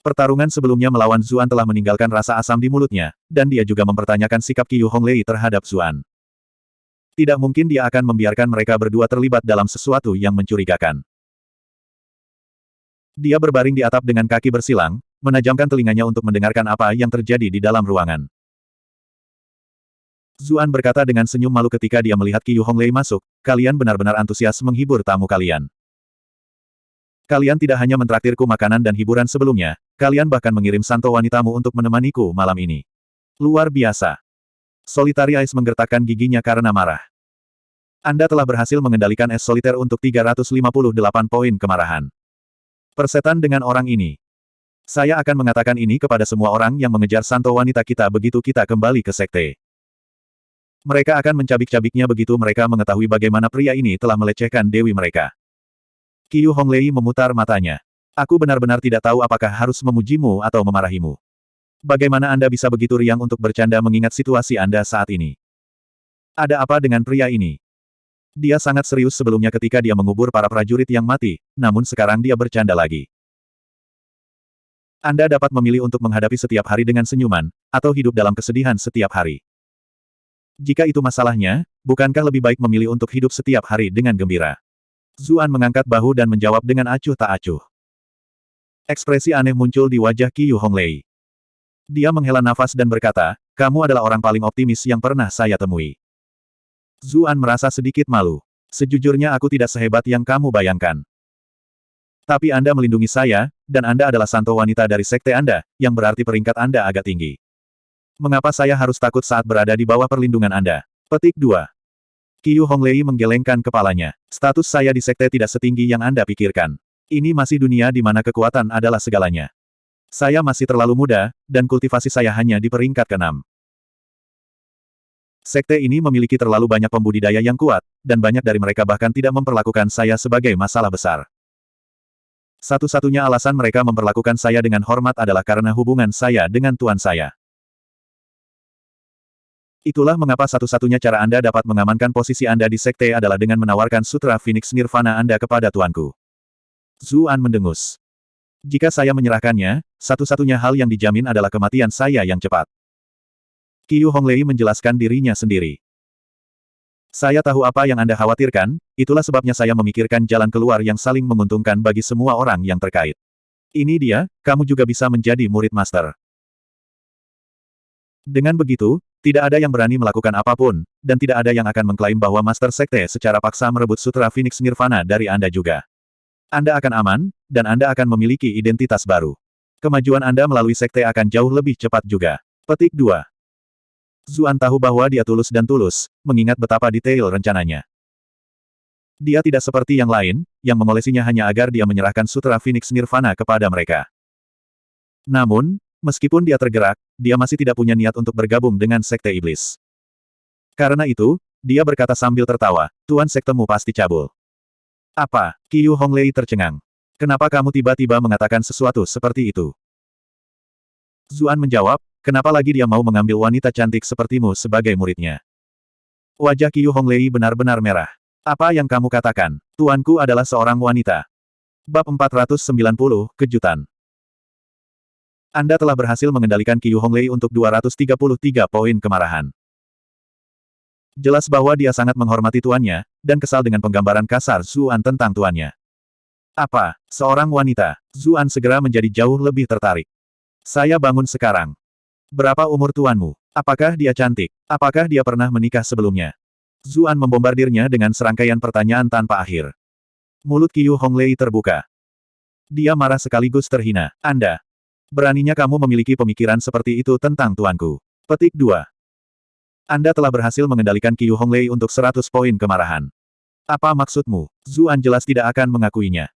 A: Pertarungan sebelumnya melawan Zuan telah meninggalkan rasa asam di mulutnya, dan dia juga mempertanyakan sikap Qiyu Honglei terhadap Zuan. Tidak mungkin dia akan membiarkan mereka berdua terlibat dalam sesuatu yang mencurigakan. Dia berbaring di atap dengan kaki bersilang, menajamkan telinganya untuk mendengarkan apa yang terjadi di dalam ruangan. Zuan berkata dengan senyum malu ketika dia melihat Qiyu Honglei masuk, kalian benar-benar antusias menghibur tamu kalian. Kalian tidak hanya mentraktirku makanan dan hiburan sebelumnya, kalian bahkan mengirim santo wanitamu untuk menemaniku malam ini. Luar biasa. Solitary Eyes menggertakkan giginya karena marah. Anda telah berhasil mengendalikan es soliter untuk 358 poin kemarahan. Persetan dengan orang ini. Saya akan mengatakan ini kepada semua orang yang mengejar santo wanita kita begitu kita kembali ke sekte. Mereka akan mencabik-cabiknya begitu mereka mengetahui bagaimana pria ini telah melecehkan dewi mereka. Qiyu Honglei memutar matanya. Aku benar-benar tidak tahu apakah harus memujimu atau memarahimu. Bagaimana Anda bisa begitu riang untuk bercanda mengingat situasi Anda saat ini? Ada apa dengan pria ini? Dia sangat serius sebelumnya ketika dia mengubur para prajurit yang mati, namun sekarang dia bercanda lagi. Anda dapat memilih untuk menghadapi setiap hari dengan senyuman, atau hidup dalam kesedihan setiap hari. Jika itu masalahnya, bukankah lebih baik memilih untuk hidup setiap hari dengan gembira? Zuan mengangkat bahu dan menjawab dengan acuh tak acuh. Ekspresi aneh muncul di wajah Qiyu Honglei. Dia menghela nafas dan berkata, kamu adalah orang paling optimis yang pernah saya temui. Zuan merasa sedikit malu. Sejujurnya aku tidak sehebat yang kamu bayangkan. Tapi Anda melindungi saya, dan Anda adalah santo wanita dari sekte Anda, yang berarti peringkat Anda agak tinggi. Mengapa saya harus takut saat berada di bawah perlindungan Anda? Petik 2. Qiyu Honglei menggelengkan kepalanya. Status saya di sekte tidak setinggi yang Anda pikirkan. Ini masih dunia di mana kekuatan adalah segalanya. Saya masih terlalu muda, dan kultivasi saya hanya di peringkat ke-6. Sekte ini memiliki terlalu banyak pembudidaya yang kuat, dan banyak dari mereka bahkan tidak memperlakukan saya sebagai masalah besar. Satu-satunya alasan mereka memperlakukan saya dengan hormat adalah karena hubungan saya dengan tuan saya. Itulah mengapa satu-satunya cara Anda dapat mengamankan posisi Anda di sekte adalah dengan menawarkan Sutra Phoenix Nirvana Anda kepada tuanku. Zuan mendengus. Jika saya menyerahkannya, satu-satunya hal yang dijamin adalah kematian saya yang cepat. Qiyu Honglei menjelaskan dirinya sendiri. Saya tahu apa yang Anda khawatirkan, itulah sebabnya saya memikirkan jalan keluar yang saling menguntungkan bagi semua orang yang terkait. Ini dia, kamu juga bisa menjadi murid master. Dengan begitu, tidak ada yang berani melakukan apapun, dan tidak ada yang akan mengklaim bahwa master sekte secara paksa merebut Sutra Phoenix Nirvana dari Anda juga. Anda akan aman, dan Anda akan memiliki identitas baru. Kemajuan Anda melalui sekte akan jauh lebih cepat juga. Petik 2. Zuan tahu bahwa dia tulus dan tulus, mengingat betapa detail rencananya. Dia tidak seperti yang lain, yang mengolesinya hanya agar dia menyerahkan Sutra Phoenix Nirvana kepada mereka. Namun, Meskipun dia tergerak, dia masih tidak punya niat untuk bergabung dengan Sekte Iblis. Karena itu, dia berkata sambil tertawa, Tuan Sektemu pasti cabul. Apa? Qiu Honglei tercengang. Kenapa kamu tiba-tiba mengatakan sesuatu seperti itu? Zuan menjawab, kenapa lagi dia mau mengambil wanita cantik sepertimu sebagai muridnya? Wajah Qiu Honglei benar-benar merah. Apa yang kamu katakan? Tuanku adalah seorang wanita. Bab 490, Kejutan. Anda telah berhasil mengendalikan Qiu Honglei untuk 233 poin kemarahan. Jelas bahwa dia sangat menghormati tuannya, dan kesal dengan penggambaran kasar Zuan tentang tuannya. Apa? Seorang wanita? Zuan segera menjadi jauh lebih tertarik. Saya bangun sekarang. Berapa umur tuanmu? Apakah dia cantik? Apakah dia pernah menikah sebelumnya? Zuan membombardirnya dengan serangkaian pertanyaan tanpa akhir. Mulut Qiu Honglei terbuka. Dia marah sekaligus terhina. Anda. Beraninya kamu memiliki pemikiran seperti itu tentang tuanku. Petik 2. Anda telah berhasil mengendalikan Qiu Honglei untuk 100 poin kemarahan. Apa maksudmu? Zuan jelas tidak akan mengakuinya.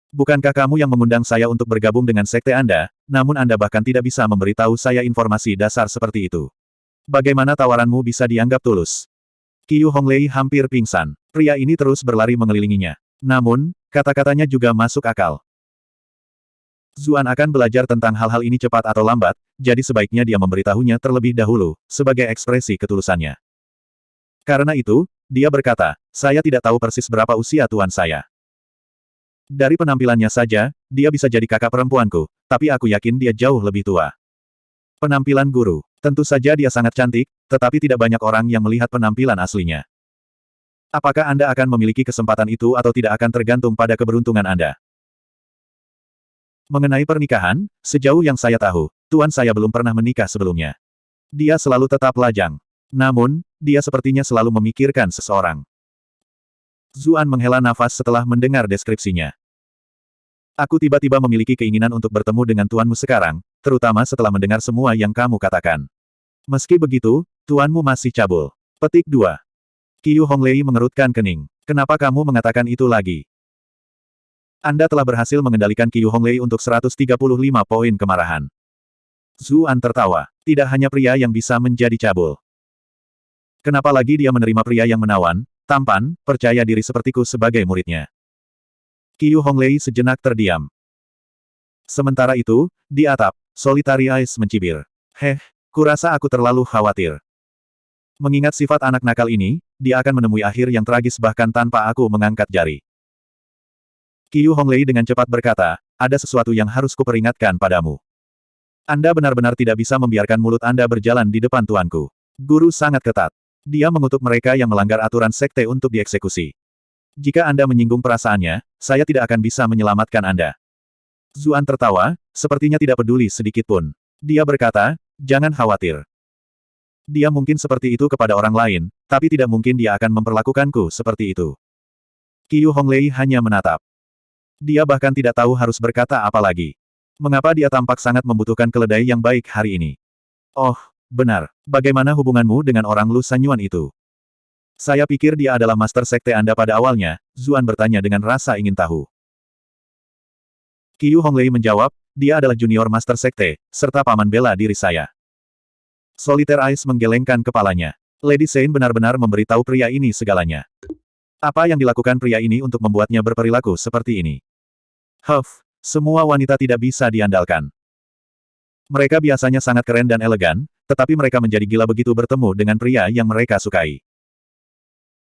A: Bukankah kamu yang mengundang saya untuk bergabung dengan sekte Anda, namun Anda bahkan tidak bisa memberitahu saya informasi dasar seperti itu. Bagaimana tawaranmu bisa dianggap tulus? Qiu Honglei hampir pingsan. Pria ini terus berlari mengelilinginya. Namun, kata-katanya juga masuk akal. Zuan akan belajar tentang hal-hal ini cepat atau lambat, jadi sebaiknya dia memberitahunya terlebih dahulu, sebagai ekspresi ketulusannya. Karena itu, dia berkata, saya tidak tahu persis berapa usia tuan saya. Dari penampilannya saja, dia bisa jadi kakak perempuanku, tapi aku yakin dia jauh lebih tua. Penampilan guru. Tentu saja dia sangat cantik, tetapi tidak banyak orang yang melihat penampilan aslinya. Apakah Anda akan memiliki kesempatan itu atau tidak akan tergantung pada keberuntungan Anda? Mengenai pernikahan, sejauh yang saya tahu, tuan saya belum pernah menikah sebelumnya. Dia selalu tetap lajang. Namun, dia sepertinya selalu memikirkan seseorang. Zuan menghela nafas setelah mendengar deskripsinya. Aku tiba-tiba memiliki keinginan untuk bertemu dengan tuanmu sekarang, terutama setelah mendengar semua yang kamu katakan. Meski begitu, tuanmu masih cabul. Petik 2. Qiu Honglei mengerutkan kening. Kenapa kamu mengatakan itu lagi? Anda telah berhasil mengendalikan Qiu Honglei untuk 135 poin kemarahan. Zuan tertawa. Tidak hanya pria yang bisa menjadi cabul. Kenapa lagi dia menerima pria yang menawan, tampan, percaya diri sepertiku sebagai muridnya? Qiu Honglei sejenak terdiam. Sementara itu, di atap, Solitary Eyes mencibir. Kurasa aku terlalu khawatir. Mengingat sifat anak nakal ini, dia akan menemui akhir yang tragis bahkan tanpa aku mengangkat jari. Qiu Honglei dengan cepat berkata, ada sesuatu yang harus kuperingatkan padamu. Anda benar-benar tidak bisa membiarkan mulut Anda berjalan di depan tuanku. Guru sangat ketat. Dia mengutuk mereka yang melanggar aturan sekte untuk dieksekusi. Jika Anda menyinggung perasaannya, saya tidak akan bisa menyelamatkan Anda. Zuan tertawa, sepertinya tidak peduli sedikit pun. Dia berkata, jangan khawatir. Dia mungkin seperti itu kepada orang lain, tapi tidak mungkin dia akan memperlakukanku seperti itu. Qiu Honglei hanya menatap. Dia bahkan tidak tahu harus berkata apa lagi. Mengapa dia tampak sangat membutuhkan keledai yang baik hari ini? Oh, benar. Bagaimana hubunganmu dengan orang Lu Sanyuan itu? Saya pikir dia adalah master sekte Anda pada awalnya, Zuan bertanya dengan rasa ingin tahu. Qiu Honglei menjawab, dia adalah junior master sekte, serta paman bela diri saya. Solitaire Eyes menggelengkan kepalanya. Lady Sein benar-benar memberitahu pria ini segalanya. Apa yang dilakukan pria ini untuk membuatnya berperilaku seperti ini? Semua wanita tidak bisa diandalkan. Mereka biasanya sangat keren dan elegan, tetapi mereka menjadi gila begitu bertemu dengan pria yang mereka sukai.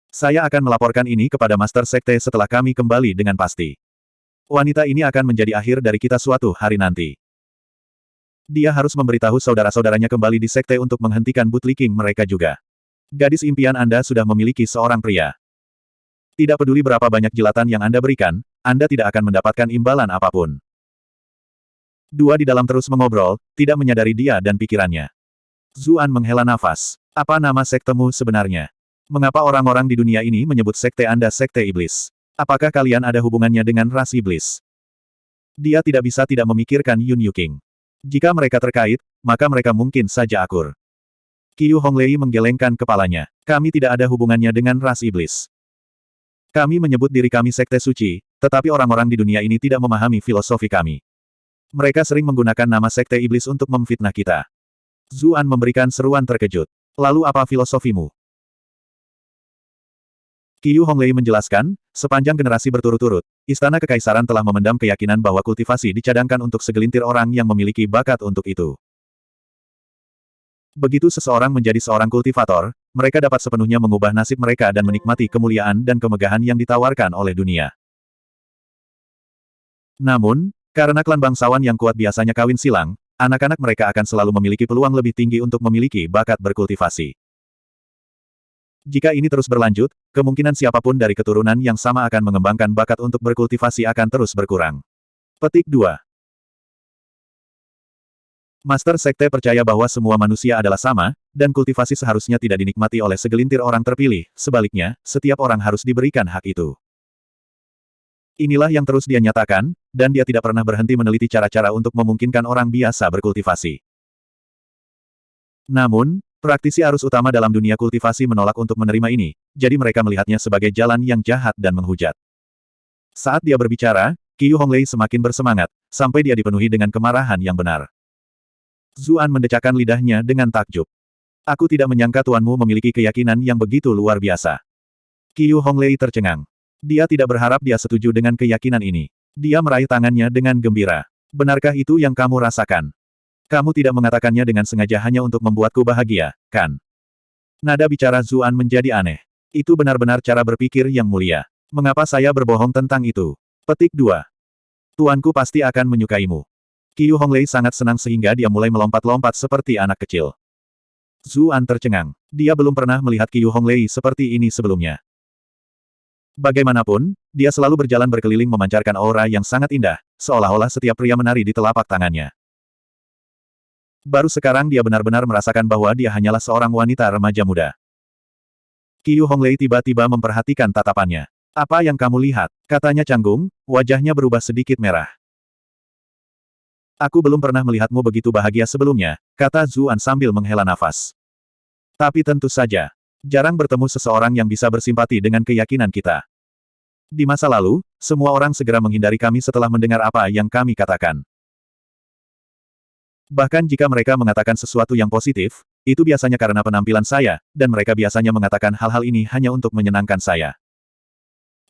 A: Saya akan melaporkan ini kepada Master Sekte setelah kami kembali dengan pasti. Wanita ini akan menjadi akhir dari kita suatu hari nanti. Dia harus memberitahu saudara-saudaranya kembali di sekte untuk menghentikan bootlicking mereka juga. Gadis impian Anda sudah memiliki seorang pria. Tidak peduli berapa banyak jilatan yang Anda berikan, Anda tidak akan mendapatkan imbalan apapun. Dua di dalam terus mengobrol, tidak menyadari dia dan pikirannya. Zuan menghela nafas. Apa nama sektemu sebenarnya? Mengapa orang-orang di dunia ini menyebut sekte Anda sekte iblis? Apakah kalian ada hubungannya dengan ras iblis? Dia tidak bisa tidak memikirkan Yun Yuking. Jika mereka terkait, maka mereka mungkin saja akur. Qiu Honglei menggelengkan kepalanya. Kami tidak ada hubungannya dengan ras iblis. Kami menyebut diri kami sekte suci, tetapi orang-orang di dunia ini tidak memahami filosofi kami. Mereka sering menggunakan nama Sekte Iblis untuk memfitnah kita. Zuan memberikan seruan terkejut. Lalu apa filosofimu? Qiyu Honglei menjelaskan, sepanjang generasi berturut-turut, Istana Kekaisaran telah memendam keyakinan bahwa kultivasi dicadangkan untuk segelintir orang yang memiliki bakat untuk itu. Begitu seseorang menjadi seorang kultivator, mereka dapat sepenuhnya mengubah nasib mereka dan menikmati kemuliaan dan kemegahan yang ditawarkan oleh dunia. Namun, karena klan bangsawan yang kuat biasanya kawin silang, anak-anak mereka akan selalu memiliki peluang lebih tinggi untuk memiliki bakat berkultivasi. Jika ini terus berlanjut, kemungkinan siapapun dari keturunan yang sama akan mengembangkan bakat untuk berkultivasi akan terus berkurang. Petik 2. Master Sekte percaya bahwa semua manusia adalah sama, dan kultivasi seharusnya tidak dinikmati oleh segelintir orang terpilih, sebaliknya, setiap orang harus diberikan hak itu. Inilah yang terus dia nyatakan, dan dia tidak pernah berhenti meneliti cara-cara untuk memungkinkan orang biasa berkultivasi. Namun, praktisi arus utama dalam dunia kultivasi menolak untuk menerima ini, jadi mereka melihatnya sebagai jalan yang jahat dan menghujat. Saat dia berbicara, Qiyu Honglei semakin bersemangat, sampai dia dipenuhi dengan kemarahan yang benar. Zuan mendecakkan lidahnya dengan takjub. Aku tidak menyangka tuanmu memiliki keyakinan yang begitu luar biasa. Qiyu Honglei tercengang. Dia tidak berharap dia setuju dengan keyakinan ini. Dia meraih tangannya dengan gembira. Benarkah itu yang kamu rasakan? Kamu tidak mengatakannya dengan sengaja hanya untuk membuatku bahagia, kan? Nada bicara Zuan menjadi aneh. Itu benar-benar cara berpikir yang mulia. Mengapa saya berbohong tentang itu? Petik 2. Tuanku pasti akan menyukaimu. Qiyu Honglei sangat senang sehingga dia mulai melompat-lompat seperti anak kecil. Zuan tercengang. Dia belum pernah melihat Qiyu Honglei seperti ini sebelumnya. Bagaimanapun, dia selalu berjalan berkeliling memancarkan aura yang sangat indah, seolah-olah setiap pria menari di telapak tangannya. Baru sekarang dia benar-benar merasakan bahwa dia hanyalah seorang wanita remaja muda. Qiyu Honglei tiba-tiba memperhatikan tatapannya. Apa yang kamu lihat? Katanya canggung, wajahnya berubah sedikit merah. Aku belum pernah melihatmu begitu bahagia sebelumnya, kata Zuan sambil menghela nafas. Tapi tentu saja, jarang bertemu seseorang yang bisa bersimpati dengan keyakinan kita. Di masa lalu, semua orang segera menghindari kami setelah mendengar apa yang kami katakan. Bahkan jika mereka mengatakan sesuatu yang positif, itu biasanya karena penampilan saya, dan mereka biasanya mengatakan hal-hal ini hanya untuk menyenangkan saya.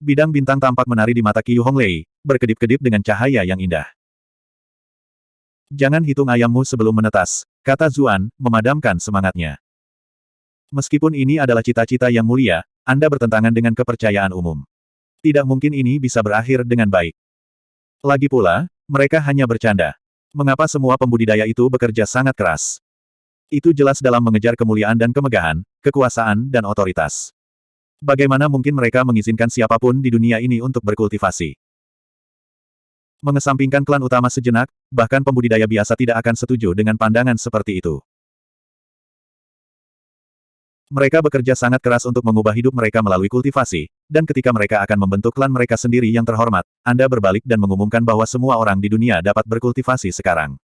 A: Bidang bintang tampak menari di mata Qiyu Honglei, berkedip-kedip dengan cahaya yang indah. Jangan hitung ayammu sebelum menetas, kata Zuan, memadamkan semangatnya. Meskipun ini adalah cita-cita yang mulia, Anda bertentangan dengan kepercayaan umum. Tidak mungkin ini bisa berakhir dengan baik. Lagi pula, mereka hanya bercanda. Mengapa semua pembudidaya itu bekerja sangat keras? Itu jelas dalam mengejar kemuliaan dan kemegahan, kekuasaan dan otoritas. Bagaimana mungkin mereka mengizinkan siapapun di dunia ini untuk berkultivasi? Mengesampingkan klan utama sejenak, bahkan pembudidaya biasa tidak akan setuju dengan pandangan seperti itu. Mereka bekerja sangat keras untuk mengubah hidup mereka melalui kultivasi, dan ketika mereka akan membentuk klan mereka sendiri yang terhormat, Anda berbalik dan mengumumkan bahwa semua orang di dunia dapat berkultivasi sekarang.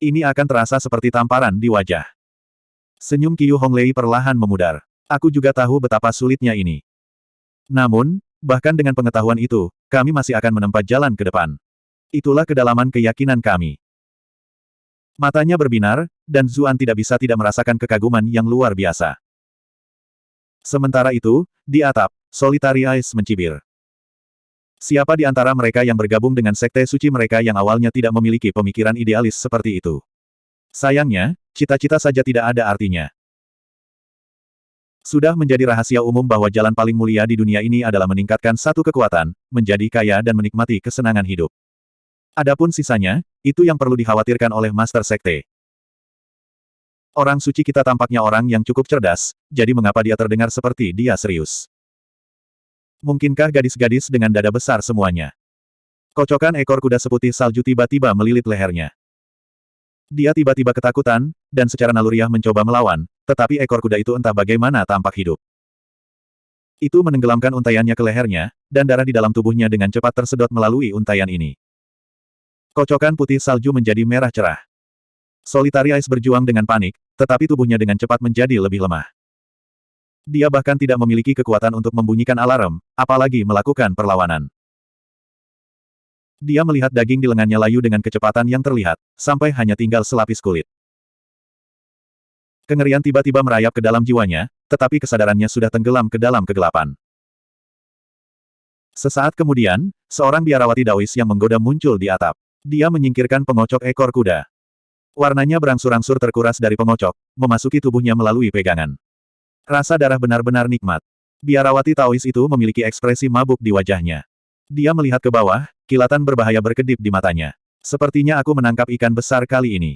A: Ini akan terasa seperti tamparan di wajah. Senyum Qiyu Honglei perlahan memudar. Aku juga tahu betapa sulitnya ini. Namun, bahkan dengan pengetahuan itu, kami masih akan menempa jalan ke depan. Itulah kedalaman keyakinan kami. Matanya berbinar, dan Zuan tidak bisa tidak merasakan kekaguman yang luar biasa. Sementara itu, di atap, Solitary Eyes mencibir. Siapa di antara mereka yang bergabung dengan sekte suci mereka yang awalnya tidak memiliki pemikiran idealis seperti itu? Sayangnya, cita-cita saja tidak ada artinya. Sudah menjadi rahasia umum bahwa jalan paling mulia di dunia ini adalah meningkatkan satu kekuatan, menjadi kaya dan menikmati kesenangan hidup. Adapun sisanya, itu yang perlu dikhawatirkan oleh Master Sekte. Orang suci kita tampaknya orang yang cukup cerdas, jadi mengapa dia terdengar seperti dia serius? Mungkinkah gadis-gadis dengan dada besar semuanya? Kocokan ekor kuda seputih salju tiba-tiba melilit lehernya. Dia tiba-tiba ketakutan, dan secara naluriah mencoba melawan, tetapi ekor kuda itu entah bagaimana tampak hidup. Itu menenggelamkan untaiannya ke lehernya, dan darah di dalam tubuhnya dengan cepat tersedot melalui untaian ini. Kocokan putih salju menjadi merah cerah. Solitary Eyes berjuang dengan panik, tetapi tubuhnya dengan cepat menjadi lebih lemah. Dia bahkan tidak memiliki kekuatan untuk membunyikan alarm, apalagi melakukan perlawanan. Dia melihat daging di lengannya layu dengan kecepatan yang terlihat, sampai hanya tinggal selapis kulit. Kengerian tiba-tiba merayap ke dalam jiwanya, tetapi kesadarannya sudah tenggelam ke dalam kegelapan. Sesaat kemudian, seorang biarawati Daois yang menggoda muncul di atap. Dia menyingkirkan pengocok ekor kuda. Warnanya berangsur-angsur terkuras dari pengocok, memasuki tubuhnya melalui pegangan. Rasa darah benar-benar nikmat. Biarawati Taois itu memiliki ekspresi mabuk di wajahnya. Dia melihat ke bawah, kilatan berbahaya berkedip di matanya. Sepertinya aku menangkap ikan besar kali ini.